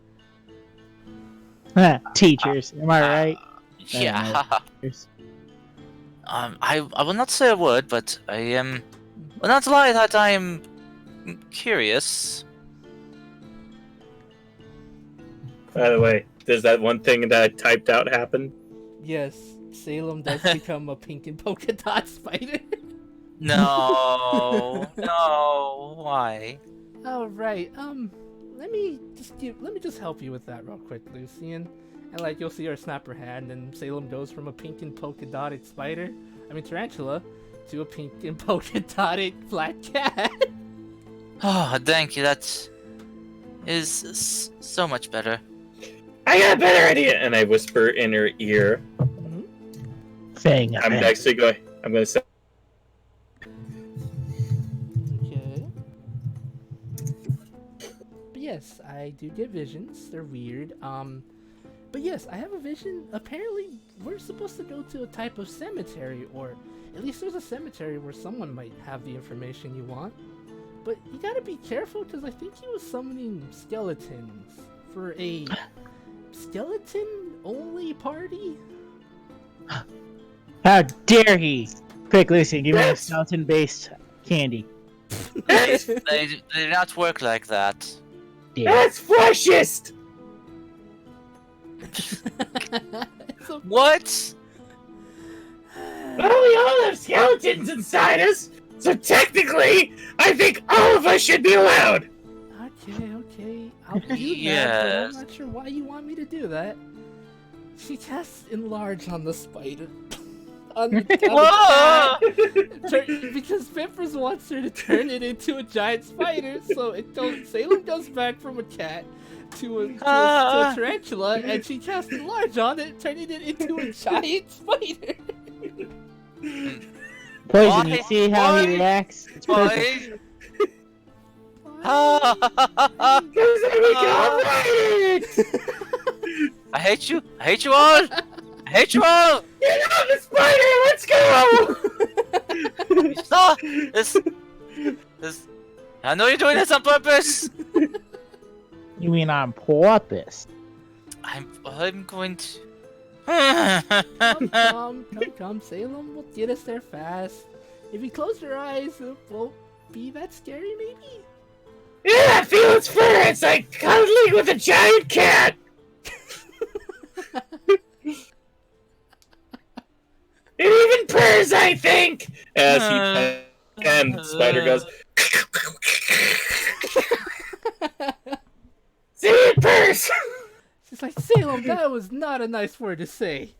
Teachers, am I right? Yeah. Teachers. I will not say a word, but I am. Will not lie that I am curious. By the way, does that one thing that I typed out happen? Yes, Salem does become a pink and polka dot spider. No, no. Why? All right. Let me just help you with that real quick, Lucian. And like you'll see her snap her hand, and Salem goes from a pink and polka dotted tarantula, to a pink and polka dotted black cat. Oh, thank you. That is so much better. I got a better idea, and I whisper in her ear. Thing. I'm actually going. I'm going to say. Okay. But yes, I do get visions. They're weird. But yes, I have a vision. Apparently, we're supposed to go to a type of cemetery, or at least there's a cemetery where someone might have the information you want. But you gotta be careful, because I think he was summoning skeletons for a skeleton-only party. How dare he? Quick, Lucy, give me a skeleton-based candy. They do not work like that. Yeah. That's freshest. So, What? Well, we all have skeletons inside us, so technically, I think all of us should be allowed. okay, I'll do that, but Yes. I'm not sure why you want me to do that. She casts enlarge on the spider. on the Whoa! because Pimpers wants her to turn it into a giant spider, so Salem goes back from a cat to a tarantula, and she casts enlarge on it, turning it into a giant spider. Poison, you see how Why? he reacts? It's perfect. Why? Because I I hate you. I hate you all. I hate you all. Get on the spider, let's go! Stop. This. I know you're doing this on purpose. You mean on purpose? I'm going to. Come, Salem will get us there fast. If you close your eyes, it won't be that scary, maybe? Yeah, I feel its fur. It's like cuddling with a giant cat. It even purrs, I think. As he and the spider goes. See, it purrs. She's like, Salem, that was not a nice word to say.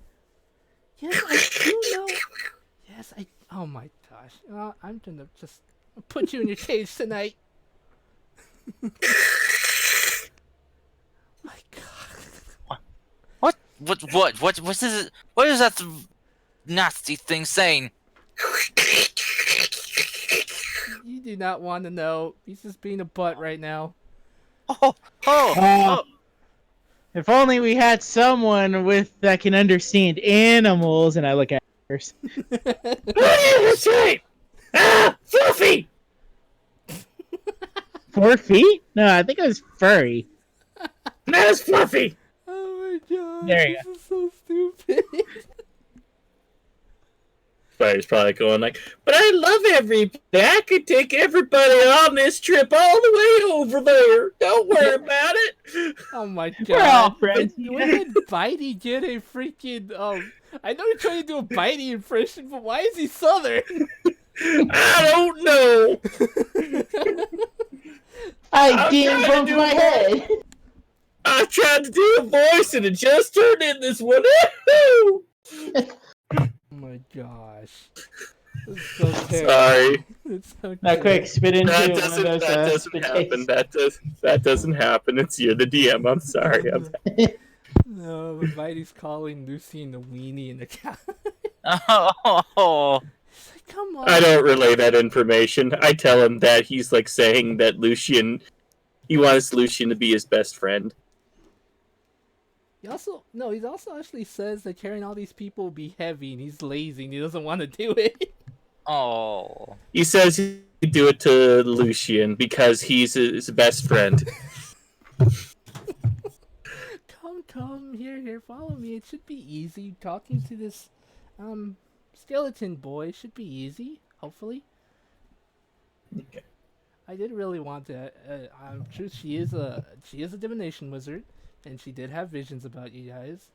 Yes, I do know. Yes, I. Oh my gosh. I'm gonna just put you in your cage tonight. My God. What is it? What is that nasty thing saying? You do not want to know. He's just being a butt right now. Oh, oh, Oh, if only we had someone that can understand animals. And I look at her. Oh, yeah, that's right. Ah, Fluffy. 4 feet? No, I think it was furry. That was Fluffy. Oh my God. There you This is so stupid. Spider's probably going like, but I love everybody. I could take everybody on this trip all the way over there. Don't worry about it. Oh my God. We're all friends. When did Bitey get a freaking I know you're trying to do a Bitey impression, but why is he Southern? I don't know. I I'm didn't trying bump to my do head. I tried to do a voice and it just turned in this one. Oh my gosh. It's so terrible. Sorry. It's so Now, quick, spit into That one of doesn't, those. that doesn't spit happen. takes. That doesn't happen. It's you're the DM. I'm sorry. No, but Bitey's calling Lucy and the weenie in the cat. oh. He's like, come on. I don't relay that information. I tell him that he's like saying that he wants Lucian to be his best friend. He also actually says that carrying all these people will be heavy, and he's lazy and he doesn't want to do it. Oh. He says he'd do it to Lucian because he's his best friend. Come here, follow me. It should be easy. Talking to this skeleton boy should be easy, hopefully. Okay. I did really want to. I'm sure she is a divination wizard, and she did have visions about you guys.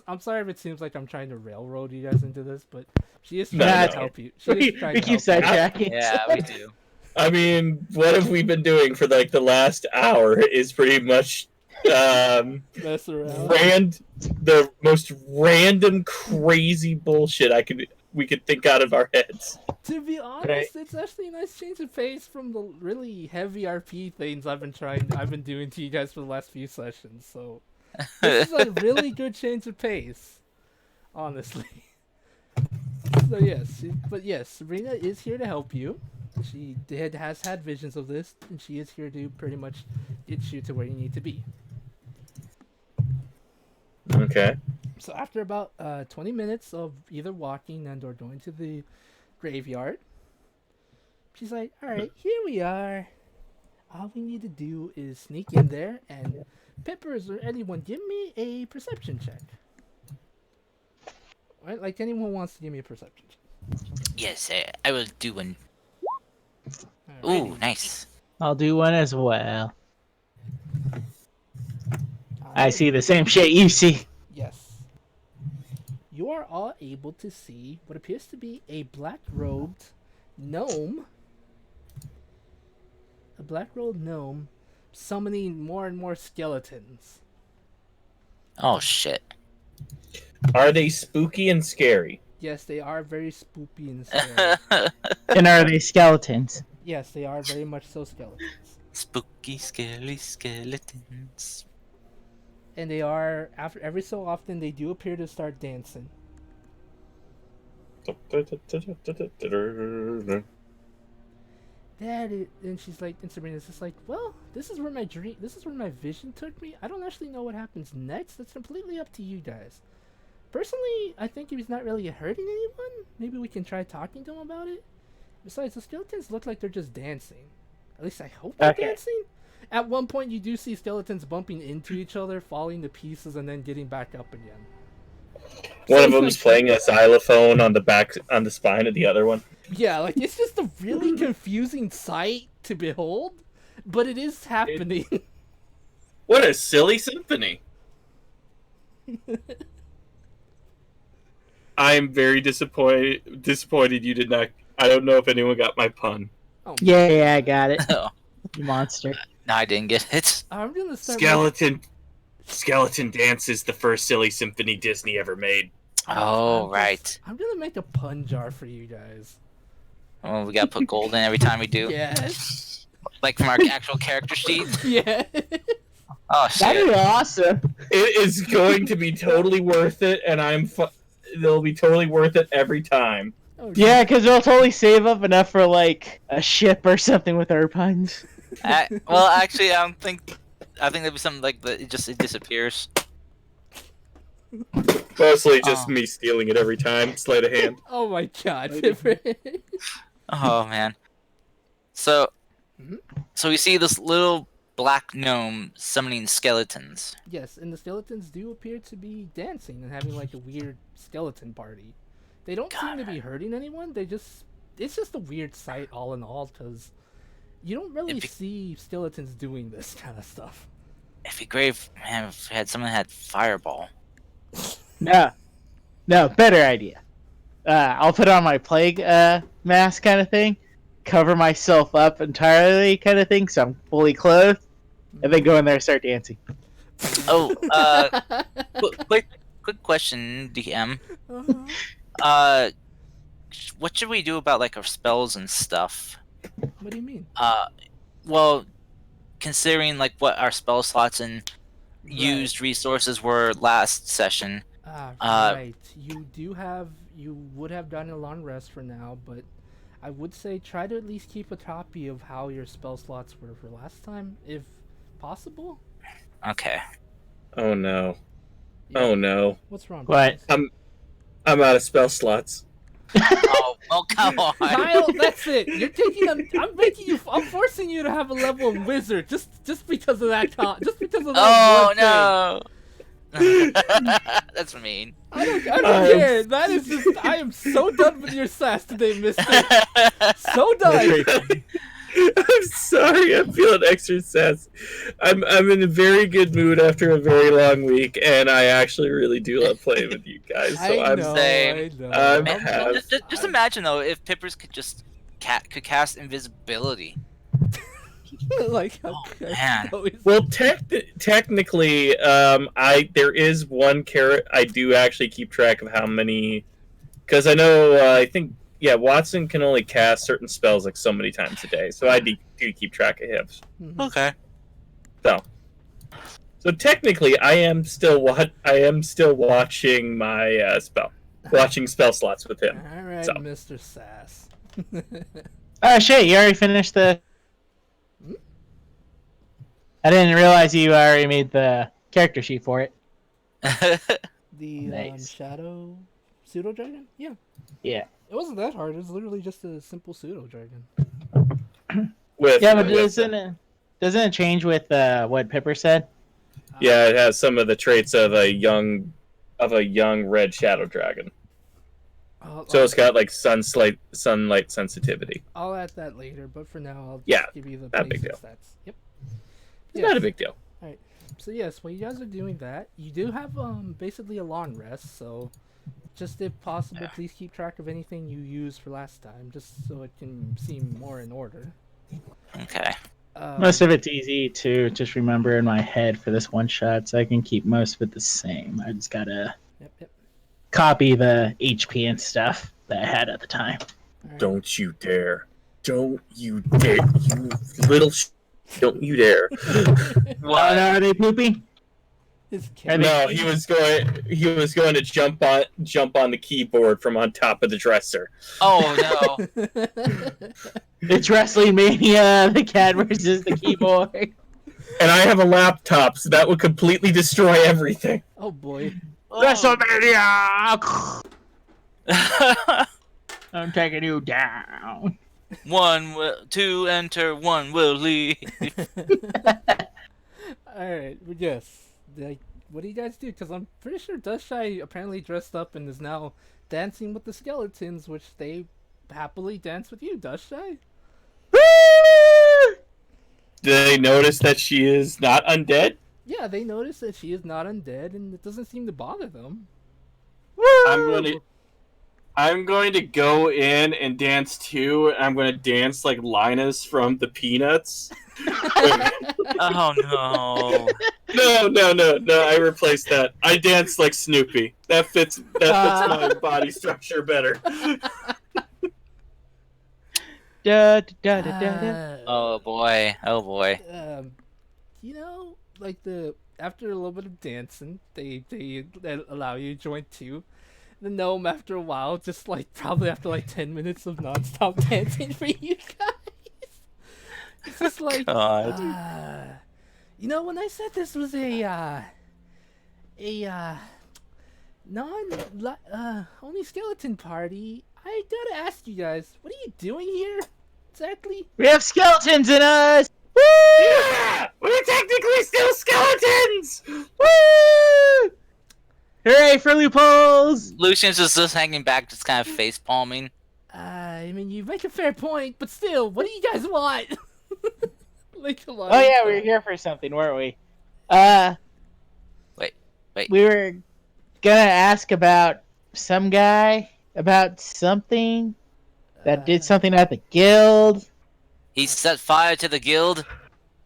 I'm sorry if it seems like I'm trying to railroad you guys into this, but she is trying to help you. She is trying We to keep help you. sidetracking. Yeah, we do. I mean, what have we been doing for like the last hour is pretty much Mess around. the most random crazy bullshit we could think out of our heads. To be honest, it's actually a nice change of pace from the really heavy RP things I've been doing to you guys for the last few sessions. So this is a really good change of pace, honestly. So yes, Sabrina is here to help you. She has had visions of this, and she is here to pretty much get you to where you need to be. Okay. So after about 20 minutes of either walking and or going to the graveyard, she's like, alright, here we are. All we need to do is sneak in there, and Peppers or anyone, give me a perception check. Right, like anyone wants to give me a perception check. Yes, I will do one. Alrighty. Ooh, nice. I'll do one as well. I Alright. see the same shit you see. Yes. You are all able to see what appears to be a black-robed gnome. A black-robed gnome summoning more and more skeletons. Oh shit. Are they spooky and scary? Yes, they are very spoopy and scary. And are they skeletons? Yes, they are very much so skeletons. Spooky, scary skeletons. And they are, after every so often, they do appear to start dancing. And she's like, and Sabrina's just like, well, this is where my vision took me. I don't actually know what happens next. That's completely up to you guys. Personally, I think if he's not really hurting anyone, maybe we can try talking to him about it. Besides, the skeletons look like they're just dancing. At least I hope they're dancing. At one point, you do see skeletons bumping into each other, falling to pieces, and then getting back up again. One of them's playing a xylophone on the spine of the other one. Yeah, like, it's just a really confusing sight to behold, but it is happening. What a silly symphony. I'm very disappointed you did not. I don't know if anyone got my pun. Oh, Yeah, I got it. Oh, You monster. no, I didn't get it. I'm gonna start. Skeleton Skeleton Dance is the first silly symphony Disney ever made. Oh, right. I'm gonna make a pun jar for you guys. Oh, we gotta put gold in every time we do. Yes. Like from our actual character sheet. Yeah. Oh That'd shit. be awesome. It is going to be totally worth it, and it'll be totally worth it every time. Oh, Yeah, because we'll totally save up enough for like a ship or something with our puns. Well, actually, I think there'd be something like that. It disappears. Mostly just Oh. me stealing it every time. Sleight of hand. Oh my god, Pipper. Oh man. So, Mhm. so we see this little black gnome summoning skeletons. Yes, and the skeletons do appear to be dancing and having like a weird skeleton party. They don't seem to be hurting anyone. It's just a weird sight all in all, because you don't really see skeletons doing this kind of stuff. It'd be great if, man, if someone had fireball. No, better idea. I'll put on my plague mask kind of thing, cover myself up entirely kind of thing, so I'm fully clothed, and then go in there and start dancing. Oh, quick question, DM. Uh-huh. What should we do about like our spells and stuff? What do you mean? Well, considering like what our spell slots and used resources were last session. Right. You would have done a long rest for now, but I would say try to at least keep a copy of how your spell slots were for last time, if possible. Okay. Oh no. Yeah. Oh no. What's wrong? What? guys? I'm out of spell slots. Oh, well, come on. Kyle, that's it. You're taking I'm forcing you to have a level of wizard just because of that just because of that. Oh one thing. no. That's mean. I don't care. That is just. I am so done with your sass today, Mister. So done. I'm sorry, I'm feeling extra sassy. I'm in a very good mood after a very long week, and I actually really do love playing with you guys. So I I'm know. Same. I know. Man, just imagine though if Pippers could just could cast invisibility. Like how man. well, technically, there is one carrot. I do actually keep track of how many, because I know I think Watson can only cast certain spells like so many times a day, so I do keep track of him. Okay. So technically, I am still watching my watching spell slots with him. All right, So. Mr. Sass. Oh shit! You already finished the. I didn't realize you already made the character sheet for it. The Nice. shadow pseudo dragon? Yeah. Yeah. It wasn't that hard. It was literally just a simple pseudo dragon. With, Yeah, but with- doesn't it change with what Pipper said? yeah, it has some of the traits of a young red shadow dragon. So it's got like sunlight sensitivity. I'll add that later, but for now I'll just Yeah, give you the not a big basic deal. stats. Yep. It's not a big deal. So yes, while you guys are doing that, you do have basically a long rest, so just if possible, please keep track of anything you used for last time, just so it can seem more in order. Okay. Most of it's easy to just remember in my head for this one shot, so I can keep most of it the same. I just gotta Yep. copy the HP and stuff that I had at the time. Alright. Don't you dare! Don't you dare! You little! Don't you dare! What? Are they pooping? His Are they- No, he was going to jump on the keyboard from on top of the dresser. Oh no. It's Wrestling Mania, the cat versus the keyboard. And I have a laptop, so that would completely destroy everything. Oh boy. WrestleMania! I'm taking you down. Two enter, one will leave. Alright, but yes. Like, what do you guys do? Because I'm pretty sure Dustshy apparently dressed up and is now dancing with the skeletons, which they happily dance with you, Dustshy. Do they notice that she is not undead? Yeah, they notice that she is not undead, and it doesn't seem to bother them. I'm going to go in and dance too. And I'm going to dance like Linus from the Peanuts. Oh no. No. I replaced that. I dance like Snoopy. That fits my body structure better. Da, da, da, da, da. Oh boy. Oh boy. You know, like after a little bit of dancing, they allow you to join too. The gnome, after a while, just like probably after like 10 minutes of nonstop dancing for you guys, it's just like, God. you know, when I said this was a only skeleton party, I gotta ask you guys, what are you doing here exactly? We have skeletons in us! Woo! Yeah! We're technically still skeletons! Woo! Hooray for loopholes! Lucian's just hanging back, just kind of face palming. I mean, you make a fair point, but still, what do you guys want? Like, come on. Oh yeah, we were here for something, weren't we? Wait. We were gonna ask about some guy, about something that did something at the guild. He set fire to the guild.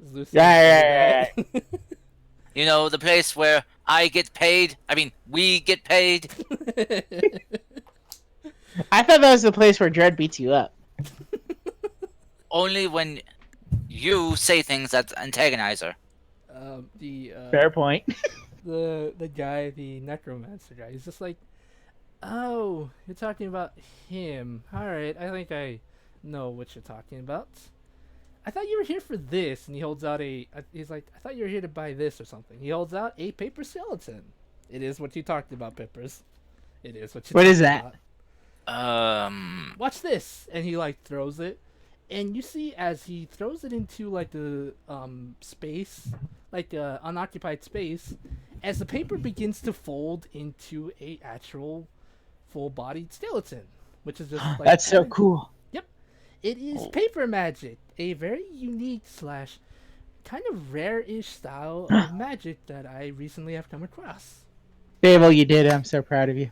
Is Lucian Right. You know, the place where I get paid. I mean, we get paid. I thought that was the place where Dread beats you up. Only when you say things that antagonize her. Fair point. the guy, the necromancer guy, he's just like, oh, you're talking about him. Alright, I think I know what you're talking about. I thought you were here for this, and he holds out he's like, I thought you were here to buy this or something. He holds out a paper skeleton. It is what you talked about, Peppers. It is what you What talked is that? about. Watch this, and he like throws it, and you see as he throws it into like the space, like unoccupied space, as the paper begins to fold into a actual full-bodied skeleton, which is just like That's so cool. Yep, it is paper magic, a very unique slash kind of rare-ish style of magic that I recently have come across. Babel, you did it. I'm so proud of you.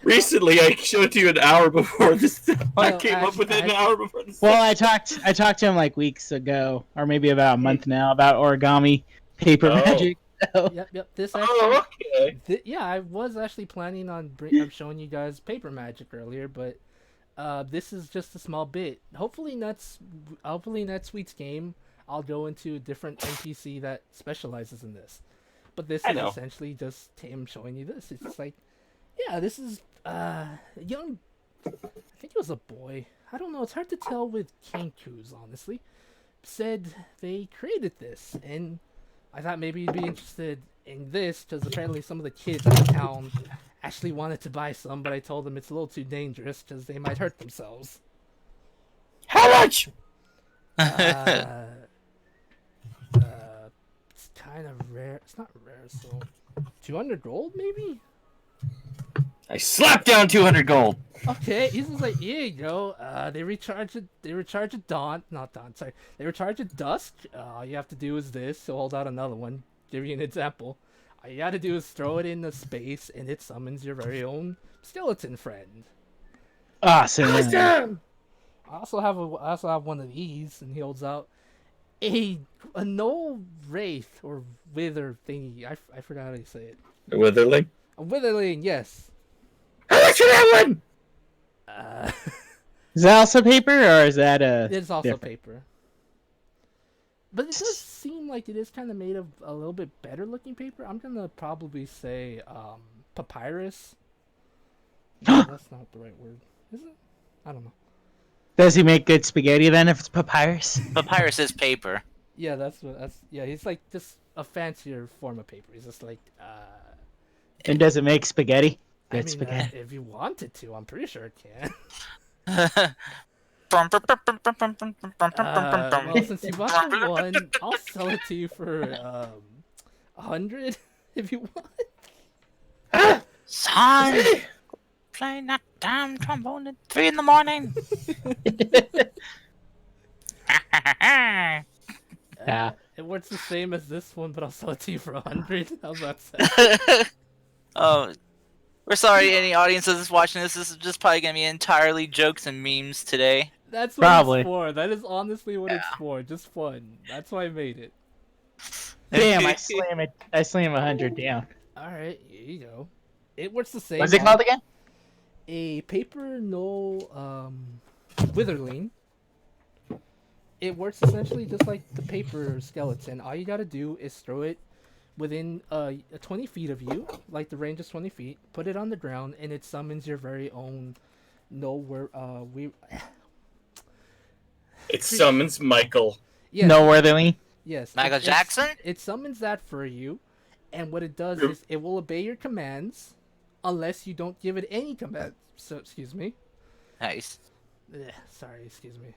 Recently, I showed it to you an hour before this. I Well, came up with it an hour before this. Well, I talked to him like weeks ago, or maybe about a month now, about origami paper Oh. magic. So. Yep. This actually, Oh, okay. yeah, I was actually planning on showing you guys paper magic earlier, but this is just a small bit. Hopefully next week's game, I'll go into a different NPC that specializes in this. But this is essentially just him showing you this. It's just like, yeah, this is a young, I think it was a boy. I don't know. It's hard to tell with Kenkus, honestly. Said they created this, and I thought maybe you'd be interested in this because apparently some of the kids in the town actually wanted to buy some, but I told them it's a little too dangerous because they might hurt themselves. How much? It's kind of rare. It's not rare, so 200 gold maybe. I slapped down 200 gold. Okay, he's just like, here you go. They recharge it. They recharge at dawn. Not dawn. Sorry. They recharge at dusk. All you have to do is this. So hold out another one. Give you an example. All you gotta do is throw it in the space, and it summons your very own skeleton friend. Awesome. Awesome! I also have one of these, and he holds out a no wraith or wither thingy. I forgot how you say it. Witherling? A witherling, yes. How much for that one? Is that also paper, or is that a? It's also different? paper. But it does seem like it is kind of made of a little bit better looking paper. I'm gonna probably say papyrus. No, that's not the right word, is it? I don't know. Does he make good spaghetti then if it's papyrus? Papyrus is paper. Yeah, yeah. He's like just a fancier form of paper. He's just like And does it make spaghetti? I Good mean, spaghetti. if you wanted to, I'm pretty sure it can. Well, since you bought the one, I'll sell it to you for 100 if you want. Son, playing that damn trombone at 3 in the morning. Yeah. It works the same as this one, but I'll sell it to you for 100. How's that sound? Oh, We're sorry, any audiences that's watching this. This is just probably gonna be entirely jokes and memes today. That's what Probably. it's for. That is honestly what it's for. Just fun. That's why I made it. Damn, I slam it. I slam 100 down. Alright, here you go. It works the same. What's it on called again? A paper no witherling. It works essentially just like the paper skeleton. All you gotta do is throw it within 20 feet of you, like the range is 20 feet. Put it on the ground, and it summons your very own It summons Michael. Yes, No Worthily. yes. Michael Jackson? It summons that for you, and what it does is it will obey your commands, unless you don't give it any commands. So, excuse me. Nice. Sorry, excuse me.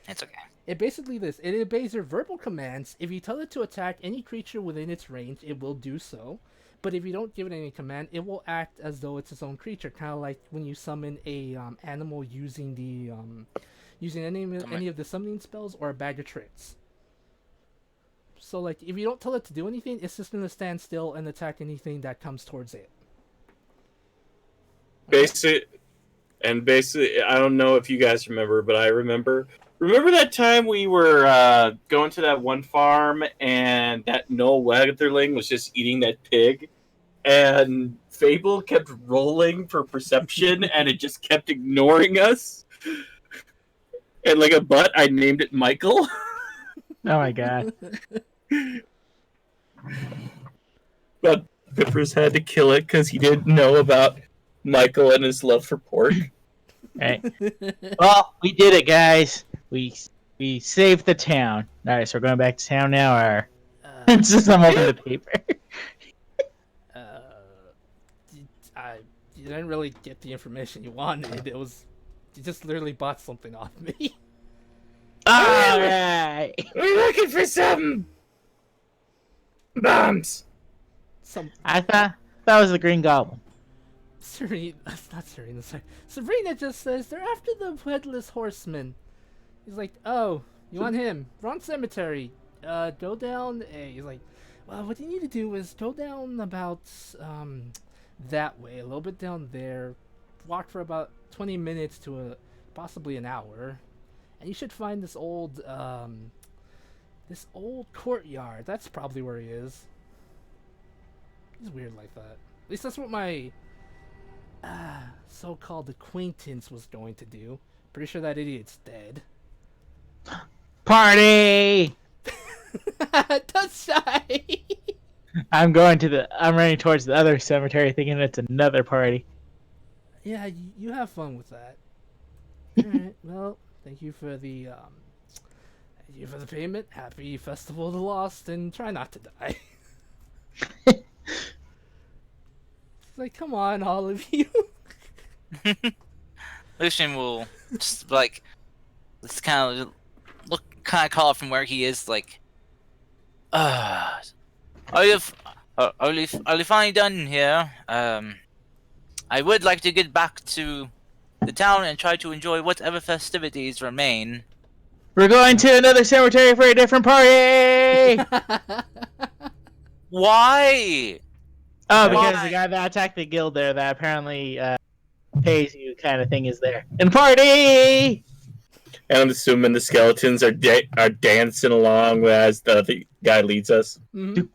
It's okay. It basically this. It obeys your verbal commands. If you tell it to attack any creature within its range, it will do so. But if you don't give it any command, it will act as though it's its own creature, kind of like when you summon a animal using the using any of the summoning spells or a bag of tricks. So like, if you don't tell it to do anything, it's just gonna stand still and attack anything that comes towards it. Basically, I don't know if you guys remember, but I remember. Remember that time we were going to that one farm and that Noel Weatherling was just eating that pig, and Fable kept rolling for perception and it just kept ignoring us. And like a butt, I named it Michael. Oh my god. But Pippers had to kill it because he didn't know about Michael and his love for pork. Right. Well, we did it, guys. We saved the town. All right, so we're going back to town now, or it's just I'm holding the paper. You didn't really get the information you wanted. It was, you just literally bought something off me. All right. We're looking for some bombs. I thought that was the Green Goblin. Serena, that's not Serena. Sorry. Sabrina just says they're after the headless horseman. He's like, oh, you want him? Wrong cemetery. Go down. He's like, well, what you need to do is go down about that way, a little bit down there. Walk for about 20 minutes to possibly an hour, and you should find this old courtyard. That's probably where he is. He's weird like that. At least that's what my so-called acquaintance was going to do. Pretty sure that idiot's dead. Party! That's shy. I'm running towards the other cemetery thinking it's another party. Yeah, you have fun with that. Alright, well, thank you for the payment. Happy Festival of the Lost, and try not to die. It's like, come on, all of you. Lucian will just like, let's kind of call it from where he is, like, are you finally done here? I would like to get back to the town and try to enjoy whatever festivities remain. We're going to another cemetery for a different party! Why? Oh, because Why? the guy that attacked the guild there that apparently pays you kind of thing is there. And party! And I'm assuming the skeletons are dancing along as the other guy leads us. Mhm.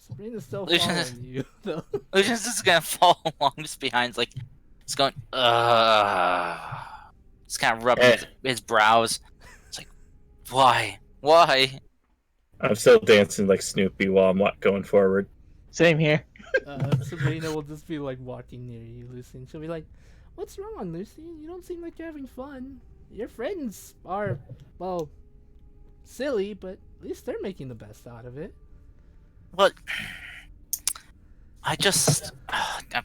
Sabrina's still Lucian following you, though. Lucian's just gonna fall along just behind, like, it's going, just kind of rubbing his brows. It's like, why? Why? I'm still dancing like Snoopy while I'm going forward. Same here. Sabrina will just be like walking near you, Lucy, and she'll be like, "What's wrong, Lucy? You don't seem like you're having fun. Your friends are, well, silly, but at least they're making the best out of it." Well, I just, I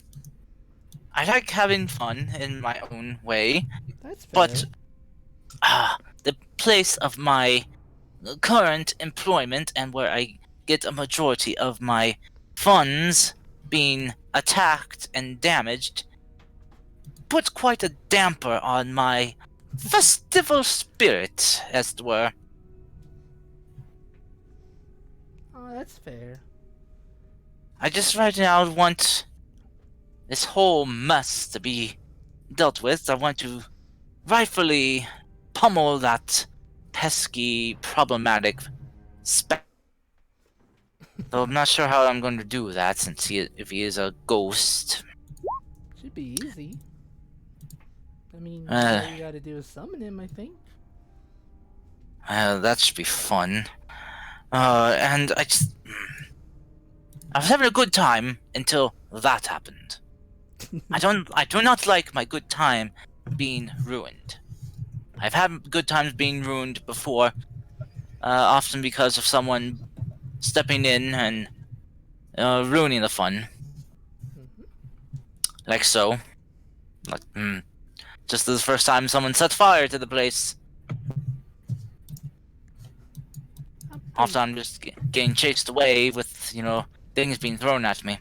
like having fun in my own way, That's fair. but the place of my current employment and where I get a majority of my funds being attacked and damaged puts quite a damper on my festival spirit, as it were. Oh, that's fair. I just right now want this whole mess to be dealt with. I want to rightfully pummel that pesky, problematic spec. Though I'm not sure how I'm going to do that since if he is a ghost. Should be easy. I mean, Uh. all you gotta do is summon him, I think. That should be fun. And I was having a good time until that happened. I do not like my good time being ruined. I've had good times being ruined before, often because of someone stepping in and ruining the fun. Mhm. Like so. Like, just the first time someone set fire to the place. Often I'm just getting chased away with, things being thrown at me.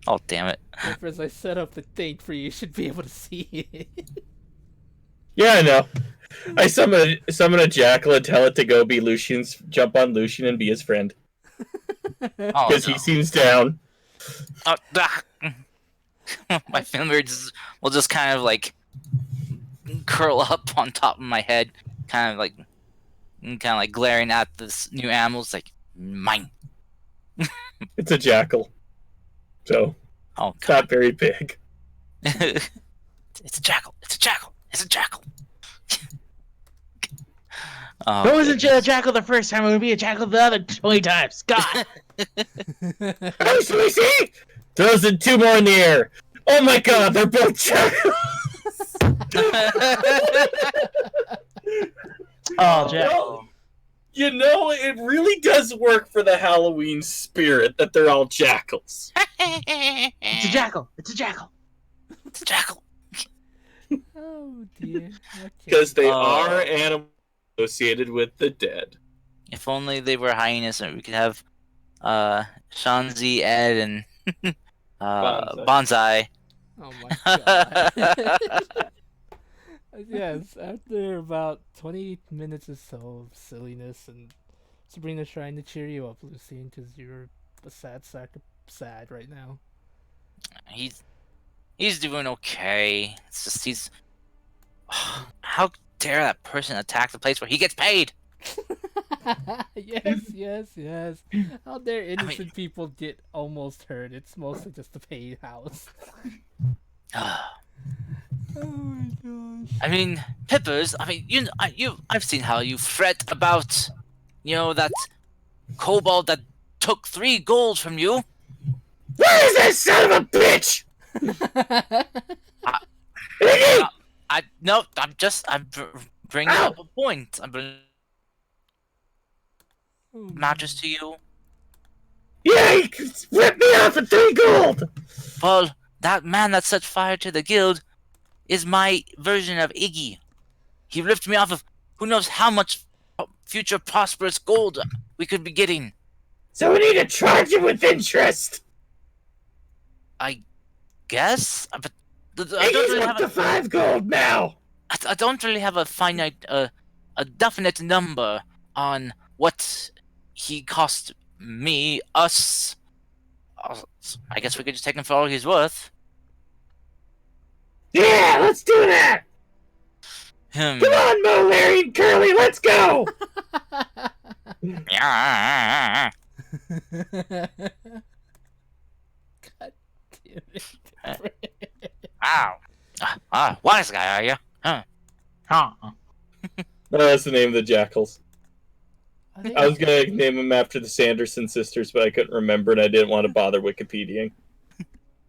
Oh, damn it. As I set up the thing for you, you should be able to see it. Yeah, I know. I summon a jackal and tell it to go be jump on Lucian and be his friend. Oh, Because no. he seems down. My fingers will just kind of like curl up on top of my head, kind of like glaring at this new animal. It's like, mine. It's a jackal. So, Oh, it's not very big. It's a jackal. It's a jackal. It's a jackal. Oh, What was a goodness. jackal the first time? It would be a jackal the other 20 times. God. Oh, should we see? Throws in 2 more in the air. Oh my god, they're both jackals! Oh, jackal. You know, it really does work for the Halloween spirit that they're all jackals. It's a jackal. It's a jackal. It's a jackal. Oh dear. Okay. Because they Oh. are animals associated with the dead. If only they were hyenas, and we could have Shanzi, Ed, and Bonsai. Oh my god. Yes, after about 20 minutes or so of silliness and Sabrina trying to cheer you up, Lucien, because you're a sad sack of sad right now. He's doing okay. It's just he's. How dare that person attack the place where he gets paid? yes. How dare innocent people get almost hurt? It's mostly just the paid house. Oh my gosh. I mean, Pippers. I mean, I've seen how you fret about, that kobold that took 3 gold from you. Where is that son of a bitch? I'm bringing up a point. I'm bringing matters to you. Yeah, he ripped me off for 3 gold! Well, that man that set fire to the guild is my version of Iggy. He ripped me off of who knows how much future prosperous gold we could be getting. So we need to charge him with interest! I guess, but I don't Iggy's really up have to 5 gold now! I don't really have a finite, a definite number on what he cost us. I guess we could just take him for all he's worth. Yeah, let's do that! Come on, Mo, Larry, and Curly, let's go! Yeah. God damn it. Wow. Wise guy, are you? Huh. Huh. No, that's the name of the jackals. Are they, I was gonna name them after the Sanderson sisters, but I couldn't remember and I didn't want to bother Wikipediaing.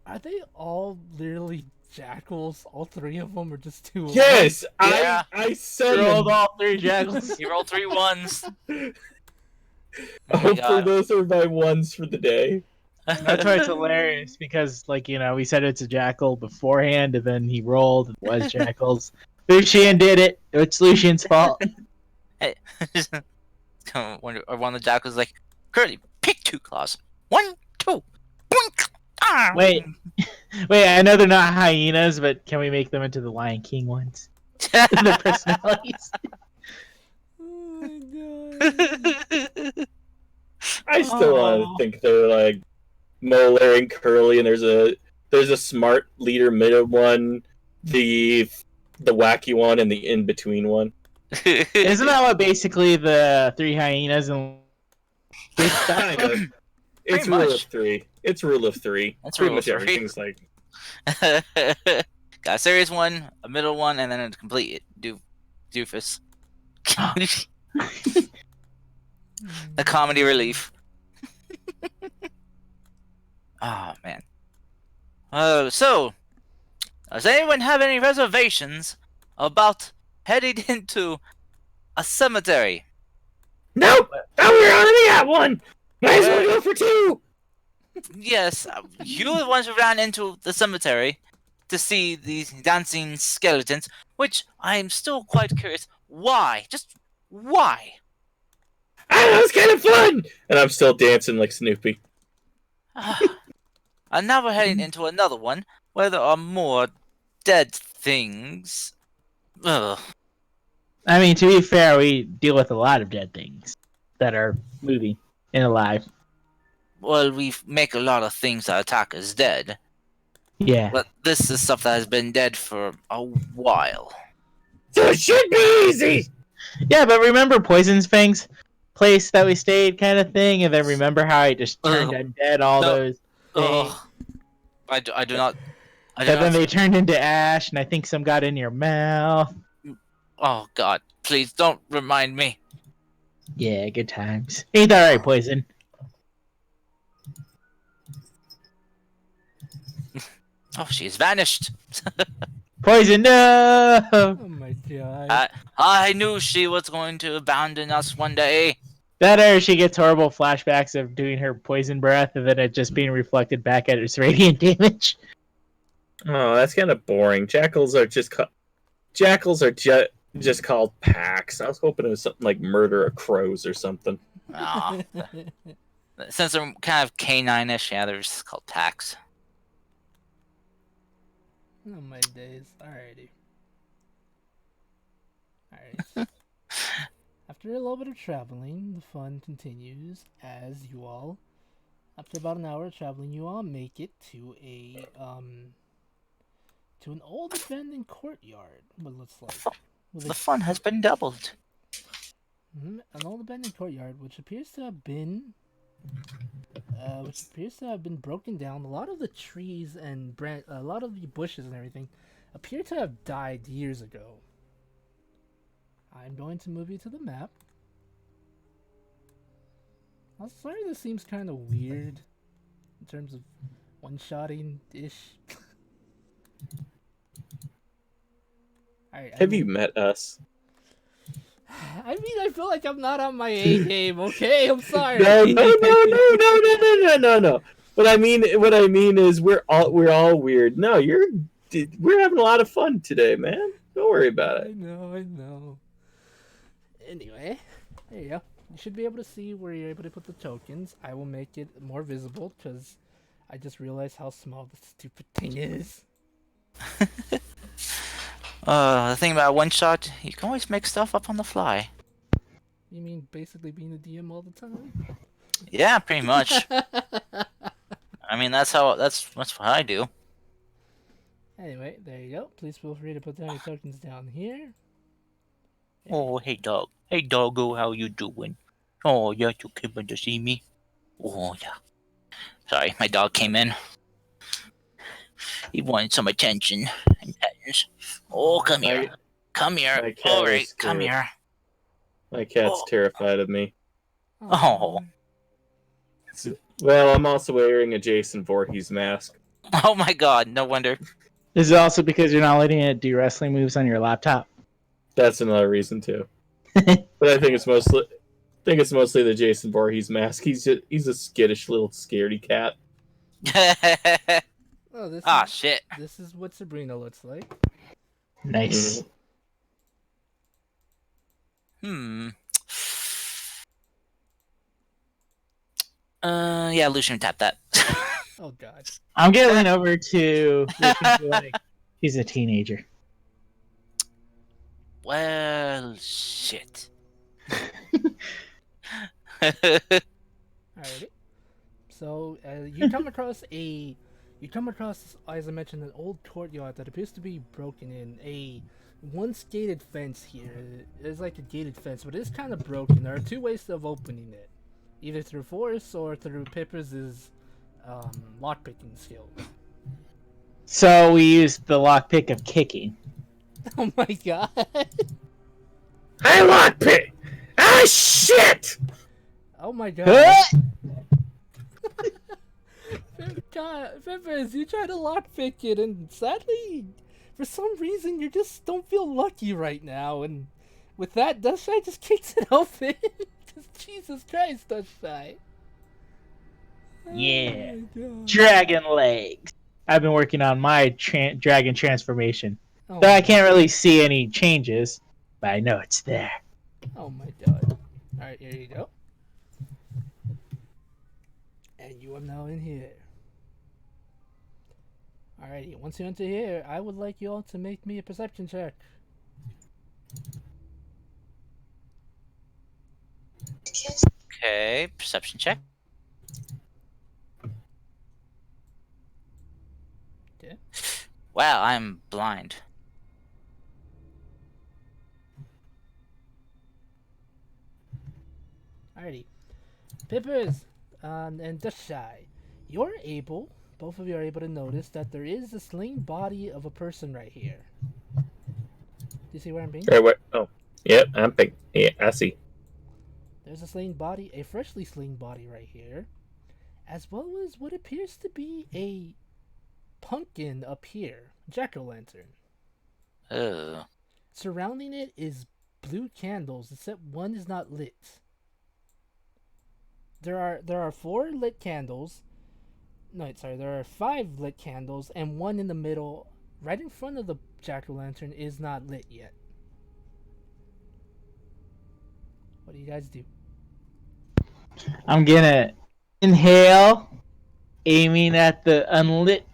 are they all literally jackals? All 3 of them, or just 2 of them? Yes! Yeah. I Rolled summoned. all 3 jackals. You rolled 3 ones. Hopefully God. those are my ones for the day. That's why it's hilarious because, we said it's a jackal beforehand, and then he rolled and it was jackals. Lucian did it. It's Lucian's fault. Hey, or one of the jackals like, Curly, pick 2 claws. 1, 2, boink. Ah. Wait, I know they're not hyenas, but can we make them into the Lion King ones? The personalities. Oh my I still want to think they're like Molar and Curly, and there's a smart leader middle one, the wacky one, and the in between one. Isn't that what basically the three hyenas and It's kind of. It's Pretty rule much. of three. It's rule of three. That's Pretty rule much of three. everything's like. Got a serious one, a middle one, and then a complete doofus. A comedy relief. Oh man. So, does anyone have any reservations about heading into a cemetery? Nope. Oh, we already at one. Might as well go for two. Yes, you were the ones who ran into the cemetery to see these dancing skeletons, which I am still quite curious. Why? Just why? I don't know, it's kind of fun. And I'm still dancing like Snoopy. And now we're heading into another one where there are more dead things. Ugh. I mean, to be fair, we deal with a lot of dead things that are moving and alive. Well, we make a lot of things that attack us dead, Yeah. but this is stuff that has been dead for a while. So it should be easy. Yeah, but remember Poison's Fang's place that we stayed kind of thing? And then remember how I just turned undead all No. those things? Ugh. I do not. And then they turned into ash, and I think some got in your mouth. Oh God! Please don't remind me. Yeah, good times. Ain't that right, Poison? Oh, she's vanished. Poison, no! Oh my god. I knew she was going to abandon us one day. That or she gets horrible flashbacks of doing her poison breath and then it just being reflected back at its radiant damage. Oh, that's kind of boring. Jackals are just just called packs. I was hoping it was something like murder of crows or something. Aw. Since they're kind of canine-ish, yeah, they're just called packs. Oh my days. Alrighty. Alright. After a little bit of traveling, the fun continues as you all, after about an hour of traveling, you all make it to to an old abandoned courtyard. What it looks like. The fun has been doubled. An old abandoned courtyard, which appears to have been broken down. A lot of the trees and a lot of the bushes and everything appear to have died years ago. I'm going to move you to the map. I'm sorry, this seems kind of weird in terms of one-shotting ish. Alright, Have you met us? I mean, I feel like I'm not on my A game. Okay, I'm sorry. No. What I mean is we're all weird. No, we're having a lot of fun today, man. Don't worry about I it. know. Anyway, there you go. You should be able to see where you're able to put the tokens. I will make it more visible because I just realized how small this stupid thing is. The thing about one shot, you can always make stuff up on the fly. You mean basically being a DM all the time? Yeah, pretty much. I mean, that's what I do. Anyway, there you go. Please feel free to put down your tokens down here. Oh, hey dog. Hey doggo, how you doing? Oh, yeah, you came in to see me. Oh, yeah. Sorry, my dog came in. He wanted some attention and pets. Oh, come here. Come my here. cat All right, is come scared. here. My cat's terrified of me. Oh. Well, I'm also wearing a Jason Voorhees mask. Oh my god, no wonder. This is also because you're not letting it do wrestling moves on your laptop. That's another reason too. But I think it's mostly the Jason Voorhees mask. He's a skittish little scaredy cat. Oh, Shit. This is what Sabrina looks like. Nice. Yeah, Lucian tap that. Oh god. I'm getting over to like he's a teenager. Well, shit. Alrighty. So you come across as I mentioned, an old courtyard that appears to be broken in. A once gated fence here. It's like a gated fence, but it's kind of broken. There are two ways of opening it, either through force or through Pipper's lockpicking skill. So we used the lockpick of kicking. Oh my god! I lockpick. Ah, shit! Oh my god! Huh? God, Peppers, you try to lockpick it, and sadly, for some reason, you just don't feel lucky right now. And with that, Dustshy just kicks it open. Jesus Christ, Dustshy. Yeah. Oh my god. Dragon legs. I've been working on my dragon transformation. Oh Though I my- can't really see any changes, but I know it's there. Oh my god. Alright, here you go. And you are now in here. Alrighty, once you enter here, I would like you all to make me a perception check. Okay, perception check. Okay. Wow, I'm blind. Alrighty. Pippers and Dustshy, both of you are able to notice that there is a slain body of a person right here. Do you see where I'm being? Wait. Oh, yep. I'm big. Yeah, I see. There's a slain body, a freshly slain body right here, as well as what appears to be a pumpkin up here, jack-o'-lantern. Oh. Surrounding it is blue candles, except one is not lit. There are 4 lit candles. No, sorry, there are 5 lit candles, and one in the middle, right in front of the jack-o'-lantern, is not lit yet. What do you guys do? I'm gonna inhale, aiming at the unlit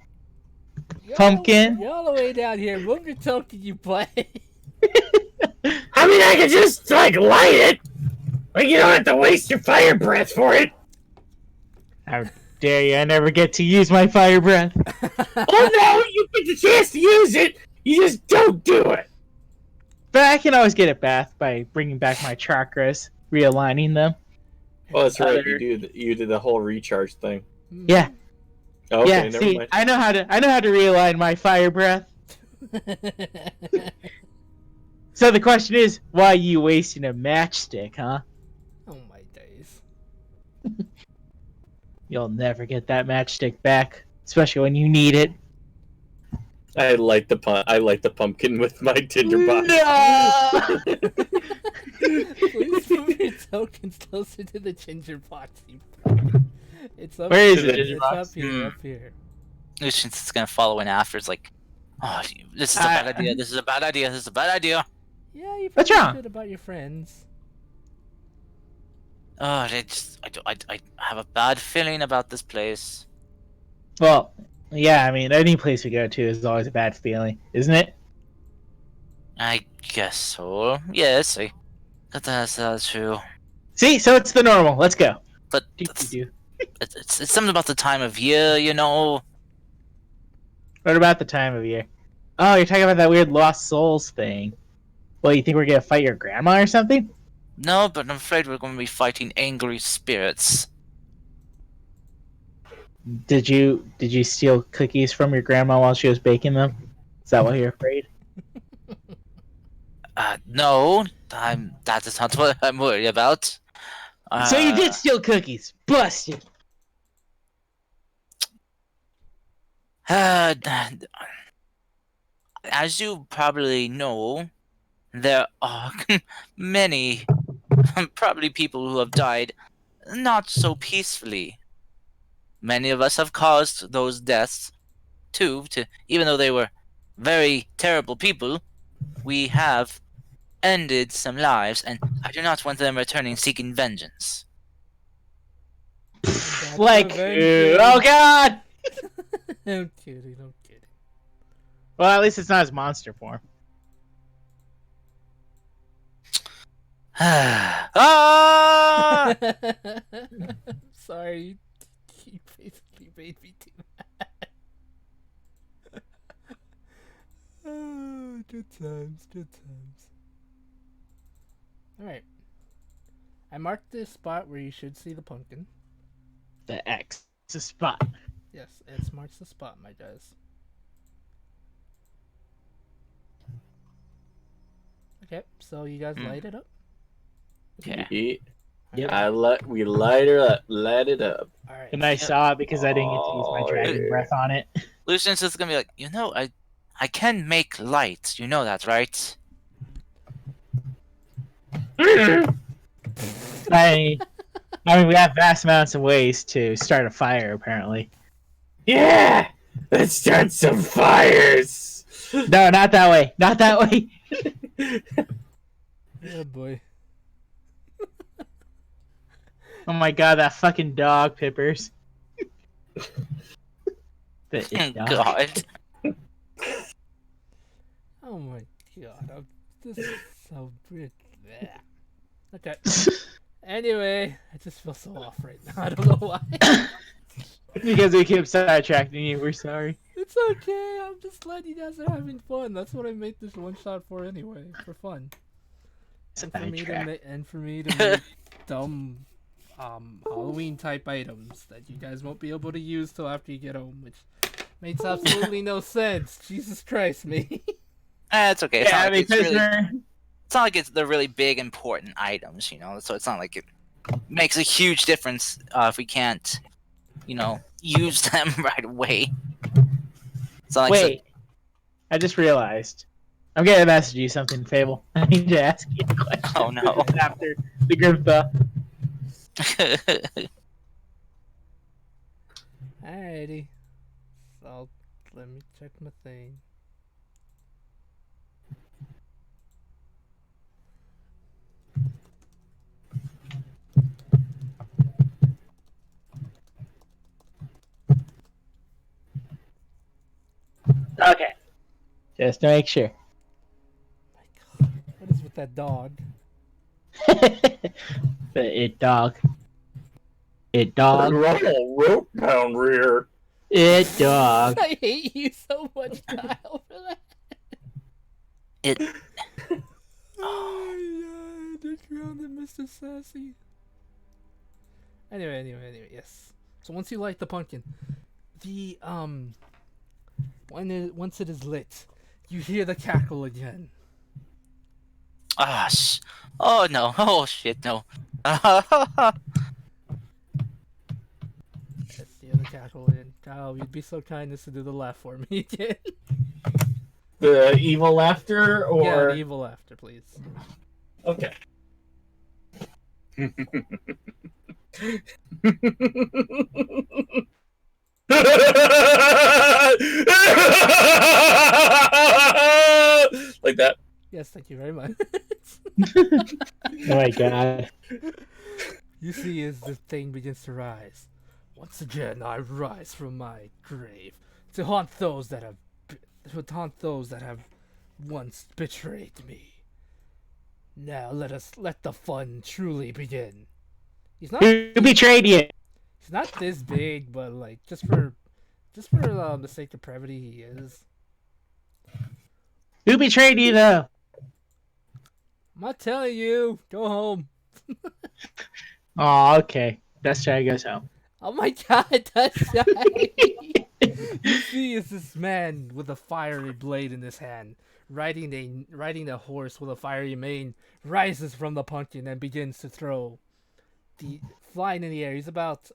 pumpkin. You're all the way down here. Move your token, you play. I mean, I could just, like, light it. Like, you don't have to waste your fire breath for it. How dare you? I never get to use my fire breath. Oh, no, you get the chance to use it. You just don't do it. But I can always get it back by bringing back my chakras, realigning them. Oh, that's right. Other- You did the whole recharge thing. Yeah, Okay, yeah. never See, mind. I know how to realign my fire breath. So the question is, why are you wasting a matchstick, huh? Oh my days. You'll never get that matchstick back, especially when you need it. I light the pumpkin with my tinderbox. No! Please move your tokens closer to the ginger box. It's up Where is here. the ginger It's box? up here, up here. Lucian's is gonna follow in after. It's like, oh, this is a bad idea. This is a bad idea. This is a bad idea. Yeah, you What's probably wrong? should about your friends. Oh, I have a bad feeling about this place. Well, yeah, I mean, any place we go to is always a bad feeling, isn't it? I guess so. Yes, that's true. See, so it's the normal. Let's go. But Do-do-do. it's something about the time of year, you know. What about the time of year? Oh, you're talking about that weird lost souls thing. Well, you think we're gonna fight your grandma or something? No, but I'm afraid we're going to be fighting angry spirits. Did you steal cookies from your grandma while she was baking them? Is that why you're afraid? No, that is not what I'm worried about. So you did steal cookies. Busted. As you probably know, there are many, probably people who have died not so peacefully. Many of us have caused those deaths too, even though they were very terrible people, we have ended some lives, and I do not want them returning seeking vengeance. That's Like, revenge. oh god! I'm kidding, I'm kidding. Well, at least it's not his monster form. Ah! Sorry, you basically made me too mad. Oh, good times, good times. Alright. I marked this spot where you should see the pumpkin. The X spot. Yes, it marks the spot, my guys. Okay, so you guys light it up? Okay. We light her up. Light it up. Alright. And I saw it because I didn't get to use my dragon yeah. breath on it. Lucian's just gonna be like, I can make light. You know that, right? I mean, we have vast amounts of ways to start a fire, apparently. Yeah! Let's start some fires! No, not that way. Not that way. Oh boy. Oh my god, that fucking dog, Pippers. Oh God. Oh my god. This is so weird. Okay. Anyway, I just feel so off right now. I don't know why. Because we keep sidetracking you, we're sorry. It's okay. I'm just glad you guys are having fun. That's what I made this one shot for anyway, for fun. And for me to make dumb Halloween type items that you guys won't be able to use till after you get home, which makes absolutely no sense. Jesus Christ, me. It's okay. It's Yeah, not like because it's not like it's the really big important items, so it's not like it makes a huge difference if we can't, use them right away. It's not like wait, I just realized. I'm gonna message you something, Fable. I need to ask you a question. Oh, no. After the group thought. Alrighty. So let me check my thing. Okay. Just to make sure. My God, what is with that dog? It dog. It dog. Roll rope down rear. It dog. I hate you so much, Kyle, for that. It. Oh yeah, just grounded Mr. Sassy. Anyway, yes. So once you light the pumpkin, the once it is lit, you hear the cackle again. Oh no! Oh shit! No! Let's hear the cackle again. Kyle, you'd be so kind as to do the laugh for me again. The evil laughter, Yeah, or the evil laughter, please. okay. Like that. Yes, thank you very much. Oh my god. You see, as the thing begins to rise, once again I rise from my grave to haunt those that have once betrayed me. Now let the fun truly begin. He's not Who betrayed you? he's not this big, but like just for the sake of brevity, he is. Who betrayed you though? I'm not telling you. Go home. Oh, okay. That's why I goes home. Oh my God, that's you see, is this man with a fiery blade in his hand, riding a horse with a fiery mane, rises from the pumpkin and begins to throw, flying in the air. He's about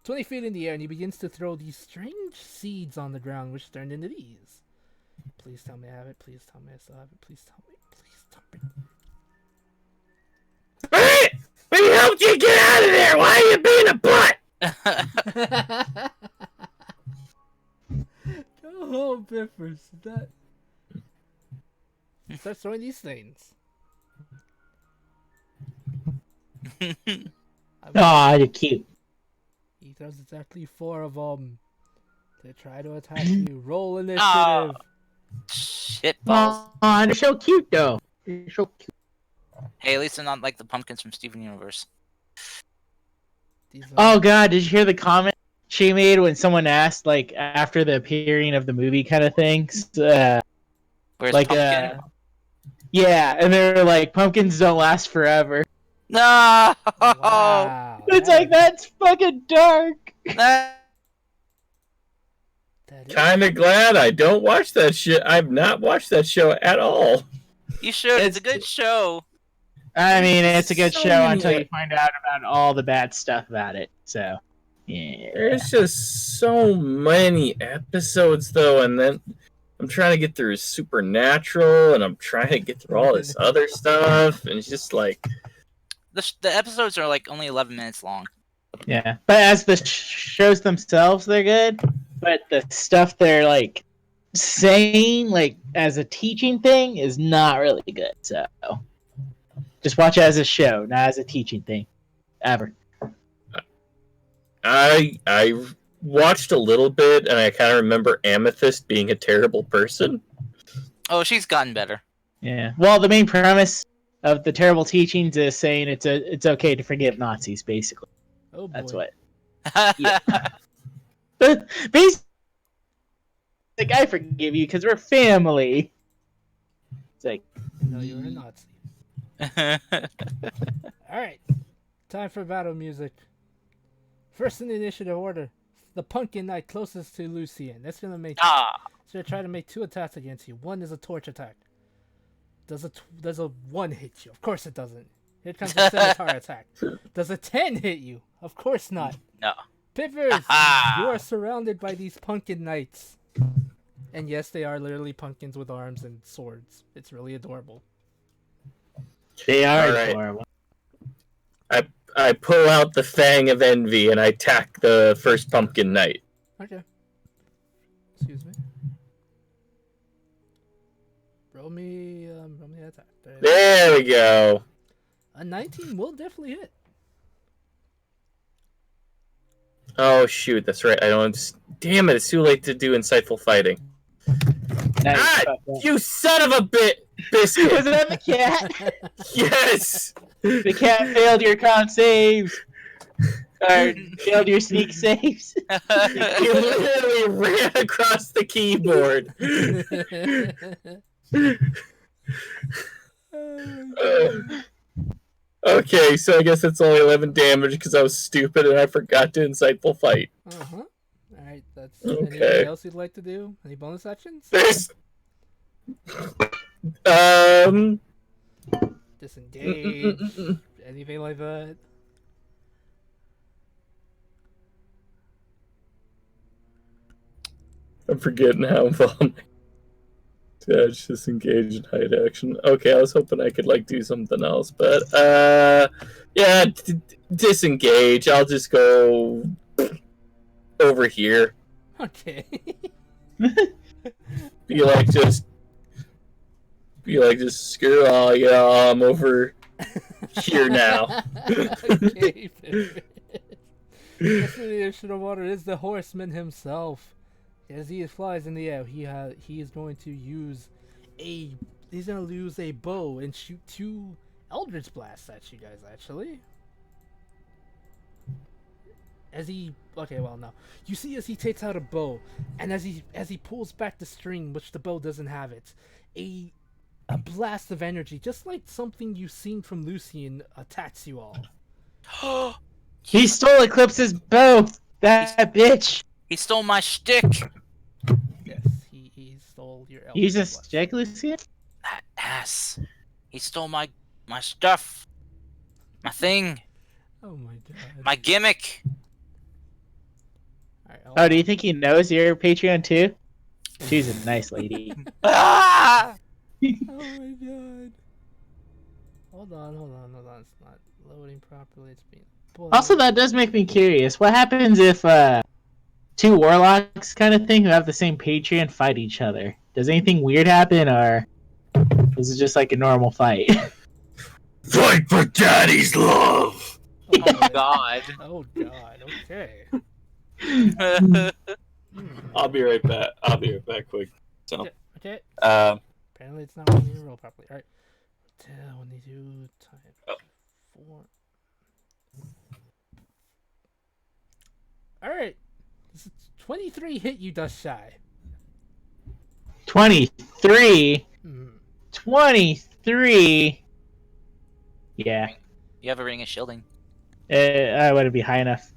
20 feet in the air, and he begins to throw these strange seeds on the ground, which turned into these. Please tell me I have it. Please tell me I still have it. Please tell me. Please tell me. Hey! We helped you get out of there! Why are you being a butt? Go home, Biffers. Start throwing these things. Aw, you're cute. He throws exactly 4 of them to try to attack you. Roll initiative. Shit balls. Aw, they're so cute though. They're so cute. Hey, at least they're not like the pumpkins from Steven Universe. These Oh god, did you hear the comment she made when someone asked, like, after the appearing of the movie kind of things? Where's Like, pumpkin? yeah, and they're like, pumpkins don't last forever. No. Wow. It's like, that's fucking dark. That is- Kind of glad I don't watch that shit. I've not watched that show at all. You should. It's a It's- good show. I mean, it's a good So show many- until you find out about all the bad stuff about it. So, yeah. There's just so many episodes, though, and then I'm trying to get through Supernatural, and I'm trying to get through all this other stuff, and it's just like, The episodes are like only 11 minutes long. Yeah. But as the shows themselves, they're good. But the stuff they're, like, saying, like, as a teaching thing is not really good. So, just watch it as a show, not as a teaching thing. Ever. I watched a little bit, and I kind of remember Amethyst being a terrible person. Oh, she's gotten better. Yeah. Well, the main premise of the terrible teachings is saying it's okay to forgive Nazis, basically. Oh boy. That's what. Yeah. But basically, like, I forgive you because we're family. It's like, No, you're a Nazi. Alright. Time for battle music. First in the initiative order, the pumpkin knight closest to Lucian. That's gonna make it's gonna try to make 2 attacks against you. One is a torch attack. Does a 1 hit you? Of course it doesn't. Here comes the scimitar attack. Does a 10 hit you? Of course not. No. Pippers, Ha-ha. you are surrounded by these pumpkin knights. And yes, they are literally pumpkins with arms and swords. It's really adorable. they are All right. adorable. I pull out the Fang of Envy, and I attack the first Pumpkin Knight. Okay. Excuse me. Roll me an attack. There we go. A 19 will definitely hit. Oh, shoot, that's right. I don't... Damn it, it's too late to do insightful fighting. Nice. Ah, you son of a Was biscuit! that the cat? Yes! The cat failed your con saves. Or failed your sneak saves. He literally ran across the keyboard. Okay, so I guess it's only 11 damage because I was stupid and I forgot to insightful fight. Uh-huh. Alright, that's Okay. anything else you'd like to do? Any bonus actions? There's... Disengage. Anything like that? I'm forgetting how involved. It's just engage in hide action. Okay, I was hoping I could like do something else, but yeah, disengage. I'll just go over here. Okay. Be like just screw all y'all. I'm over here now. Okay. This initiative order is the horseman himself. As he flies in the air, he is going to use a bow and shoot 2 Eldritch blasts at you guys. Actually, you see as he takes out a bow, and as he pulls back the string, which the bow doesn't have, a blast of energy, just like something you've seen from Lucian, attacks you all. He stole Eclipse's bow. That bitch. He stole my shtick. Yes, he stole your Eldritch He's a blast. stick, Lucian? That ass. He stole my stuff. My thing. Oh my god. My gimmick. Alright, Oh, do you think he knows your Patreon too? She's a nice lady. Ah! Oh my god. Hold on. It's not loading properly. It's being pulled Also, out. that does make me curious. What happens if 2 warlocks kind of thing who have the same Patreon fight each other? Does anything weird happen, or is it just like a normal fight? Fight for Daddy's love. Oh god. Oh god. Okay. I'll be right back. Quick. So, Okay. uh, Apparently it's not working to roll properly. Alright. when they do time Oh. 4. All right, this is 23 hit you, Dust Shy. 23. Mm. 23. Yeah. You have a ring of shielding. I wouldn't be high enough.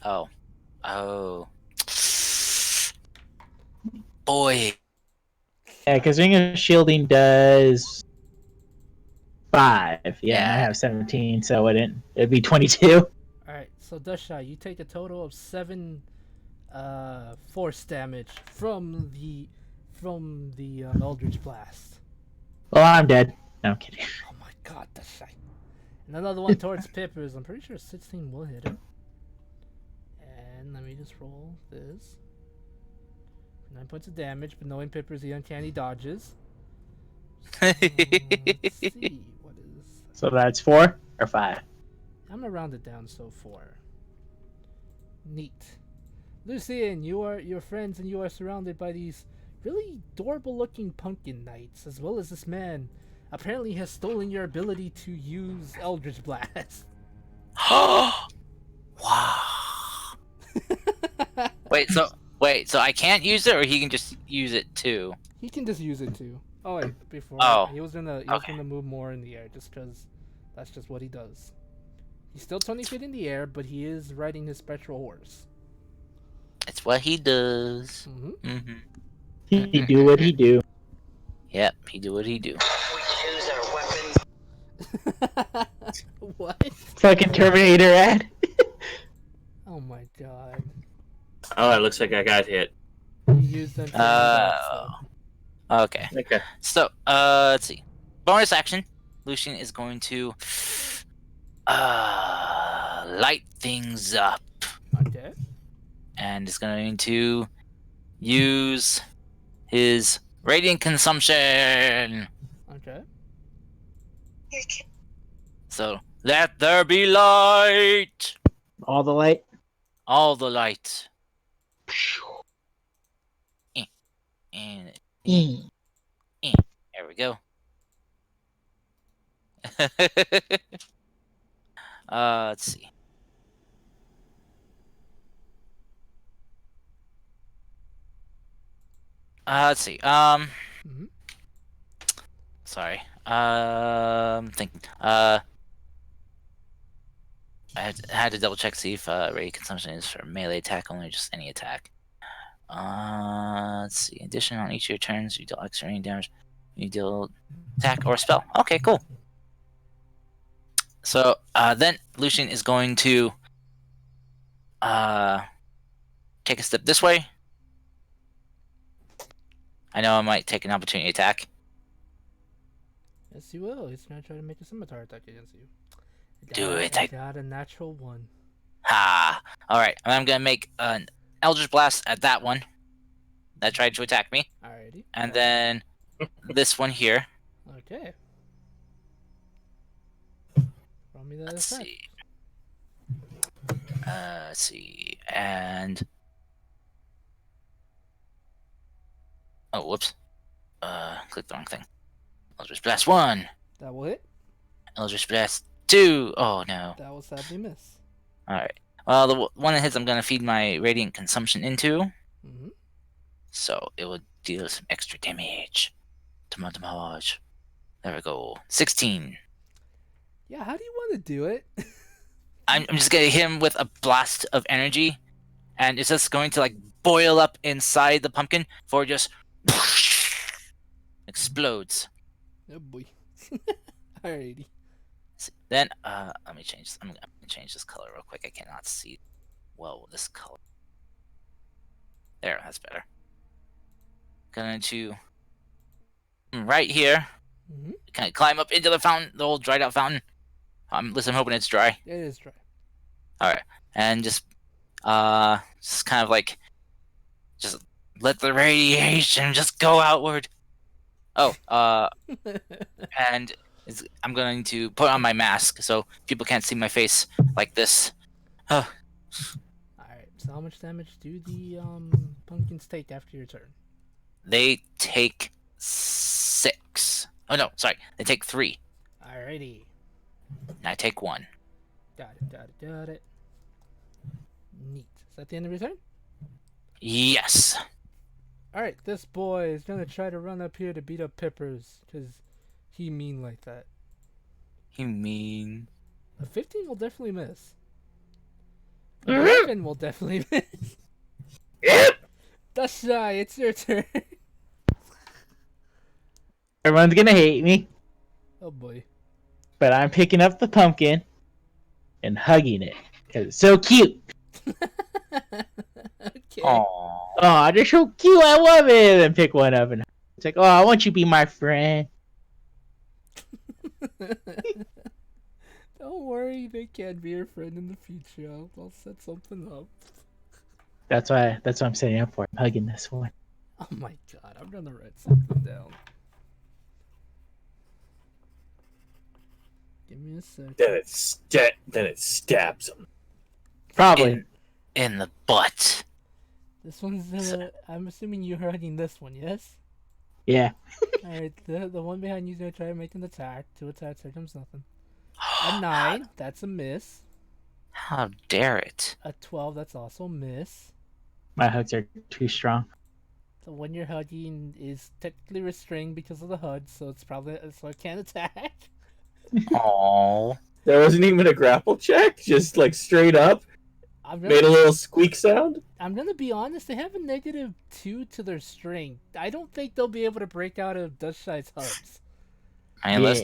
Oh. Oh. Boy. Yeah, because Ring of Shielding does 5. Yeah, and I Yeah. have 17, so it'd be 22. All right, so Dust Shy, you take a total of 7 force damage from the Eldritch Blast. Well, I'm dead. No, I'm kidding. Oh my god, Dust Shy. And another one towards Pippers. I'm pretty sure 16 will hit him. And let me just roll this. 9 points of damage, but knowing Pippers, the uncanny dodges. So, let's see, what is... So that's 4 or 5? I'm gonna round it down, so 4. Neat. Lucian, your friends and you are surrounded by these really adorable looking pumpkin knights, as well as this man apparently has stolen your ability to use Eldritch Blast. Wow. Wait, so I can't use it, or he can just use it too? He can just use it too. Oh wait, before Oh, he was gonna move more in the air just because that's just what he does. He's still 20 feet in the air, but he is riding his spectral horse. it's what he does. Mm-hmm. He do what he do. Yep, he do what he do. What? Fucking Terminator ad. Oh my god. Oh, it looks like I got hit. He used them. Okay. Okay. So, let's see. Bonus action. Lucian is going to light things up, Okay. and is going to use his radiant consumption. Okay. So, let there be light. All the light. All the light. And there we go. Let's see. Let's see. Mhm. Sorry. Thinking. I had to double check to see if radiant consumption is for melee attack only, or just any attack. Let's see. In addition, on each of your turns, you deal extra rain damage. You deal attack or spell. Okay, cool. So then Lucian is going to take a step this way. I know I might take an opportunity attack. Yes, you will. He's gonna try to make a scimitar attack against you. Do it. I got a natural 1. Ha! Alright, I'm gonna make an Eldritch Blast at that one that tried to attack me. Alrighty. And then this one here. Okay. Roll me that Let's attack. see. Let's see. And oh, whoops. Clicked the wrong thing. Eldritch Blast 1. That will hit. Eldritch Blast 2. Oh no. That will sadly miss. Alright. Well, the one that hits I'm gonna feed my Radiant Consumption into. Mm-hmm. So it will deal some extra damage. Damage. There we go. 16. Yeah, how do you want to do it? I'm just gonna hit him with a blast of energy, and it's just going to like boil up inside the pumpkin before it just explodes. Oh boy. Alrighty. Then let me change. I'm gonna change this color real quick. I cannot see well with this color. There, that's better. Going to right here. Mm-hmm. Kind of climb up into the fountain, the old dried out fountain. Listen, I'm hoping it's dry. It is dry. All right, and just kind of like, just let the radiation just go outward. Oh, and I'm going to put on my mask so people can't see my face like this. Alright, so how much damage do the pumpkins take after your turn? They take 6 Oh no, sorry. They take 3. Alrighty. And I take 1. Got it. Neat. Is that the end of your turn? Yes. Alright, this boy is gonna try to run up here to beat up Pippers, because he mean like that. You mean... A 15 will definitely miss. A 11 will definitely miss. Yep. That's shy, it's your turn. Everyone's gonna hate me, Oh boy. but I'm picking up the pumpkin and hugging it because it's so cute. Okay. Aww. Oh, they're so cute. I love it. And pick one up and it's like, oh, I want you to be my friend. Don't worry, they can be your friend in the future. I'll set something up. That's what I'm setting up for. I'm hugging this one. Oh my god, I'm gonna write something down. Give me a second. Then it stabs him. Probably. In the butt. This one's I'm assuming you're hugging this one, yes? Yeah. Alright, the one behind you's gonna try to make an attack. 2 attacks, here comes nothing. A 9, that's a miss. How dare it? A 12, that's also a miss. My hugs are too strong. The one you're hugging is technically restrained because of the HUD, so it's probably so it can't attack. Aww. There wasn't even a grapple check, just like straight up. Made a little squeak sound. I'm gonna be honest, they have a -2 to their strength. I don't think they'll be able to break out of Dustshy's HUDs. I mean, unless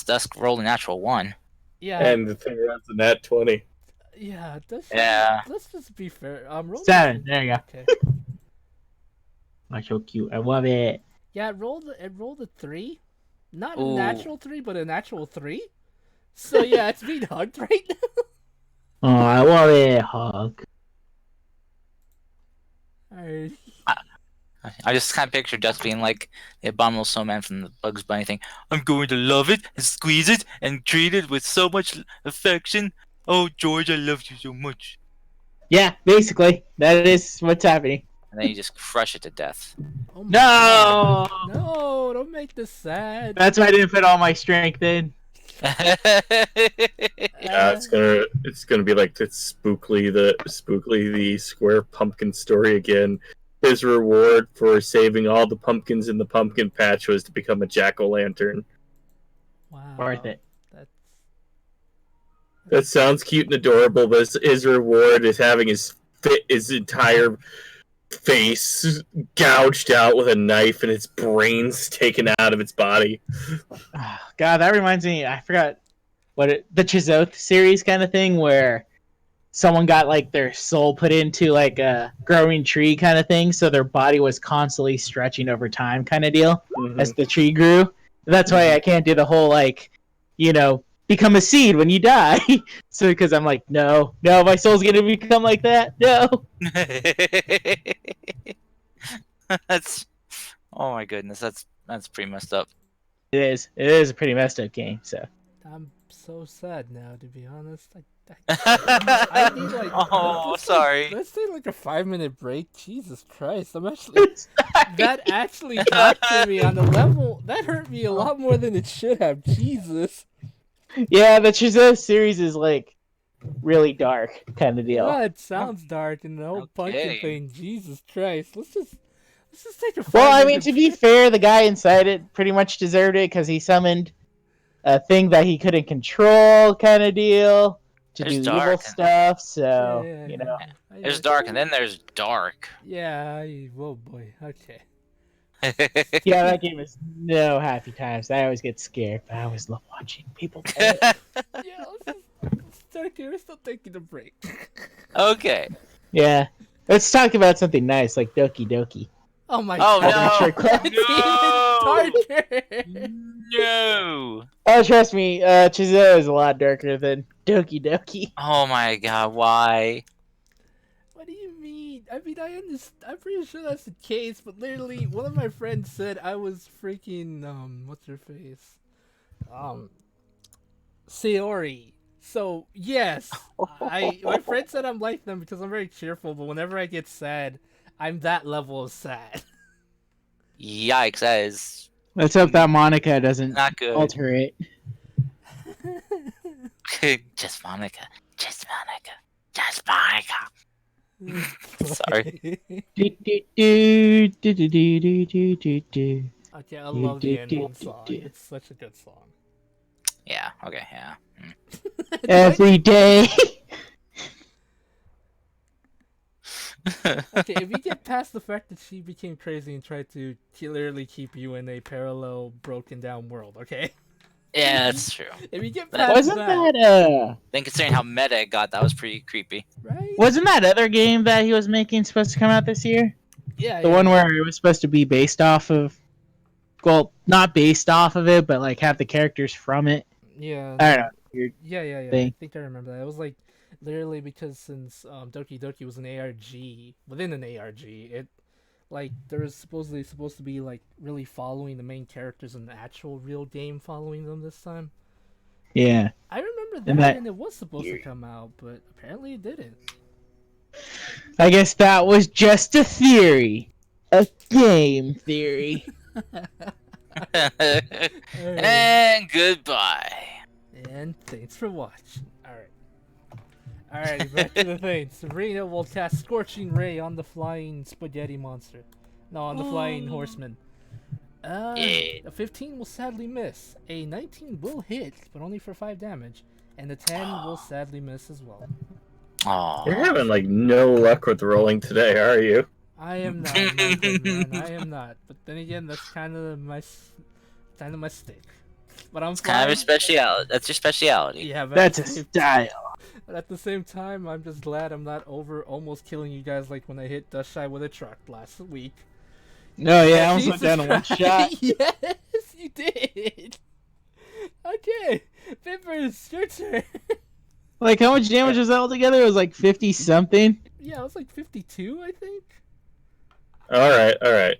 Dusk rolled a natural 1. Yeah, And the thing runs a nat 20. yeah, Dustshy. Yeah. Let's just be fair. Roll 7. There you go. Okay. Oh, so cute. I love it. Yeah, it rolled a 3. Not a Ooh. natural 3, but a natural 3. So yeah, it's being hugged right now. Oh, I love it. Hug. Alright. I just kind of picture Dusk being like the abominable snowman from the Bugs Bunny thing. I'm going to love it and squeeze it and treat it with so much affection. Oh, George, I love you so much. Yeah, basically. That is what's happening. And then you just crush it to death. Oh my No! God. No, don't make this sad. That's why I didn't put all my strength in. Yeah, it's gonna be like it's spookly the square pumpkin story again. His reward for saving all the pumpkins in the pumpkin patch was to become a jack-o'-lantern. Wow. Worth it. That sounds cute and adorable, but his reward is having his entire face gouged out with a knife and its brains taken out of its body. God, that reminds me. I forgot the Chizoth series kind of thing where someone got like their soul put into like a growing tree kind of thing, so their body was constantly stretching over time kind of deal as the tree grew. That's why I can't do the whole like, become a seed when you die. So because I'm like, no, my soul's gonna become like that. No. That's oh my goodness, that's pretty messed up. It is a pretty messed up game. So I'm so sad now, to be honest. I need like. Oh, sorry. Let's take like a 5-minute break. Jesus Christ, I'm actually. That actually got to me on a level that hurt me a lot more than it should have. Jesus. yeah, the Chizoth series is like really dark kind of deal. Yeah, it sounds dark and the whole pumpkin Okay. thing. Jesus Christ. Let's just take a 5-minute. Well, I mean, to be fair, the guy inside it pretty much deserved it because he summoned a thing that he couldn't control, kind of deal, to There's do dark evil and- stuff. So Yeah. There's dark and then there's dark. Yeah. Oh boy. Okay. yeah, that game is no happy times. I always get scared, but I always love watching people play it. Yeah. Let's start here. We're still taking a break. Okay. Yeah, let's talk about something nice like Doki Doki. Oh my Oh, God. no. It's even darker. No. Oh, trust me, Chizo is a lot darker than Doki Doki. Oh my god, why? What do you mean? I mean, I understand. I'm pretty sure that's the case, but literally, one of my friends said I was freaking what's her face? Sayori. So yes, my friend said I'm like them because I'm very cheerful, but whenever I get sad, I'm that level of sad. Yikes, that is Let's hope that Monica doesn't Not good. alter it. Just Monica. Just Monica. Just Monica. Sorry. Okay, I love the ending song. It's such a good song. Yeah. Okay. Yeah. Every day. Okay, if you get past the fact that she became crazy and tried to literally keep you in a parallel, broken down world, okay? Yeah, that's true. If you get past Wasn't that Then considering how meta it got, that was pretty creepy. right? wasn't that other game that he was making supposed to come out this year? Yeah, The one where it was supposed to be based off of, well, not based off of it, but like have the characters from it. yeah, I don't know. Weird yeah. I thing. think I remember that. It was like literally because since Doki Doki was an ARG within an ARG, it like there was supposedly supposed to be like really following the main characters in the actual real game, following them this time. Yeah. I remember And that, that- and it was supposed to come out, but apparently it didn't. I guess that was just a theory. A game theory. And goodbye. And thanks for watching. Alright, back to the thing. Serena will cast Scorching Ray on the flying spaghetti monster. No, on the flying horseman. Yeah. A 15 will sadly miss. A 19 will hit, but only for 5 damage. And a 10 will sadly miss as well. Aw. You're having like no luck with rolling today, are you? I am not, my good man. I am not. But then again, that's kind of my stick. But I'm It's kind of a speciality. That's your speciality. Yeah, but That's at a the same- style. But at the same time, I'm just glad I'm not almost killing you guys like when I hit Dust Shy with a truck last week. No, yeah, I almost went Jesus down in one Christ. shot. Yes, you did. Okay, Pippers, your turn. Like, how much damage was that altogether? It was like 50 something. Yeah, it was like 52, I think. All right.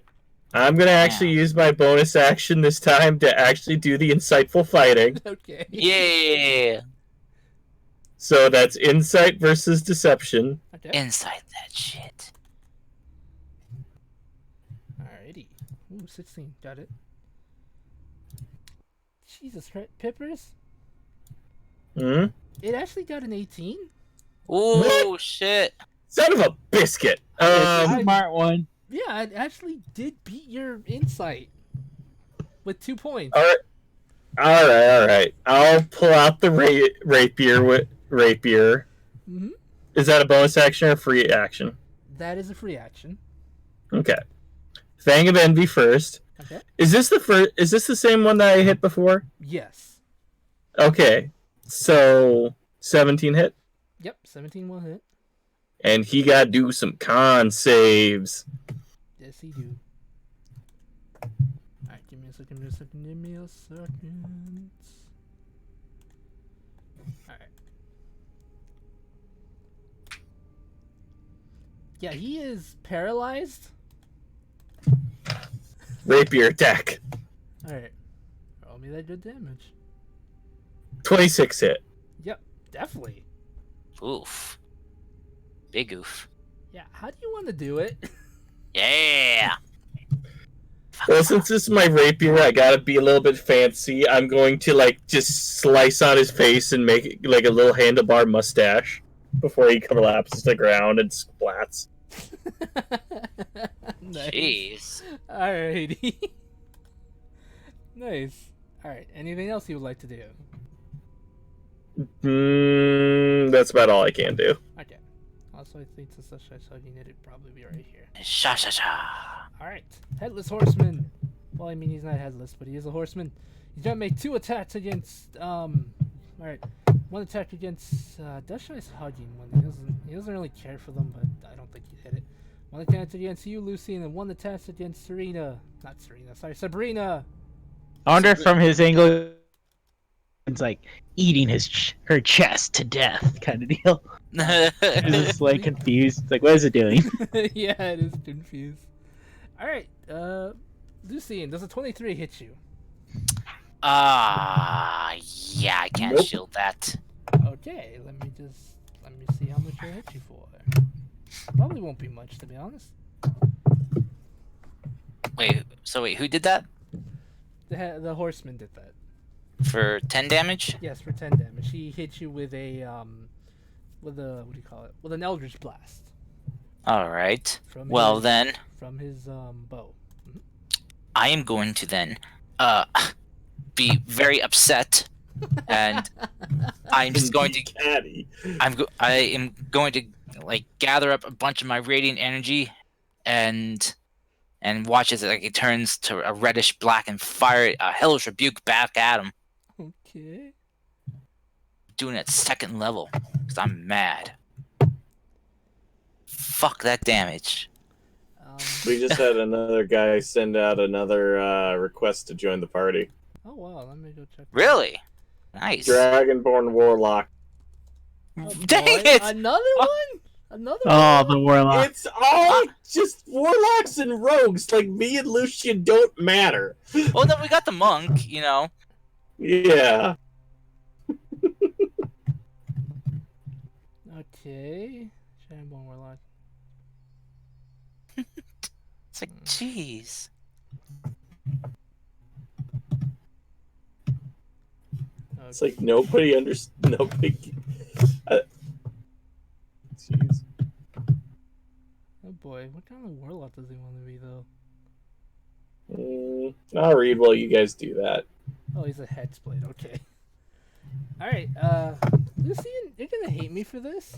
I'm gonna actually use my bonus action this time to actually do the insightful fighting. Okay. Yeah. So that's insight versus deception. Okay. Inside that shit. Alrighty. Ooh, 16. Got it. Jesus Christ, Pippers. Hmm? It actually got an 18. Oh shit. Son of a biscuit. It's a smart one. Yeah, it actually did beat your insight with 2 points. All right. I'll pull out the rapier. Mm-hmm. Is that a bonus action or free action? That is a free action. Okay. Fang of Envy first. Okay. Is this the same one that I hit before? Yes. Okay. So 17 hit, Yep, 17 will hit. and he got to do some con saves. Yes, he do. Alright, give me a second. Alright. Yeah, he is paralyzed. Rapier attack. Alright. Roll me that good damage. 26 hit. Yep, definitely. Oof. Big oof. Yeah, how do you want to do it? Yeah. Well, since this is my rapier, I gotta be a little bit fancy. I'm going to like just slice on his face and make it like a little handlebar mustache before he collapses to the ground and splats. Nice. Jeez. Alrighty. Nice. Alright, anything else you would like to do? That's about all I can do. Okay. Also, I think to such a hugging it'd probably be right here. Sha sha sha. Alright. Headless Horseman. Well, I mean, he's not headless, but he is a horseman. He's gonna make 2 attacks against, alright. 1 attack against, Dushy's hugging one. He doesn't really care for them, but I don't think he'd hit it. 1 attack against you, Lucy, and then 1 attack against Sabrina. Sabrina! I wonder if from his angle, it's like eating her chest to death kind of deal. It's just like confused. It's like, what is it doing? Yeah, it is confused. Alright, Lucian, does a 23 hit you? Yeah, I can't Nope. shield that. Okay, let me see how much I hit you for. Probably won't be much, to be honest. Wait, who did that? The horseman did that. For 10 damage? Yes, for 10 damage. He hit you with a what do you call it? With an Eldritch Blast Alright. from Well his, then, from his bow. I am going to then uh be very upset, and I'm just going to Caddy. I am going to like gather up a bunch of my radiant energy and watch as it turns to a reddish black and fire a hellish rebuke back at him, Okay. doing it second level because I'm mad. Fuck that damage. We just had another guy send out another request to join the party. Oh wow, let me go check. Really? Nice. Dragonborn Warlock. Oh, Dang boy. it! Another one? Another Oh, one? the warlock. It's all just warlocks and rogues. Like, me and Lucian don't matter. Well, then we got the monk, you know. Yeah. Okay. Shambone Warlock. It's like, jeez. It's like nobody understands. Nobody. Jeez. Oh boy, what kind of warlock does he want to be though? I'll read while you guys do that. Oh, he's a Hexblade. Okay. All right. Lucian, you're gonna hate me for this.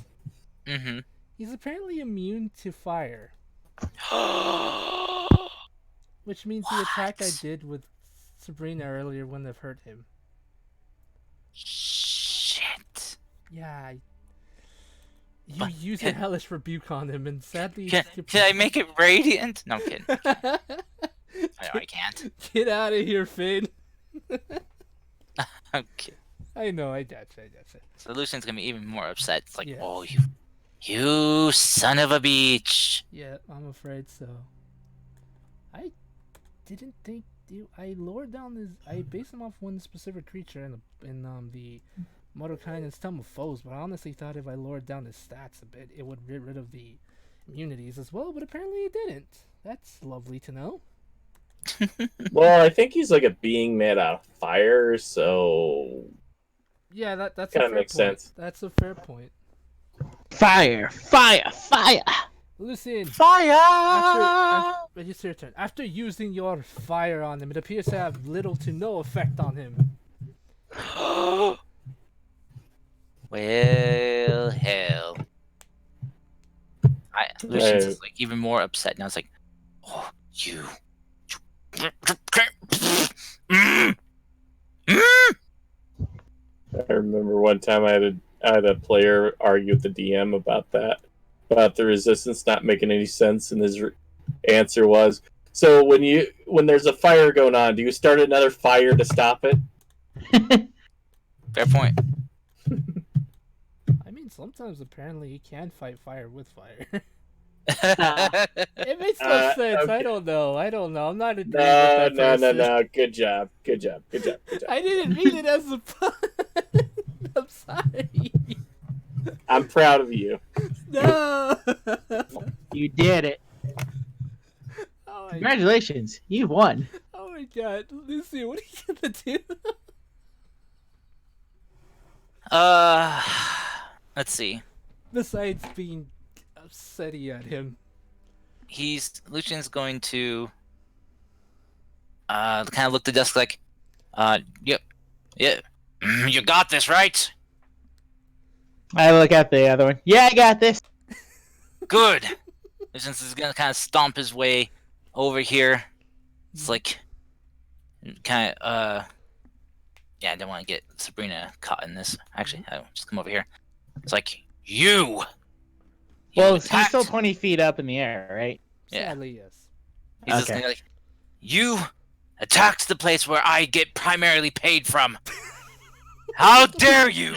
Mm-hmm. He's apparently immune to fire, which means the attack I What? did with Sabrina earlier wouldn't have hurt him. Shit. Yeah. You But used a hellish rebuke on him, and sadly, Can I make it radiant? No, I'm kidding. I know I can't. Get out of here, Finn. Okay. I know, I gotcha. So Lucian's gonna be even more upset. It's like, Yes. oh, you son of a bitch. Yeah, I'm afraid so. I didn't think I lowered down his. I based him off one specific creature in the Mordekainen's Tomb of Foes, but I honestly thought if I lowered down his stats a bit, it would get rid of the immunities as well. But apparently, it didn't. That's lovely to know. Well, I think he's like a being made out of fire, so Yeah, that's a Kinda fair makes point. sense. That's a fair point. Fire, fire, fire. Lucian, Fire! it's your turn. After using your fire on him, it appears to have little to no effect on him. Well, hell. Lucian's is like even more upset now. It's like, oh, you. I remember one time I had a player argue with the DM about about the resistance not making any sense, and his answer was, "So when there's a fire going on, do you start another fire to stop it?" Fair point. I mean, sometimes apparently you can fight fire with fire. It It makes no sense. okay. I don't know. I'm not agreeing with that person. No. Good job. I didn't mean it as a pun. I'm sorry. I'm proud of you. No. You did it. Oh my, Congratulations, you won. oh my god, Lucy, what are you gonna do? Let's see. Besides being upsetty at him. Lucian's going to kind of look the desk like, yep, you got this, right? I look at the other one. Yeah, I got this. Good. Lucian's is gonna kind of stomp his way over here. It's like, kind of, yeah, I don't want to get Sabrina caught in this. Actually, I'll just come over here. It's like, you Well, he's attacked- still 20 feet up in the air, right? Yeah. Sadly, yes. He's just Okay. gonna like, you attacked the place where I get primarily paid from. How dare you?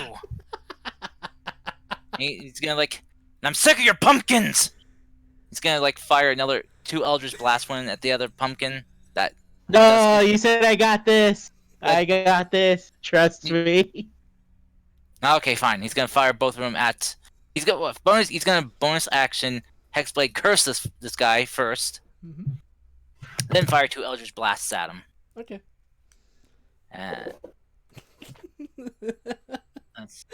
He's gonna like, and I'm sick of your pumpkins. He's gonna like fire another 2 Eldritch Blast, one at the other pumpkin. No, you said I got this. I got this. Trust me. Okay, fine. He's gonna fire both of them at. He's got what bonus? He's gonna bonus action Hexblade curse this guy first, Mm-hmm. then fire 2 Eldritch Blasts at him. Okay. Uh, that's-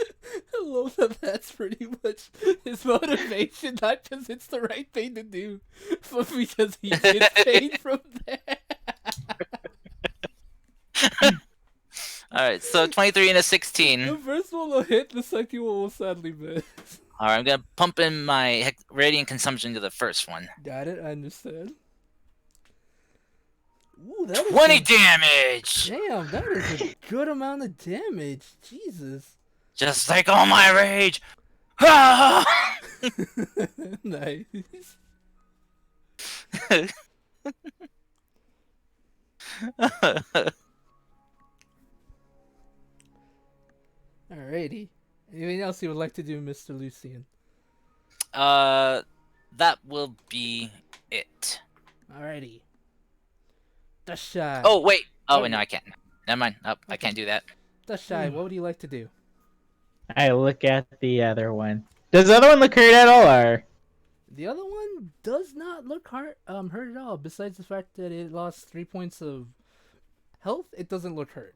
I love that that's pretty much his motivation, not because it's the right thing to do, but because he gets paid from there. Alright, so 23 and a The 16. first one will hit, the second one will sadly miss. Alright, I'm gonna pump in my radiant consumption to the first one. Got it, I understand. Ooh, that is 20 some- damage! Damn, that is a good amount of damage. Jesus. Just like all my rage! Ah! Nice. Alrighty. Anything else you would like to do, Mr. Lucian? That will be it. Alrighty. Dashai. Oh, wait! Oh, Oh. wait, no, I can't. Never mind. Oh, I can't do that. Dashai, what would you like to do? I look at the other one. Does the other one look hurt at all, or? The other one does not look hurt at all. Besides the fact that it lost 3 points of health, it doesn't look hurt.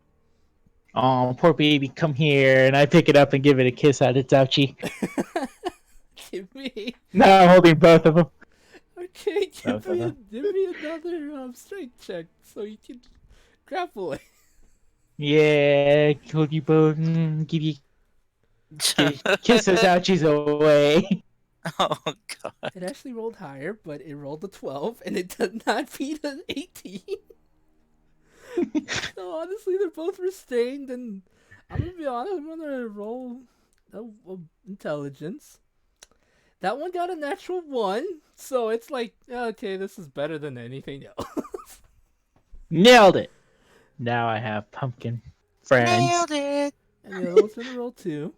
Oh, poor baby, come here, and I pick it up and give it a kiss on its ouchie. Give me. No, I'm holding both of them. Okay, Both of them. give me another strength check so you can grapple it. Yeah, hold you both, give you kiss those ouchies away. Oh, God. It actually rolled higher, but it rolled a 12, and it did not beat an 18. So honestly, they're both restrained, and I'm gonna be honest, I'm gonna roll intelligence. That one got a natural 1, so it's like, okay, this is better than anything else. Nailed it. Now I have pumpkin friends. Nailed it! And the other one's gonna roll 2.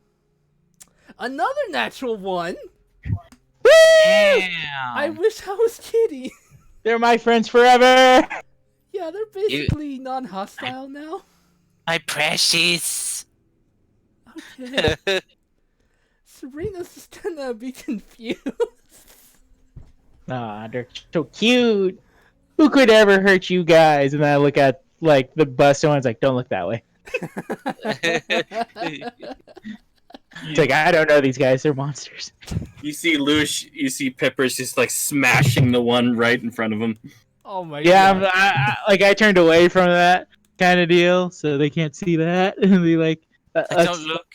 Another natural 1! Damn! I wish I was kidding. They're my friends forever. Yeah, they're basically non-hostile now. My precious! Okay. Serena's just gonna be confused. Aw, they're so cute. Who could ever hurt you guys? And then I look at like the busted one's like, don't look that way. It's like, I don't know these guys. They're monsters. You see you see Peppers just like smashing the one right in front of him. Oh my Yeah, god. I turned away from that kind of deal, so they can't see that. And be like, Don't look.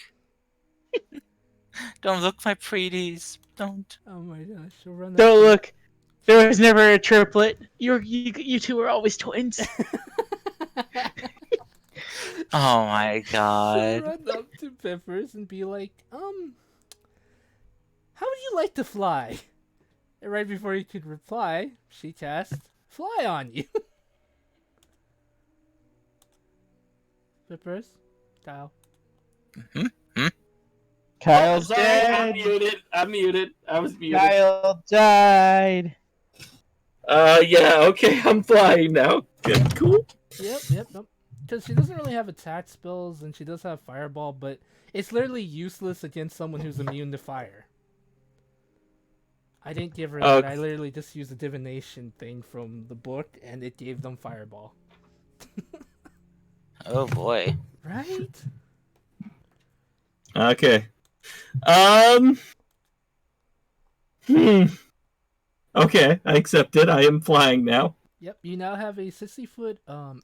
Don't look, my pretties. Don't. Oh my gosh. She'll run don't up look. There was never a triplet. You two are always twins. Oh my She'll god. run up to Peppers and be like, how would you like to fly? And right before he could reply, she cast fly on you. Peppers? Kyle. Kyle's Sorry, I'm dead. muted. I'm muted. I was muted. Kyle died. Yeah, okay, I'm flying now. Good, cool. Yep. Because she doesn't really have attack spells, and she does have fireball, but it's literally useless against someone who's immune to fire. I didn't give her that. I literally just used a divination thing from the book, and it gave them fireball. Oh boy. Right? Okay. Okay, I accept it. I am flying now. Yep, you now have a 60-foot,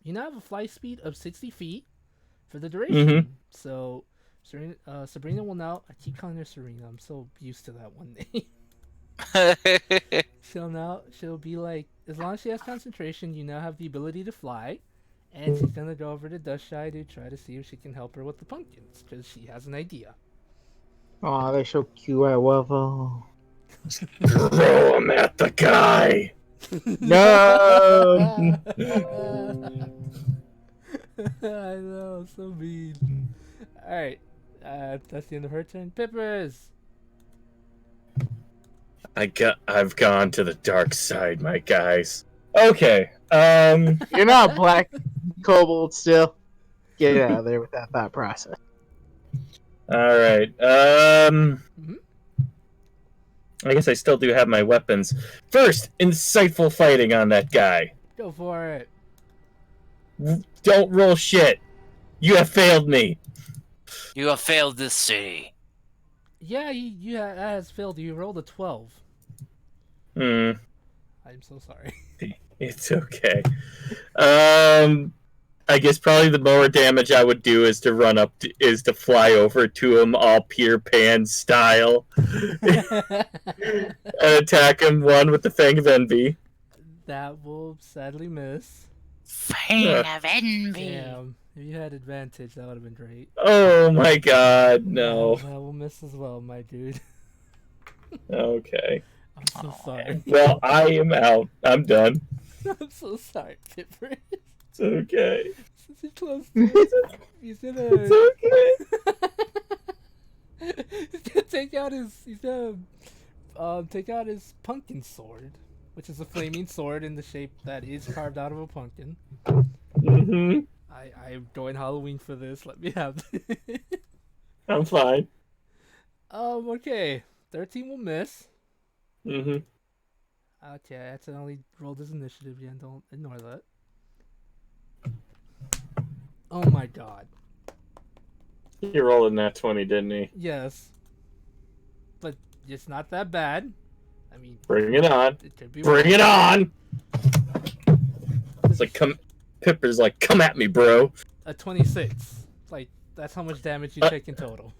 you now have a fly speed of 60 feet for the duration. So, Sabrina will now, I keep calling her Serena, I'm so used to that one name. She'll be like, as long as she has concentration, you now have the ability to fly. And she's gonna go over to Dustshy to try to see if she can help her with the pumpkins, because she has an idea. Oh, they're so cute. I love them. Throw him at the guy. No. I know, so mean. Alright, that's the end of her turn. Peppers! I've gone to the dark side, my guys. Okay. You're not black kobold still. Get out of there with that thought process. All right. I guess I still do have my weapons. First, insightful fighting on that guy. Go for it. Don't roll shit. You have failed me. You have failed this city. Yeah, you has failed. You rolled a 12. Hmm. I'm so sorry. It's okay. I guess probably the more damage I would do is to run up, is to fly over to him all Peter Pan style, and attack him one with the Fang of Envy. That will sadly miss. Fang of envy. Damn. If you had advantage, that would have been great. Oh my god, no. That will miss as well, my dude. Okay. I'm so sorry. Well, I am out. I'm done. I'm so sorry, Pipper. It's okay. Since you're close to it, he's gonna. It's okay. He's gonna take out his. He's gonna take out his pumpkin sword, which is a flaming sword in the shape that is carved out of a pumpkin. Mm-hmm. I'm going Halloween for this. Let me have it. I'm fine. Okay. 13 will miss. Mm-hmm. Okay, I accidentally rolled his initiative again. Don't ignore that. Oh my god. He rolled in that 20, didn't he? Yes. But it's not that bad. I mean, Bring it on. it could be Bring worse. it on. It's like, Pipper's like, come at me, bro. A 26. Like, that's how much damage you take in total.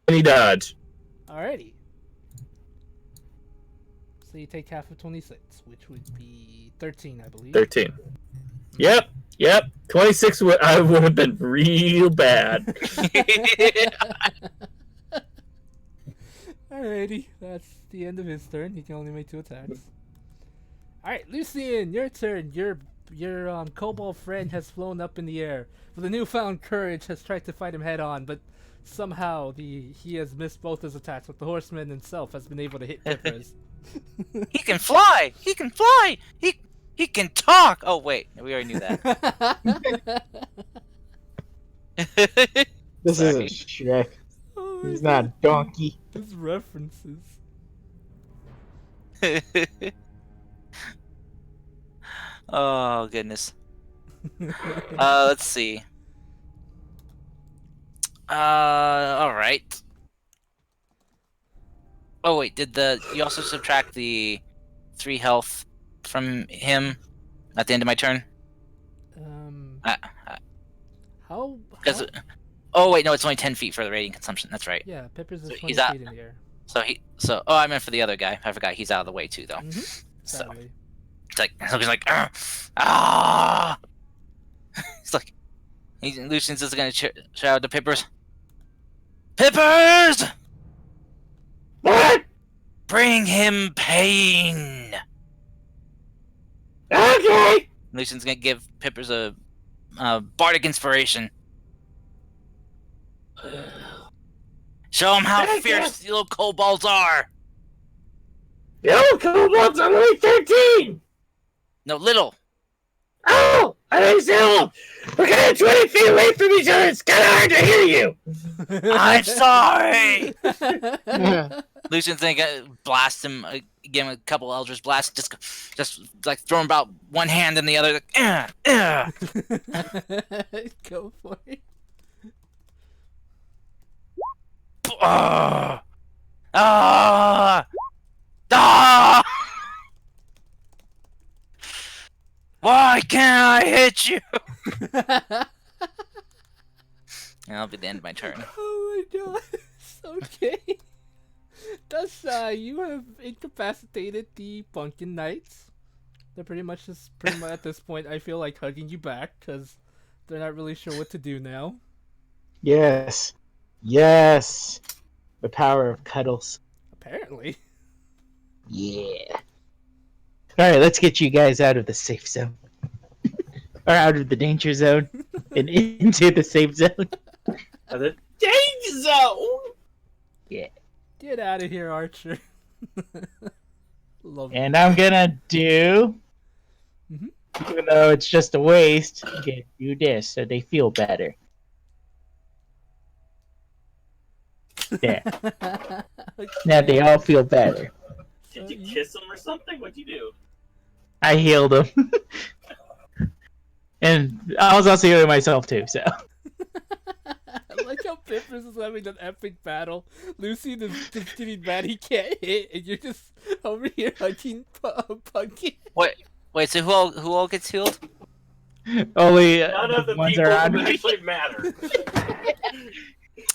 Any dodge. Alrighty. So you take half of 26, which would be 13, I believe. 13. Yep. 26 I would have been real bad. Alrighty, that's the end of his turn. He can only make 2 attacks. Alright, Lucian, your turn. Your kobold friend has flown up in the air. With a newfound courage, has tried to fight him head on, but somehow he has missed both his attacks, but the horseman himself has been able to hit Pippers. He can fly! He can fly! He can talk! Oh, wait. We already knew that. This Sorry. isn't Shrek. Oh, He's not a donkey. his references. Oh, goodness. Let's see. Alright. Oh, wait, you also subtract the 3 health from him at the end of my turn? How? Because, oh, wait, no, it's only 10 feet for the radiant consumption. That's right. Yeah, Pippers is So 20 he's out. feet in the air. Oh, I meant for the other guy. I forgot he's out of the way too, though. Mm-hmm. So Sadly. he's like, he's like, Lucian's is gonna shout out to Pippers. Pippers! What? Bring him pain! Okay. Lucian's gonna give Pippers a bardic inspiration. Show him how Thank fierce the little kobolds are! The old kobolds are only 13. No, little! Oh, I think so. We're kind of 20 feet away from each other. It's kind of hard to hear you. I'm sorry! Lucian's gonna blast him, give him a couple Eldritch blasts, just like throw him about one hand and the other. Like, Go for it. Ah! Ah! Ah! Why can't I hit you? And that'll be the end of my turn. Oh my god. Okay. Thus, you have incapacitated the Pumpkin Knights. They're pretty much at this point, I feel like hugging you back because they're not really sure what to do now. Yes. Yes. The power of cuddles. Apparently. Yeah. Alright, let's get you guys out of the safe zone. Or out of the danger zone. And into the safe zone. The danger zone. Yeah. Get out of here, Archer. Love And I'm gonna do, even though it's just a waste, get you this so they feel better. There. Now they all feel better. Did you kiss him or something? What'd you do? I healed them. And I was also healing myself too, so. I like how Pippers is having an epic battle. Lucy is just getting mad he can't hit, and you're just over here hugging Pumpkin. Wait. So who all gets healed? Only None of the ones people around who me. actually matter.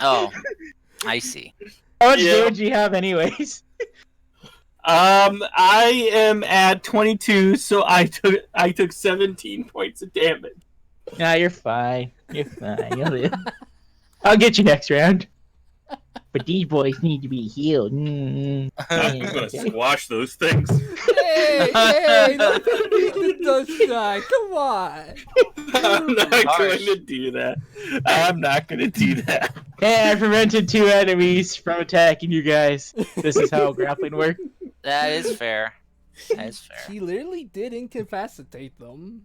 Oh, I see. How much Yeah. damage do you have, anyways? I am at 22, so I took 17 points of damage. Nah, you're fine. You're fine. You'll live. I'll get you next round. But these boys need to be healed. I'm gonna squash those things. Hey, don't beat the dust shy. Come on. I'm not Harsh. going to do that. I'm not going to do that. Hey, I prevented 2 enemies from attacking you guys. This is how grappling works. That is fair. That is fair. She literally did incapacitate them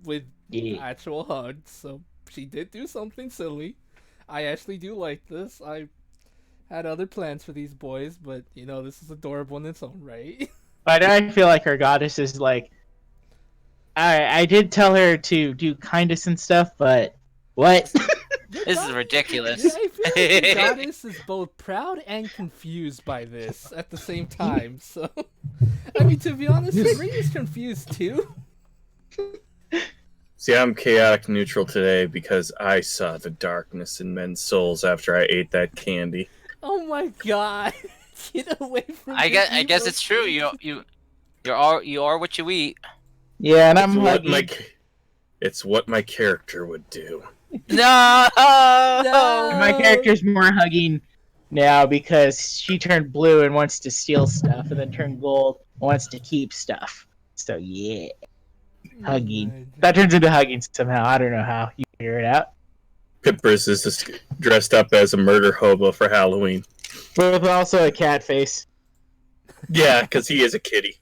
with Yeah. actual hugs, so she did do something silly. I actually do like this. I had other plans for these boys, but you know, this is adorable in its own right. But I feel like our goddess is like. I did tell her to do kindness and stuff, but what? This is ridiculous. Yeah, I feel like the goddess is both proud and confused by this at the same time. So, I mean, to be honest, Sabrina's confused too. See, I'm chaotic neutral today because I saw the darkness in men's souls after I ate that candy. Oh my god! Get away from I me, guess evil it's true. You are what you eat. Yeah, and I'm It's what my character would do. No. No! my character's more hugging now because she turned blue and wants to steal stuff, and then turned gold and wants to keep stuff. So yeah, hugging. That turns into hugging somehow. I don't know how. You figure it out. Pippers is just dressed up as a murder hobo for Halloween. With also a cat face. Yeah, because he is a kitty.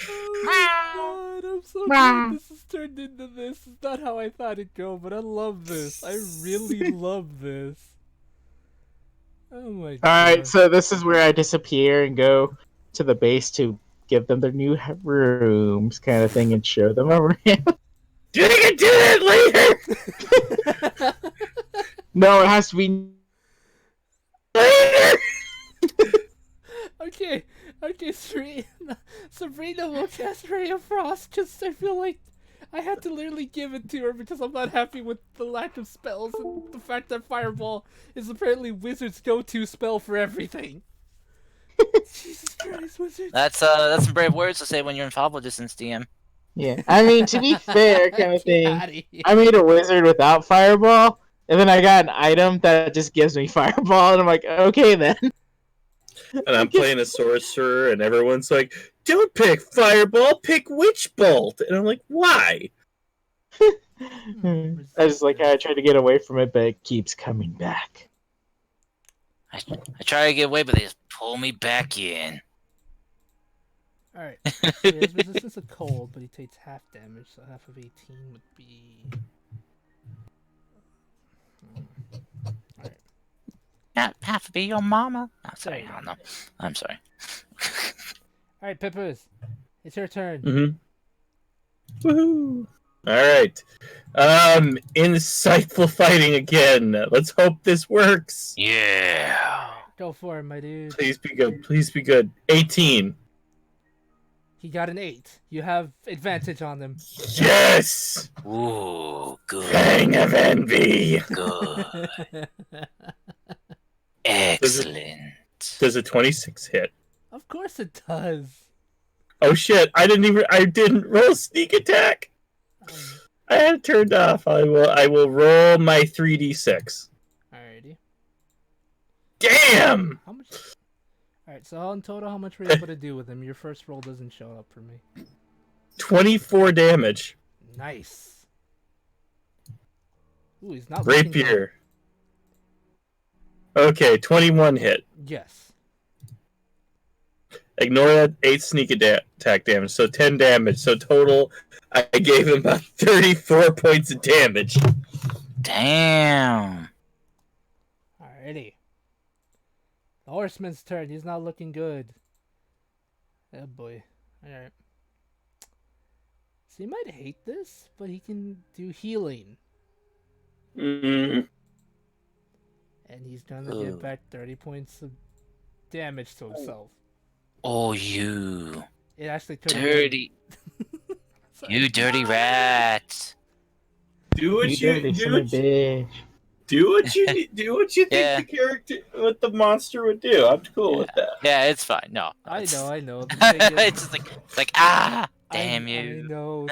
Oh my god, I'm so glad this has turned into this. It's not how I thought it'd go, but I love this. I really love this. Oh my god. Alright, so this is where I disappear and go to the base to give them their new rooms, kind of thing, and show them around. You can do that later. No, it has to be Later. Okay, Sabrina will cast Ray of Frost, just I feel like I had to literally give it to her because I'm not happy with the lack of spells and the fact that Fireball is apparently Wizard's go-to spell for everything. Jesus Christ, Wizard. That's some brave words to say when you're in fallible distance, DM. Yeah, I mean, to be fair, kind of Get thing. outta here. I made a wizard without fireball, and then I got an item that just gives me fireball, and I'm like, okay then. And I'm playing a sorcerer, and everyone's like, "Don't pick Fireball, pick Witch Bolt." And I'm like, "Why?" I just like how I try to get away from it, but it keeps coming back. I try to get away, but they just pull me back in. Alright, so he has resistance to cold, but he takes half damage, so half of 18 would be... Alright. Not have to be your mama. I'm sorry. I don't know. I'm sorry. Alright, Peppers. It's your turn. Mm-hmm. Woohoo! All right. Insightful fighting again. Let's hope this works. Yeah. Go for it, my dude. Please be good. Please be good. 18. He got an 8. You have advantage on them. Yes! Ooh, good. Fang of Envy. Good. Excellent. Does a 26 hit? Of course it does. Oh shit! I didn't roll sneak attack. I had it turned off. I will roll my 3d6. Alrighty. Damn! How much? Alright, so in total, how much were you able to do with him? Your first roll doesn't show up for me. 24 damage. Nice. Ooh, he's not looking good. Rapier. Okay, 21 hit. Yes. Ignore that 8 sneak attack damage, so 10 damage. So total, I gave him about 34 points of damage. Damn. Alrighty. The horseman's turn. He's not looking good. Oh boy. Alright. So he might hate this, but he can do healing. Mm, And he's gonna Ooh. give back 30 points of damage to himself. Oh, you It actually could have dirty, Sorry. you dirty rat. do what you dirty do. son of a bitch. Do what you do. What you think Yeah. the character, what the monster would do. I'm cool with that. Yeah, it's fine. No, I it's- know. The thing is, it's just like damn I you. know.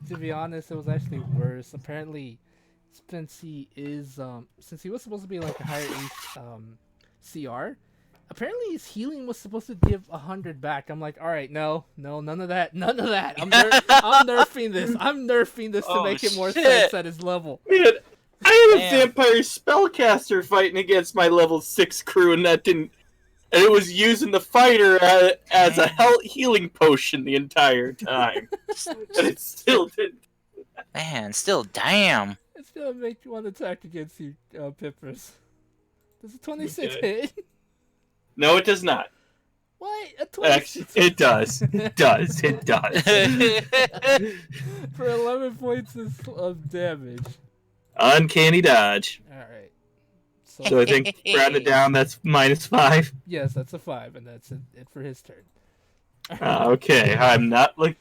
To be honest, it was actually worse. Apparently, since he was supposed to be like a higher CR, apparently his healing was supposed to give 100 back. I'm like, all right, no, none of that. I'm nerfing this. I'm nerfing this to Oh, make it more shit. sense at his level. Man, I had a Damn. vampire spellcaster fighting against my level 6 crew, and that didn't. And it was using the fighter as a healing potion the entire time, and it still didn't. Man, still damn. It's gonna make you want to attack against you, Pippers. Does a 26 Okay. hit? No, it does not. What? A Actually, 26 it does. It does. It does. for 11 points of damage. Uncanny dodge. All right. So I think rounded down, that's -5. Yes, that's a 5, and that's it for his turn. Okay, I'm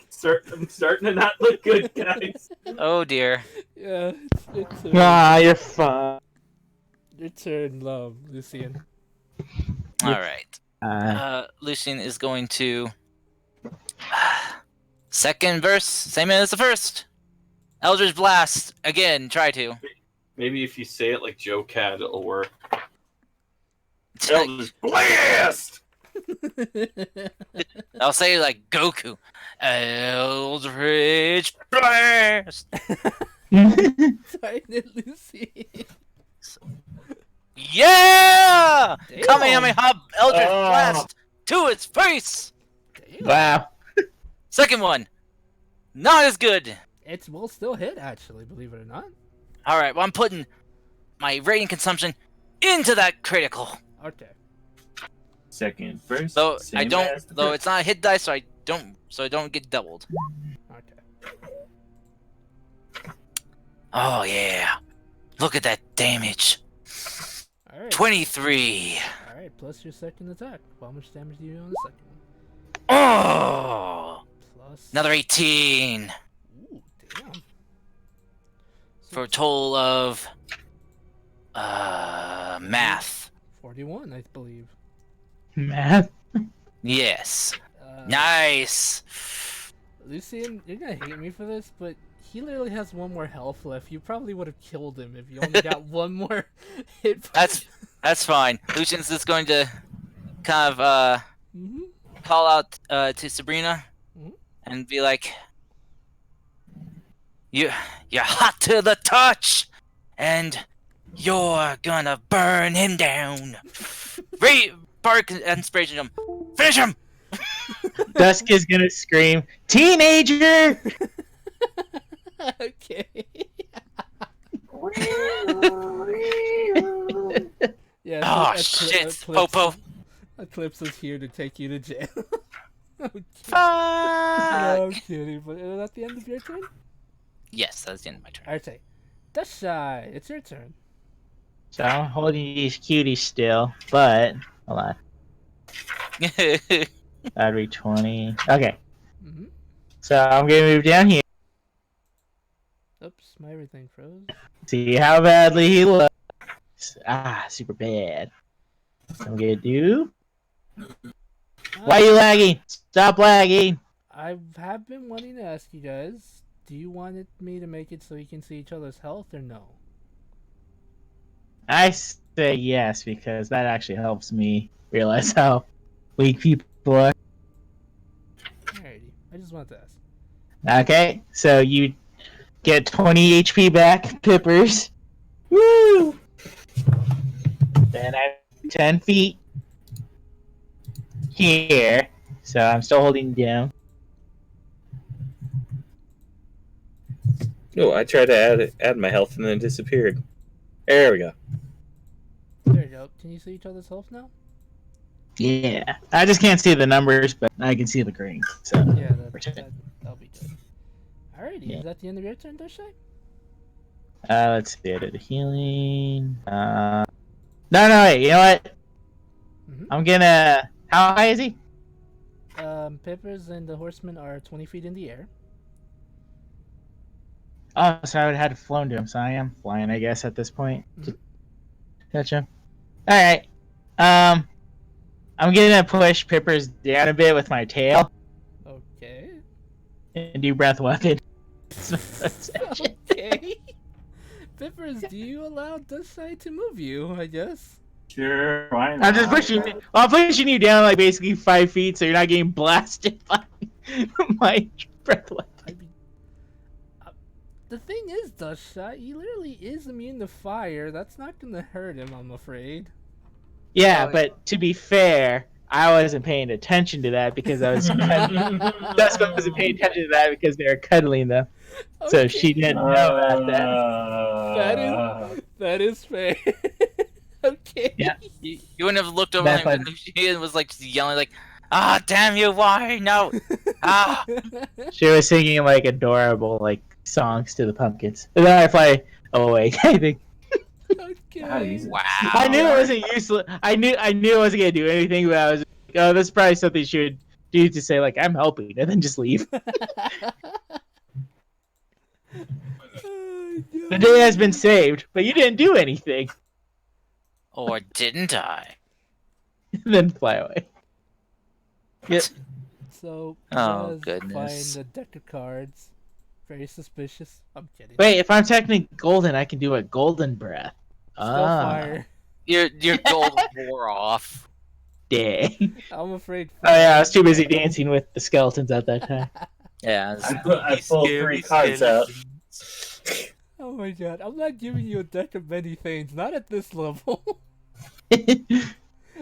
starting to not look good, guys. Oh dear. Yeah, it's your turn. Ah, you're fine. Your turn, Lucian. All right. Lucian is going to second verse, same as the first. Eldritch Blast again. Try to. Maybe if you say it like Joe Cat, it'll work. Eldritch Blast! I'll say it like Goku. Eldritch Blast. Sorry, Lucian. Yeah! Damn. Kamehameha Eldritch Oh. Blast to its face. Damn. Wow. Second one, not as good. It will still hit, actually, believe it or not. All right, well I'm putting my rating consumption into that critical. Okay. Second verse. Though I same don't, as the though first. it's not a hit dice, so I don't get doubled. Okay. Oh yeah, look at that damage. All right. 23. All right. Plus your second attack. How much damage do you do on the second one? Oh, Plus. another 18 Ooh, damn. for a total of math. 41, I believe. Math. Yes, Uh, nice. Lucian, you're gonna hate me for this, but he literally has one more health left. You probably would have killed him if you only got one more hit. That's fine. Lucian's just going to kind of Mm-hmm. call out to Sabrina Mhm. and be like, you're hot to the touch, and you're gonna burn him down. Bark inspiration him. Finish him. Dusk is gonna scream, "Teenager!" Okay. Yeah. Oh so shit, Popo. Eclipse is here to take you to jail. Okay. Fuck. No, I'm kidding. But is that the end of your turn? Yes, that's the end of my turn. Okay. That's shy. It's your turn. So I'm holding these cuties still, but hold on. Battery 20. Okay, Mm-hmm. so I'm gonna move down here. Oops, my everything froze. See how badly he looks. Super bad. I'm gonna do. Why are you lagging? Stop lagging. I have been wanting to ask you guys, do you want me to make it so you can see each other's health or no? I say yes because that actually helps me realize how weak people are. Alrighty. I just wanted to ask. Okay, so you get 20 HP back, Pippers. Woo! Then I'm 10 feet here, so I'm still holding down. No, I tried to add my health and then it disappeared. There we go. There you go. Can you see each other's health now? Yeah, I just can't see the numbers, but I can see the green. So Yeah, Pretend. that'll be good. Alrighty, Yeah. is that the end of your turn, Darshai? Let's see. I did a healing. No, wait. You know what? Mm-hmm. I'm gonna. How high is he? Peppers and the horsemen are 20 feet in the air. Oh, so I would have had flown to him. So I am flying, I guess, at this point. Mhm. Gotcha. All right. I'm gonna push Pippers down a bit with my tail Okay. and do breath weapon. That's action. Okay. Peppers, do you allow Darshai to move you, I guess? Sure, why not? I'm just pushing. Well, I'm pushing you down like basically 5 feet, so you're not getting blasted by my breath weapon. I mean, the thing is, Darshai, he literally is immune to fire. That's not gonna hurt him, I'm afraid. Yeah, but to be fair, I wasn't paying attention to that because I was. Dustin wasn't paying attention to that because they were cuddling them, so Okay. she didn't know about that. That is fair. Okay. Yeah. You wouldn't have looked over That's and she was like just yelling like, "Ah, damn you! Why no? Ah!" She was singing like adorable like songs to the pumpkins. And then I fly away. I think Okay. Wow. I knew it wasn't useless. I knew it wasn't gonna do anything, but I was like, oh, that's probably something she would do to say like I'm helping, and then just leave. Oh, The day has been saved, but you didn't do anything. Or didn't I? And then fly away. Yep. So, Oh, does goodness. find a deck of cards. Very suspicious. I'm kidding. Wait, if I'm technically golden, I can do a golden breath. Still Ah, fire. Your gold wore off. dang. I'm afraid. Oh yeah, I was too busy dancing with the skeletons at that time. Yeah. I pulled 3 cards out. Oh my god, I'm not giving you a deck of many things. Not at this level.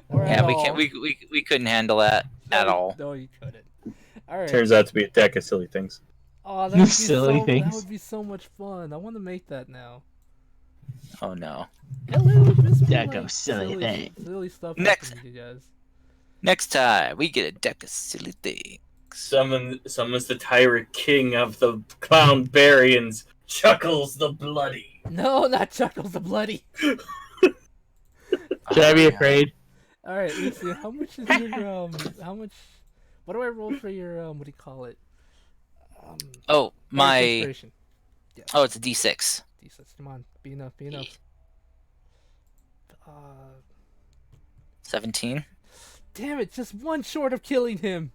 Or at Yeah, we all. can't. We couldn't handle that at all. No, you couldn't. All right. Turns out to be a deck of silly things. Oh, that would be Silly That things. would be so much fun. I want to make that now. Oh no. Hello, this would be Deck like of silly things. Silly stuff. Next. happening to you guys. Next time we get a deck of silly things. Summons the tyrant king of the Clownbarians, Chuckles the Bloody. No, not Chuckles the Bloody. Should I be Oh, afraid? All right, let's see. How much is your How much? What do I roll for your What do you call it? Oh, my. Inspiration. Oh, it's a D6. D6. Come on, be enough. Be enough. 17. Damn it! Just one short of killing him.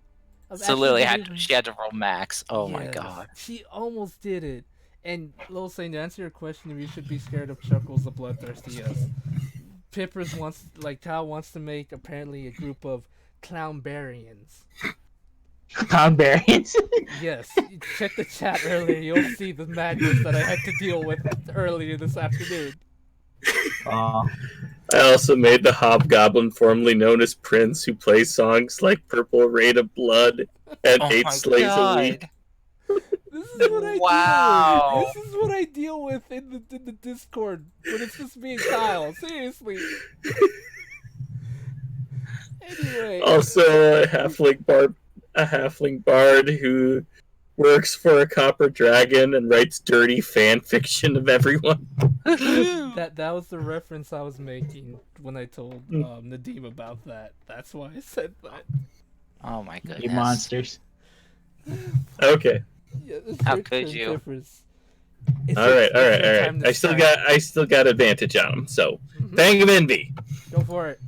Of So actually Lily getting him. she had to roll max. Oh my Yes, god. She almost did it. And Lil saying to answer your question, if you should be scared of Chuckles the Bloodthirsty, yes. Pippers wants, like Tao wants to make apparently a group of Clownbarians. Clownbarians. Yes, you check the chat earlier. You'll see the madness that I had to deal with earlier this afternoon. Aw. I also made the hobgoblin formerly known as Prince, who plays songs like Purple Rain of Blood and Oh 8 my Slays god. a Week. This is what I Wow. deal with. This is what I deal with in the Discord when it's just me and Kyle. Seriously. Anyway. Also, a halfling bard who works for a copper dragon and writes dirty fan fiction of everyone. That was the reference I was making when I told Nadim about that. That's why I said that. Oh my goodness. You monsters. Okay. Yeah, it's How your could turn, you? Peppers. All right. It's your time to I start. still got advantage on him. So, Mhm. Fang of Envy. Go for it.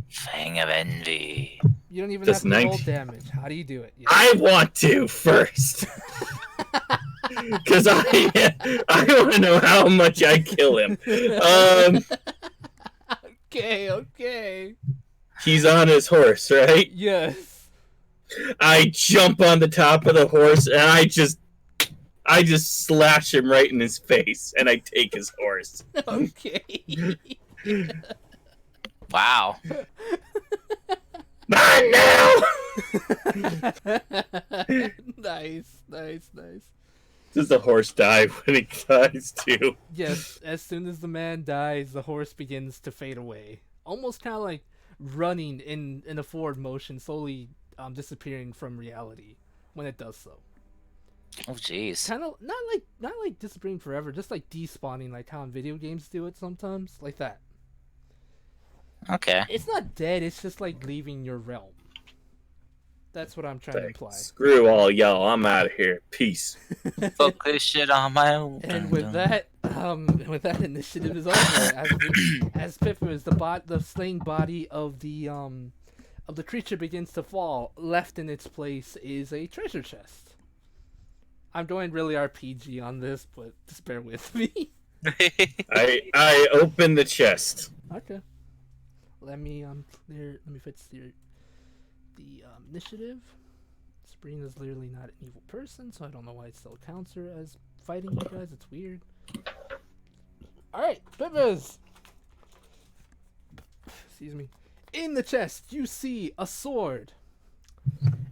Fang of envy. You don't even Does have to roll 19 damage. How do you do it? Yeah. I want to first. Because I want to know how much I kill him. Okay. He's on his horse, right? Yes. I jump on the top of the horse and I just slash him right in his face and I take his horse. Okay. Wow. Not now! Nice. Does the horse die when he dies too? Yes, as soon as the man dies, the horse begins to fade away. Almost kind of like running in a forward motion, slowly disappearing from reality when it does so. Oh, jeez. Kind of not like disappearing forever, just like despawning, like how in video games do it sometimes, like that. Okay. It's not dead. It's just like leaving your realm. That's what I'm trying to imply. Screw all y'all. I'm out of here. Peace. Fuck this shit on my own. And with that initiative is over. As Pippa is the slain body of the creature begins to fall, left in its place is a treasure chest. I'm doing really RPG on this, but just bear with me. I open the chest. Okay. Let me fix the initiative. Sabrina's literally not an evil person, so I don't know why it still counts her as fighting you guys. It's weird. Alright, Pippas! Excuse me. In the chest, you see a sword,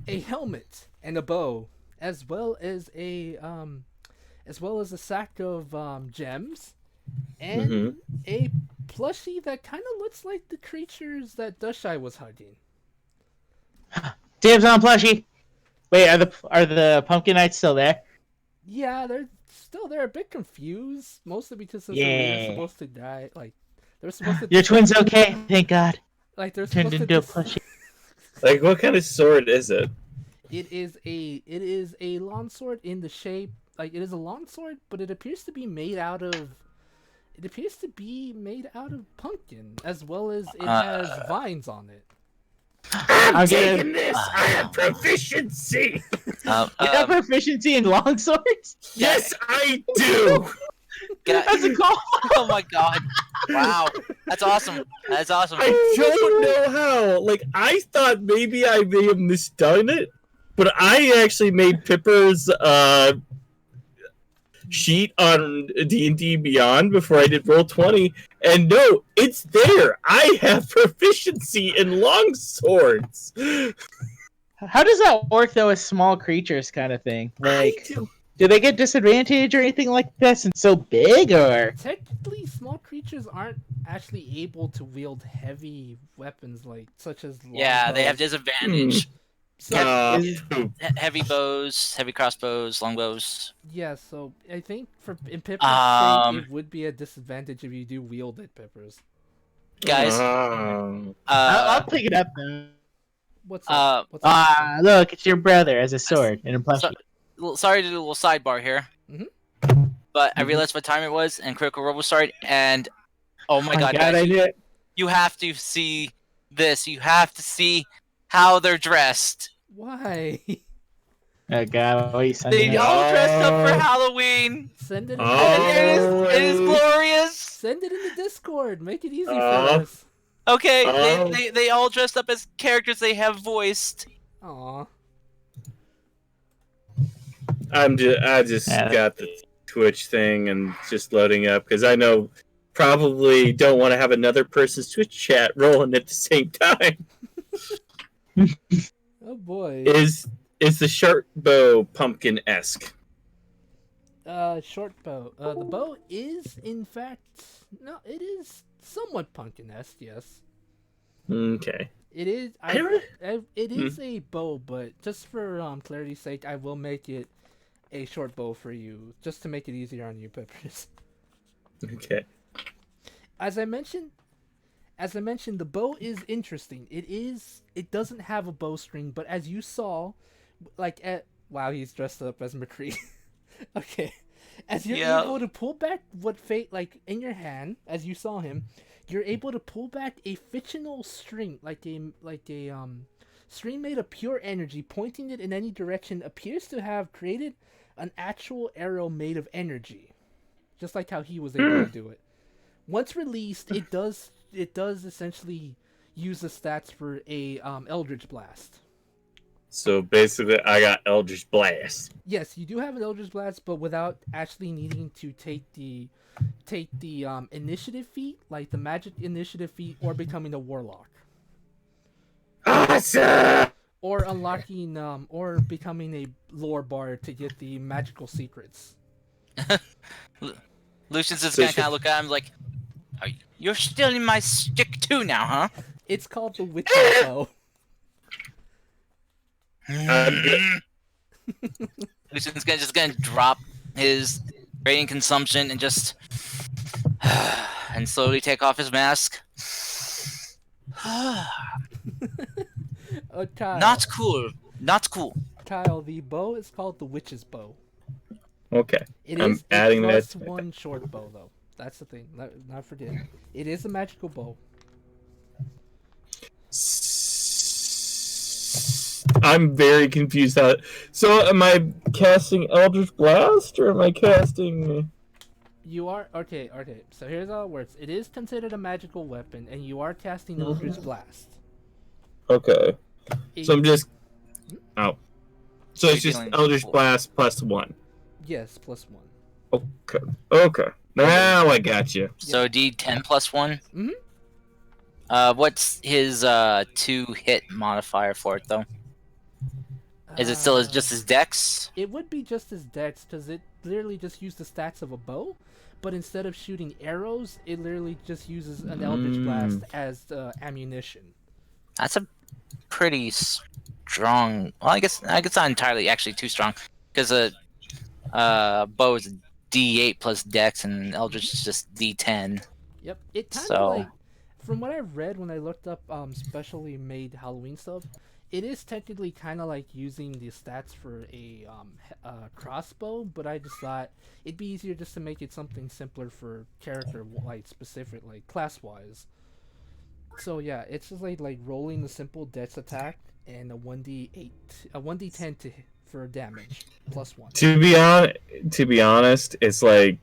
a helmet, and a bow, as well as a sack of gems, and a plushie that kind of looks like the creatures that Dushai was hugging. Dibs on plushie. Wait, are the pumpkin knights still there? Yeah, they're still there, a bit confused, mostly because of Yeah. supposed to die. Like they're supposed to. Your twin's okay, thank God. Like they're Turned supposed into a to. plushie. Like, what kind of sword is it? It is a long sword in the shape, like it is a long sword, but it appears to be made out of. It appears to be made out of pumpkin, as well as it has vines on it. I'm taking this. I have proficiency. You have proficiency in longswords? Yes, I do. That's a call. Oh my god! Wow, that's awesome. That's awesome. I don't know how. Like, I thought maybe I may have misdone it, but I actually made Pippa's sheet on D&D Beyond before I did Roll20, and no, it's there. I have proficiency in longswords. How does that work though with small creatures kind of thing? Like, do they get disadvantage or anything like that since so big, or? Technically, small creatures aren't actually able to wield heavy weapons like such as Yeah, they have longbows. disadvantage. So, Heavy bows, heavy crossbows, longbows. yeah, so I think in Pippa's sake, it would be a disadvantage if you do wield it, Pippers. Guys, I'll pick it up though. What's up? What's up? Look, it's your brother as a sword and a plushie. sorry to do a little sidebar here, but I realized what time it was, and Critical Role was started, and oh my god, guys, I knew it. you have to see this. You have to see how they're dressed. Why? Oh god, what are you sending? They all dressed up for Halloween. Send it. It is glorious. Send it in the Discord. Make it easy for Oh. us. Okay, they all dressed up as characters they have voiced. Aw. I just got the Twitch thing and just loading up because I know probably don't want to have another person's Twitch chat rolling at the same time. Oh boy. Is the sharp bow pumpkin-esque? Short bow. The bow is, in fact, no, it is somewhat pumpkin-esque. Yes, Okay. it is. It is a bow, but just for clarity's sake, I will make it a short bow for you, just to make it easier on you, Peppers. Okay. As I mentioned, the bow is interesting. It doesn't have a bowstring, but as you saw, wow, he's dressed up as McCree. Okay, as you're able to pull back what fate in your hand, as you saw him, you're able to pull back a fictional string, like a string made of pure energy, pointing it in any direction. Appears to have created an actual arrow made of energy, just like how he was able to do it. Once released, it does essentially use the stats for a Eldritch Blast. So basically, I got Eldritch Blast. Yes, you do have an Eldritch Blast, but without actually needing to take the initiative feat, like the magic initiative feat, or becoming a warlock, Awesome! or unlocking or becoming a lore bard to get the magical secrets. Lucian's just gonna kind of look at him like, "You're still in my stick too now, huh?" It's called the Witch's Bow. I'm Lucian's just gonna drop his rating consumption and just and slowly take off his mask. Oh, Kyle. Not cool. Not cool. Kyle, the bow is called the Witch's Bow. Okay. It I'm is a adding that plus to my- one short bow, though. That's the thing. Not forget. It is a magical bow. I'm very confused. So am I casting Eldritch Blast or am I casting? You are okay. So here's how it works. It is considered a magical weapon, and you are casting Eldritch Blast. Okay. So I'm just. Hmm? Oh. So it's just Dealing Eldritch full. Blast +1. Yes, +1. Okay. Okay. Now I got you. So D10 plus 1. Mhm. What's his 2 hit modifier for it though? Is it still just his dex? It would be just as dex, because it literally just used the stats of a bow, but instead of shooting arrows, it literally just uses an Eldritch Blast as ammunition. That's a pretty strong. Well, I guess not entirely actually too strong, because bow is D8 plus dex, and Eldritch is just D10. Yep. It kind of So- like, from what I've read when I looked up specially made Halloween stuff, it is technically kind of like using the stats for a crossbow, but I just thought it'd be easier just to make it something simpler for character like specific, like class wise. So yeah, it's just like rolling the simple dex attack and a 1d8, a 1d10 for damage +1. To be honest, it's like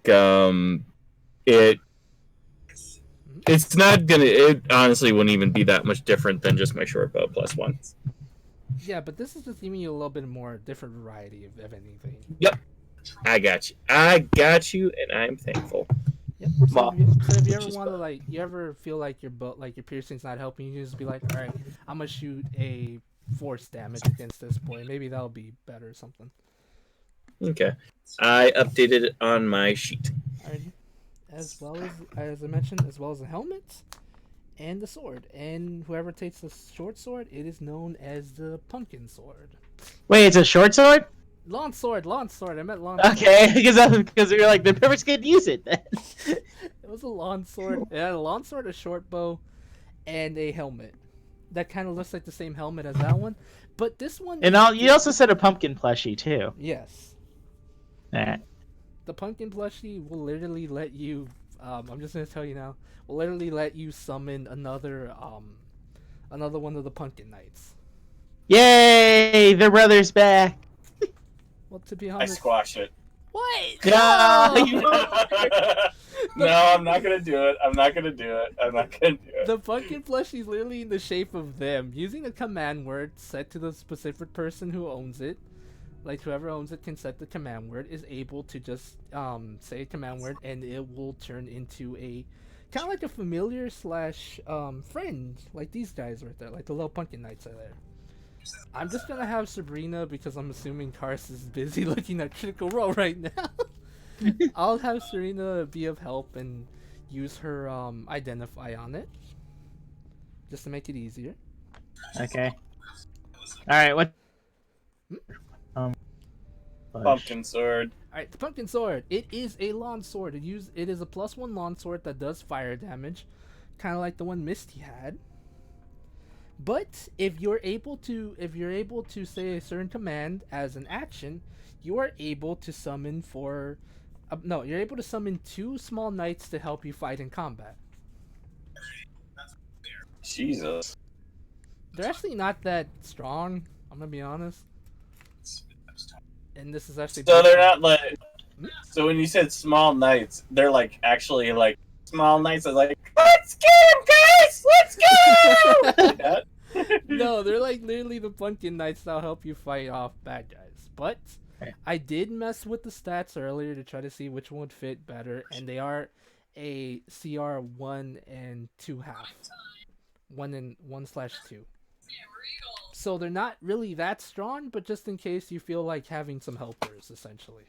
it's not gonna. It honestly wouldn't even be that much different than just my short bow +1. Yeah, but this is just giving you a little bit more different variety of anything. I got you, and I'm thankful. Yep. So if you ever want to you ever feel like your piercing's not helping, you just be like, all right, I'm gonna shoot a force damage against this boy. Maybe that'll be better or something. Okay, I updated it on my sheet. Alrighty. As well as I mentioned, as well as the helmet and the sword. And whoever takes the short sword, it is known as the pumpkin sword. Wait, it's a short sword? Lawn sword. I meant lawn sword. Okay, because you're like the perfect kid to use it. Then. It was a lawn sword. It had a lawn sword, a short bow, and a helmet. That kind of looks like the same helmet as that one, but this one. And you also said a pumpkin plushie too. Yes. Nah. The pumpkin plushie will literally let you. I'm just gonna tell you now. Will literally let you summon another one of the pumpkin knights. Yay! Their brother's back. Well, to be I honest. squash it. What? No! No, I'm not gonna do it. I'm not gonna do it. The pumpkin plushie is literally in the shape of them. Using a command word set to the specific person who owns it, like whoever owns it can set the command word, is able to just say a command word and it will turn into a kind of like a familiar slash friend, like these guys right there, like the little pumpkin knights are there. I'm just gonna have Sabrina, because I'm assuming Kars is busy looking at Critical Role right now. I'll have Serena be of help and use her identify on it, just to make it easier. Okay. All right. What? Pumpkin sword. Alright, the pumpkin sword. It is a lawn sword. It is a +1 lawn sword that does fire damage, kind of like the one Misty had. But if you're able to say a certain command as an action, you are able to summon you're able to summon 2 small knights to help you fight in combat. Jesus. They're actually not that strong, I'm gonna be honest. And this is actually So they're not like. So when you said small knights, they're like actually like small knights. Are like, let's get him, guys! Let's get him! Like that? No, they're like literally the pumpkin knights that'll help you fight off bad guys. But I did mess with the stats earlier to try to see which one would fit better, and they are a CR 1 and 2 half. 1 and 1/2. So they're not really that strong, but just in case you feel like having some helpers, essentially.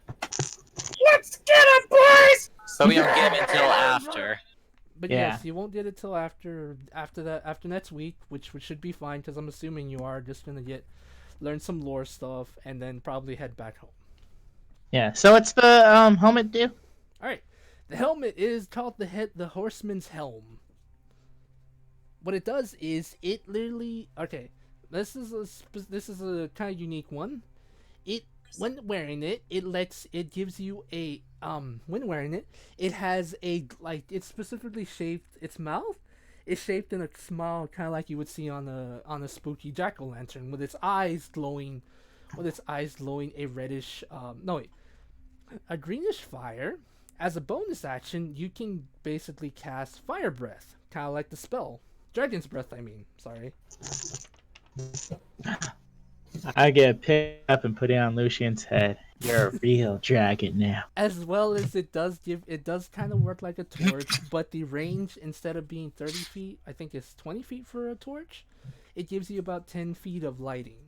Let's get him, boys! So we don't get him until after. But Yeah. yes, you won't get it till after next week, which should be fine, because I'm assuming you are just gonna learn some lore stuff and then probably head back home. Yeah. So what's the helmet do? All right, the helmet is called the Horseman's Helm. What it does is it literally okay. This is a kind of unique one. It when wearing it, it gives you a when wearing it, it has a like it's specifically shaped. Its mouth is shaped in a smile, kind of like you would see on a spooky jack o' lantern, with its eyes glowing, a reddish no wait, a greenish fire. As a bonus action, you can basically cast Fire Breath, kind of like the spell Dragon's Breath. I mean, sorry. I get picked up and put it on Lucian's head. You're a real dragon now. As well as it does kind of work like a torch, but the range, instead of being 30 feet, I think it's 20 feet for a torch. It gives you about 10 feet of lighting.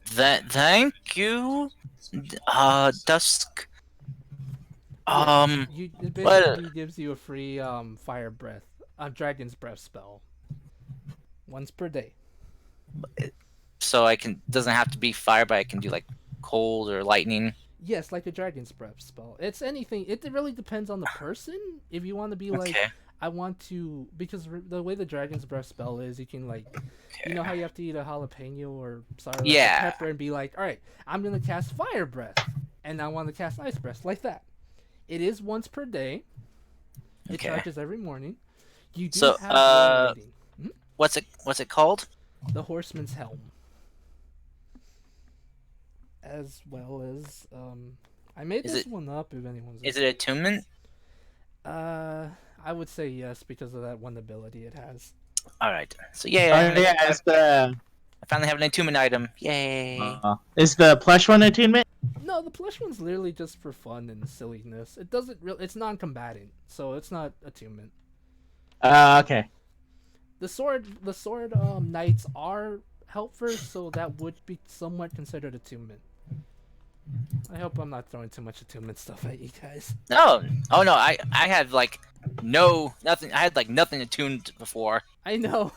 Thank you. Dusk. It basically gives you a free fire breath, dragon's breath spell, once per day. So I can doesn't have to be fire, but I can do like cold or lightning. Yes, like a dragon's breath spell. It's anything. It really depends on the person. If you want to be like, Okay. I want to, because the way the dragon's breath spell is, you can like, you know how you have to eat a jalapeno or like a pepper and be like, all right, I'm gonna cast fire breath, and I want to cast ice breath, like that. It is once per day. It charges every morning. You do have one rating. What's it called? The Horseman's Helm. As well as I made this one up if anyone's Is it attunement? I would say yes, because of that one ability it has. Alright. So yeah, I finally have an attunement item. Yay. Is the plush one attunement? No, the plush one's literally just for fun and silliness. It doesn't it's non-combatant, so it's not attunement. Okay. The sword knights are helpers, so that would be somewhat considered attunement. I hope I'm not throwing too much attunement stuff at you guys. No. Oh no, I had like nothing. I had like nothing attuned before. I know.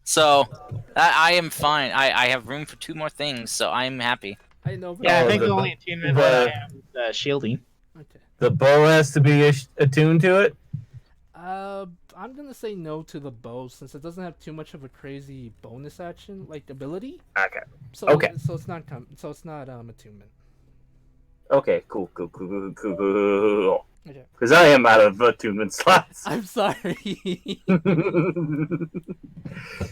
So I am fine. I have room for 2 more things, so I'm happy. I know. But Yeah, I think the only attunement that I have is shielding. Okay. The bow has to be attuned to it. I'm gonna say no to the bow, since it doesn't have too much of a crazy bonus action like ability. Okay. So Okay. So it's not attunement. Okay. Cool. Okay. Because I am out of attunement slots. I'm sorry.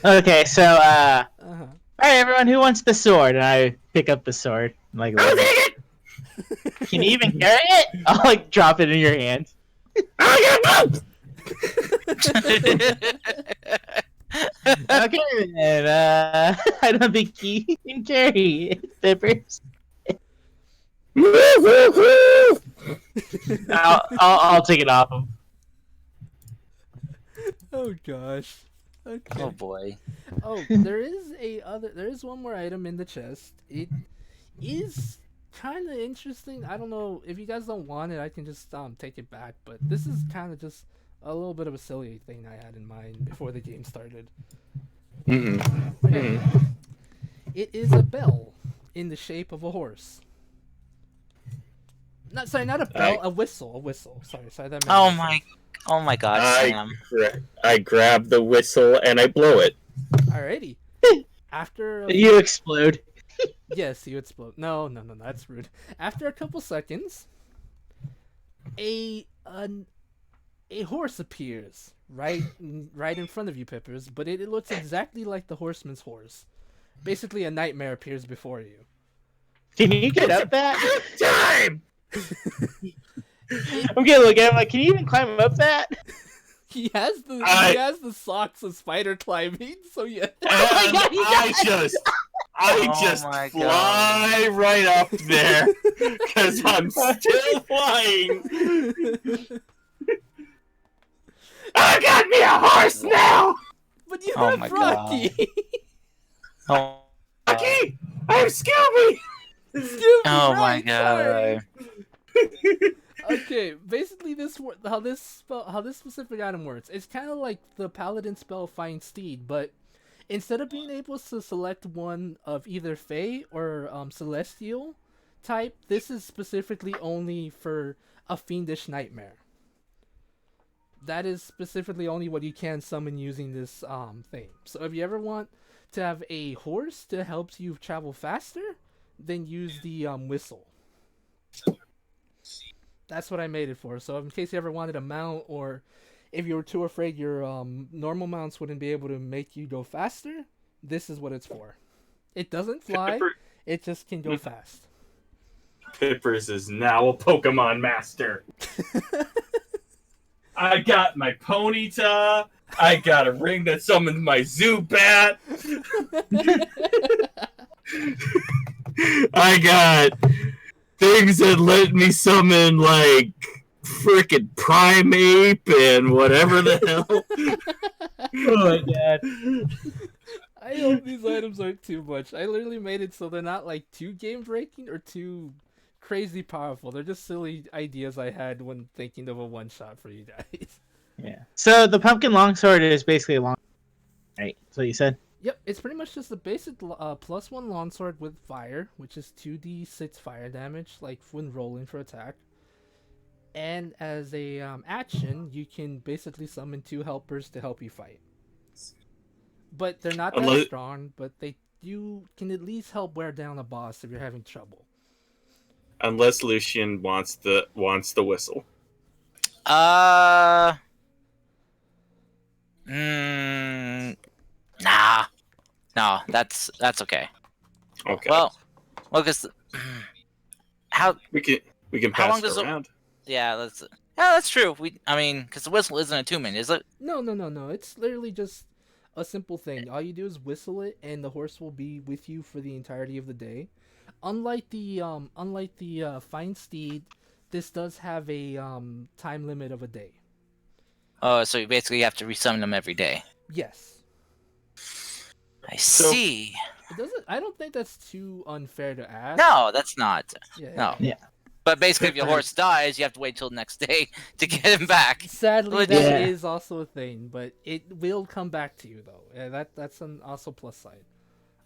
Okay, so uh-huh. all right, everyone, who wants the sword? And I pick up the sword. Like, I'll take it. can you even carry it? I'll like drop it in your hand. Okay, then. I don't think you can carry it, Pippers. I'll take it off him. Oh gosh. Okay. Oh boy. Oh, there is one more item in the chest. It is kind of interesting. I don't know if you guys don't want it. I can just take it back. But this is kind of just a little bit of a silly thing I had in mind before the game started. Okay. It is a bell in the shape of a horse. Not a bell, a whistle. Sorry, that. Oh my God, Sam. I grab the whistle and I blow it. Alrighty. After You explode. yes, you explode. No, that's rude. After a couple seconds, a horse appears right in front of you, Pippers, but it looks exactly like the horseman's horse. Basically, a nightmare appears before you. Can you get up that? Time! I'm gonna look at him like, can you even climb up that? He has the socks of spider climbing, so yeah. I just my fly right up there because I'm still flying. I got me a horse now. But you Oh have my Rocky. Oh. Rocky, I have Scooby. Scooby, Oh my right, sorry. God. Okay, basically how this specific item works. It's kind of like the paladin spell Find Steed, but Instead of being able to select one of either Fey or Celestial type, this is specifically only for a Fiendish Nightmare. That is specifically only what you can summon using this thing. So if you ever want to have a horse to help you travel faster, then use the whistle. That's what I made it for. So in case you ever wanted a mount, or if you were too afraid your normal mounts wouldn't be able to make you go faster, this is what it's for. It doesn't fly, it just can go fast. Pippers is now a Pokemon master. I got my Ponyta. I got a ring that summons my Zubat. I got things that let me summon, like, frickin' Primeape and whatever the hell. Oh my god. I hope these items aren't too much. I literally made it so they're not like too game breaking or too crazy powerful. They're just silly ideas I had when thinking of a one shot for you guys. Yeah. So the pumpkin longsword is basically a long, right? That's what you said. Yep, it's pretty much just the basic +1 longsword with fire, which is 2d6 fire damage, like when rolling for attack. And as a action, you can basically summon 2 helpers to help you fight. But they're not that strong, but you can at least help wear down a boss if you're having trouble. Unless Lucian wants the whistle. Nah. No, that's okay. Okay. Well, because how we can how long pass does it around. that's true. Because the whistle isn't attunement, is it? No. It's literally just a simple thing. All you do is whistle it, and the horse will be with you for the entirety of the day. Unlike the Fine Steed, this does have a time limit of a day. Oh, so you basically have to resummon them every day. Yes. I see. It doesn't. I don't think that's too unfair to ask. No, that's not. Yeah. Yeah. But basically, if your horse dies, you have to wait till the next day to get him back. Sadly, But- that is also a thing, but it will come back to you though. Yeah, that's an also plus side.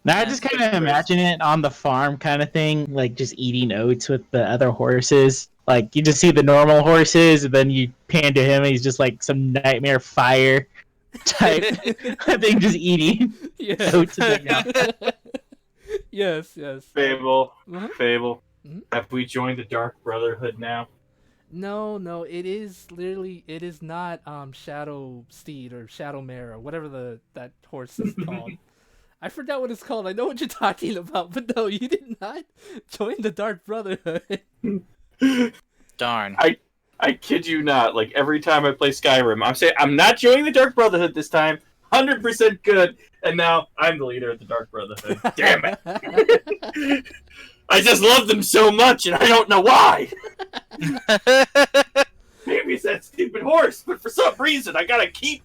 Now I just kind of imagine it on the farm kind of thing, like just eating oats with the other horses. Like you just see the normal horses, and then you pan to him, and he's just like some nightmare fire type thing, just eating oats. Yes. Fable. Uh-huh. Fable. Mhm. Have we joined the Dark Brotherhood now? No, it is not Shadow Steed or Shadow Mare or whatever that horse is called. I forgot what it's called. I know what you're talking about, but no, you did not join the Dark Brotherhood. Darn. I kid you not. Like every time I play Skyrim, I'm saying I'm not joining the Dark Brotherhood this time. 100% good. And now I'm the leader of the Dark Brotherhood. Damn it! I just love them so much, and I don't know why. Maybe it's that stupid horse, but for some reason I gotta keep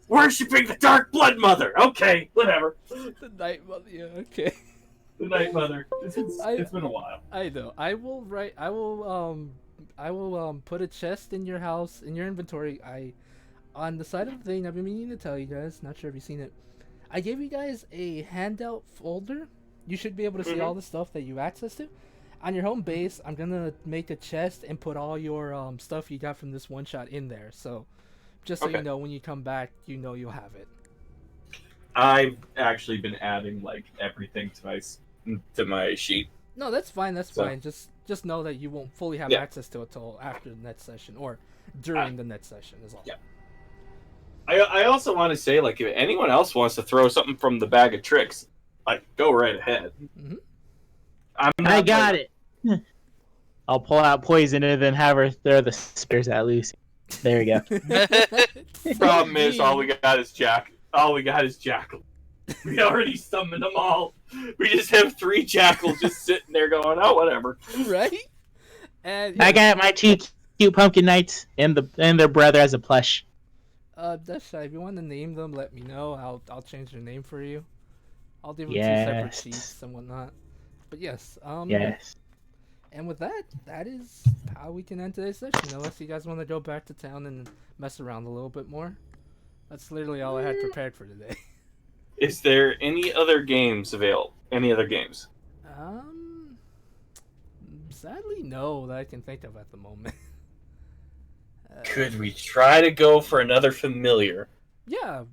worshipping the Dark Blood Mother. Okay, whatever. The Night Mother. Yeah, okay. The Night Mother. It's been a while. I know. I will put a chest in your house, in your inventory. On the side of the thing, I've been meaning to tell you guys, not sure if you've seen it. I gave you guys a handout folder. You should be able to see all the stuff that you access to. On your home base, I'm gonna make a chest and put all your stuff you got from this one shot in there. So, just so you know, when you come back, you know you'll have it. I've actually been adding like everything to my sheet. No, that's fine. That's fine. Just know that you won't fully have access to it till after the net session or during the net session is all. Yeah. I also want to say, like, if anyone else wants to throw something from the bag of tricks, like, go right ahead. Mm-hmm. I got it. I'll pull out poison and then have her throw the spears at Lucy. There we go. Problem is, all we got is Jackal. We already summoned them all. We just have 3 Jackals just sitting there going, oh, whatever. Right? And I got my 2 cute pumpkin knights and their brother as a plush. That's shy. If you want to name them, let me know. I'll change their name for you. I'll give them 2 Yes. separate sheets and whatnot. But yes. Yes. And with that is how we can end today's session. Unless you guys want to go back to town and mess around a little bit more. That's literally all I had prepared for today. Is there any other games available? Any other games? Sadly, no, that I can think of at the moment. Could we try to go for another familiar? Yeah,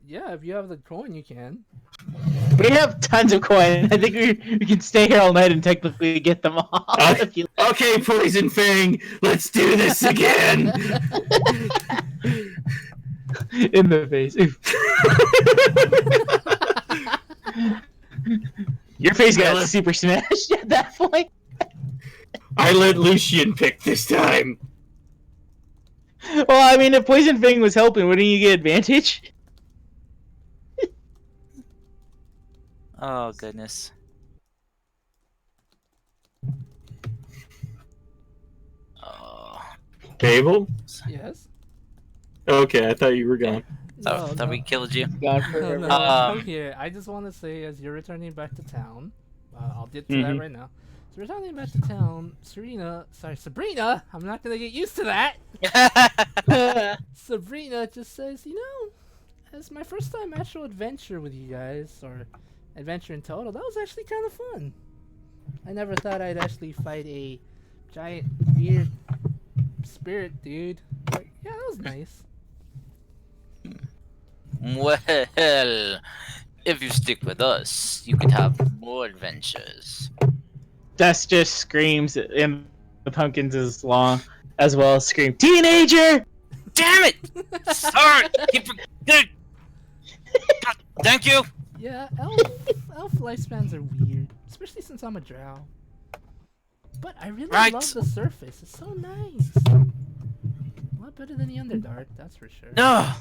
yeah, if you have the coin, you can. We have tons of coin. I think we can stay here all night and technically get them all. If you... Okay, Poison Fang, let's do this again. In the face. Your face got super smashed at that point. I let Lucian pick this time. Well, I mean, if Poison Fang was helping, wouldn't you get advantage? Oh goodness. Oh. Babel? Yes. Okay, I thought you were gone. Thought we killed you. God for No, no, Um, come here. I just want to say, as you're returning back to town, I'll get to Mhm. that right now. So returning back to town, Sabrina, I'm not gonna get used to that. Sabrina just says, as my first time actual adventure with you guys, or adventure in total, that was actually kind of fun. I never thought I'd actually fight a giant weird spirit dude. But yeah, that was nice. Well, if you stick with us, you could have more adventures. Dust just screams, and the pumpkins as well scream, "Teenager!" Damn it! Sorry. Dude. God, thank you. Yeah, elf lifespans are weird, especially since I'm a drow. But I really Right. love the surface. It's so nice. A lot better than the Underdark, that's for sure. No.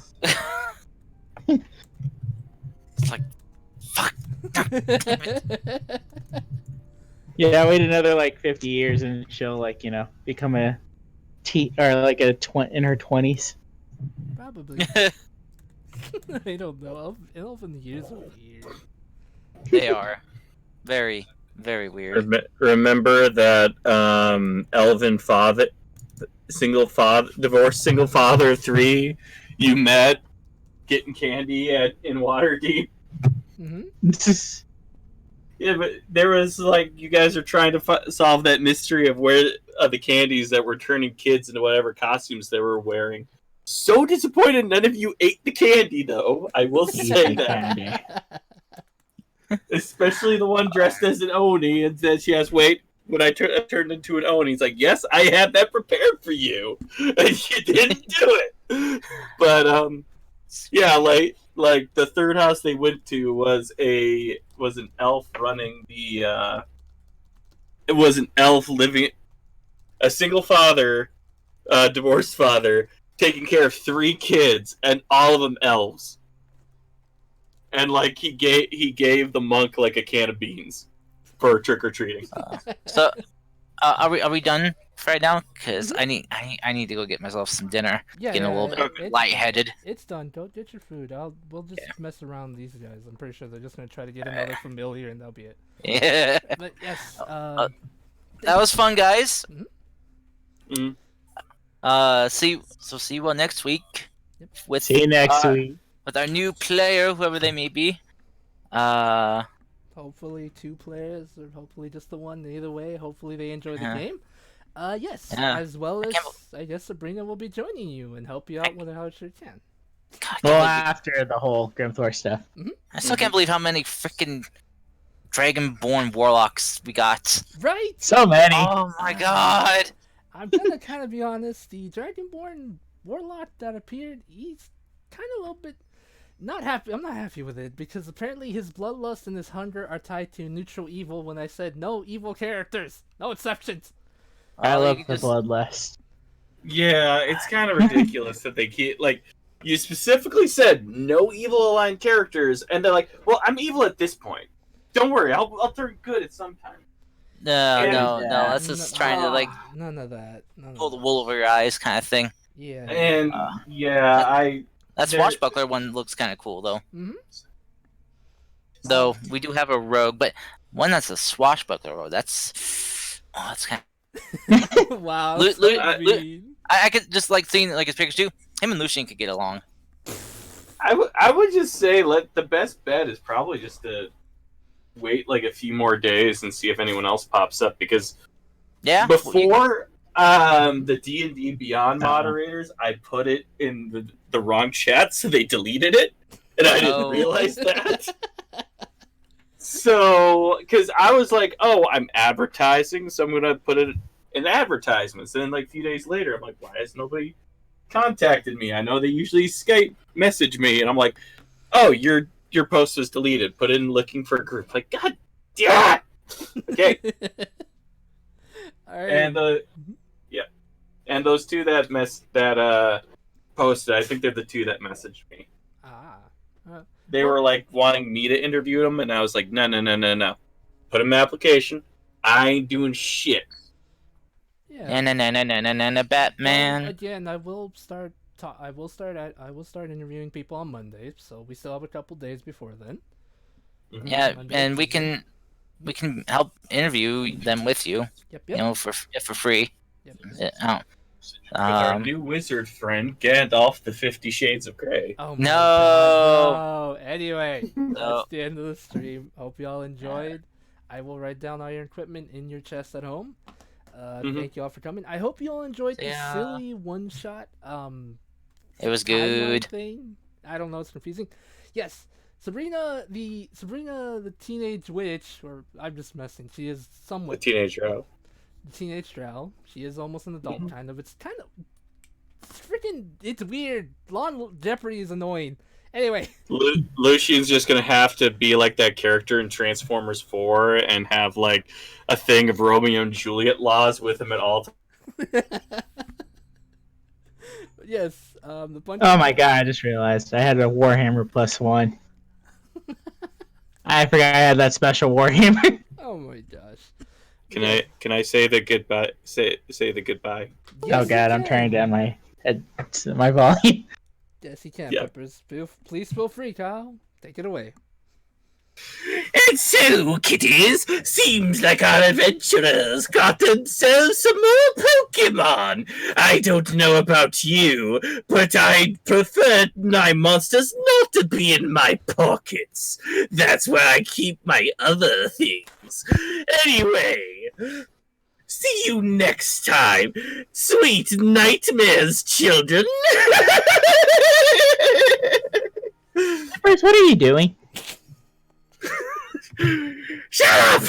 It's like, fuck. Yeah, wait another like 50 years, and she'll become a in her 20s. Probably. I don't know. Elf in the years are weird. They are very, very weird. Remember that elven father, divorced single father 3 you met Getting candy in Waterdeep. Mm-hmm. This is Yeah, but there was you guys are trying to solve that mystery of where the candies that were turning kids into whatever costumes they were wearing. So disappointed none of you ate the candy, though. I will say that. Especially the one dressed as an Oni, and then she asked, "Wait, when I turned into an Oni?" He's like, "Yes, I had that prepared for you, and you didn't do it." But yeah, like the third house they went to was an elf running the. It was an elf living, a single father, divorced father, taking care of 3 kids, and all of them elves. And he gave the monk a can of beans for trick or treating. So, are we done for right now? Cause I need to go get myself some dinner. Yeah, Getting a little bit lightheaded. It's done. Go get your food. We'll just mess around with these guys. I'm pretty sure they're just gonna try to get another familiar, and that'll be it. Yeah. But yes, That was fun, guys. Mhm. See you all next week. Yep. With see you next week. with our new player, whoever they may be. hopefully 2 players, or hopefully just the one. Either way, hopefully they enjoy the Yeah. game. Yes, Yeah. as well I as can't I guess Sabrina will be joining you and help you out with how she can. God, I can't Well, believe- after the whole Grimthor stuff. I still can't believe how many freaking Dragonborn warlocks we got. Right? So many. Oh my god! I'm gonna kind of be honest. The Dragonborn warlock that appeared, he's kind of a little bit not happy. I'm not happy with it because apparently his bloodlust and his hunger are tied to neutral evil. When I said no evil characters, no exceptions. I Oh, you love could the just- bloodlust. Yeah, it's kind of ridiculous that they keep you specifically said no evil aligned characters, and they're like, "Well, I'm evil at this point. Don't worry, I'll turn good at some time." No, Yeah. no, no. That's just trying to None of that. None of pull the that. wool over your eyes, kind of thing. Yeah. And Uh, yeah, That There- swashbuckler one looks kind of cool, though. Mhm. Though we do have a rogue, but one that's a swashbuckler rogue. That's kind. Wow. Lu- that's Lu- so Lu- mean. I could just seeing his pictures too. Him and Lucian could get along. I would just say the best bet is probably just to wait like a few more days and see if anyone else pops up, because Yeah. before the D&D Beyond moderators, I put it in the wrong chat, so they deleted it, and I didn't Oh. realize that. So, because I was like, oh, I'm advertising, so I'm gonna put it in advertisements. And then like a few days later, I'm like, why has nobody contacted me? I know they usually Skype message me, and I'm like, oh, your post was deleted. Put in looking for a group. Like, god damn it! Okay. All right. And and those two that posted, I think they're the two that messaged me. They were like wanting me to interview them, and I was like, no. Put in my application. I ain't doing shit. Yeah. Na Batman. Well, again, I will start interviewing people on Monday, so we still have a couple days before then. Yeah, Monday, and we Tuesday. can help interview them with you. Yep. You know, for free. Yep. Yeah, With our new wizard friend, Gandalf, the 50 Shades of Grey. Oh my No. God, no. Anyway, No. that's the end of the stream. Hope y'all enjoyed. I will write down all your equipment in your chest at home. Thank you all for coming. I hope you all enjoyed the Yeah. silly one-shot It was timeline good. thing. I don't know, it's confusing. Yes, Sabrina the teenage witch, or I'm just messing. She is The somewhat teenage drow. the teenage drow. She is almost an adult, kind of. It's kind of it's weird. Lawn Jeopardy is annoying. Anyway, Lucian's just gonna have to be like that character in Transformers 4 and have like a thing of Romeo and Juliet laws with him at all times. yes, the bunch. Oh my god! I just realized I had a Warhammer +1. I forgot I had that special Warhammer. Oh my gosh. Can I say the goodbye? Say the goodbye. Yes, Oh god, you I'm can. turning down my volume. Yes, you can, Yeah. Peppers. Please feel free, Kyle. Take it away. And so, kitties, seems like our adventurers got themselves some more Pokemon. I don't know about you, but I'd prefer my monsters not to be in my pockets. That's where I keep my other things. Anyway, see you next time. Sweet nightmares, children. Bruce, what are you doing? Shut up!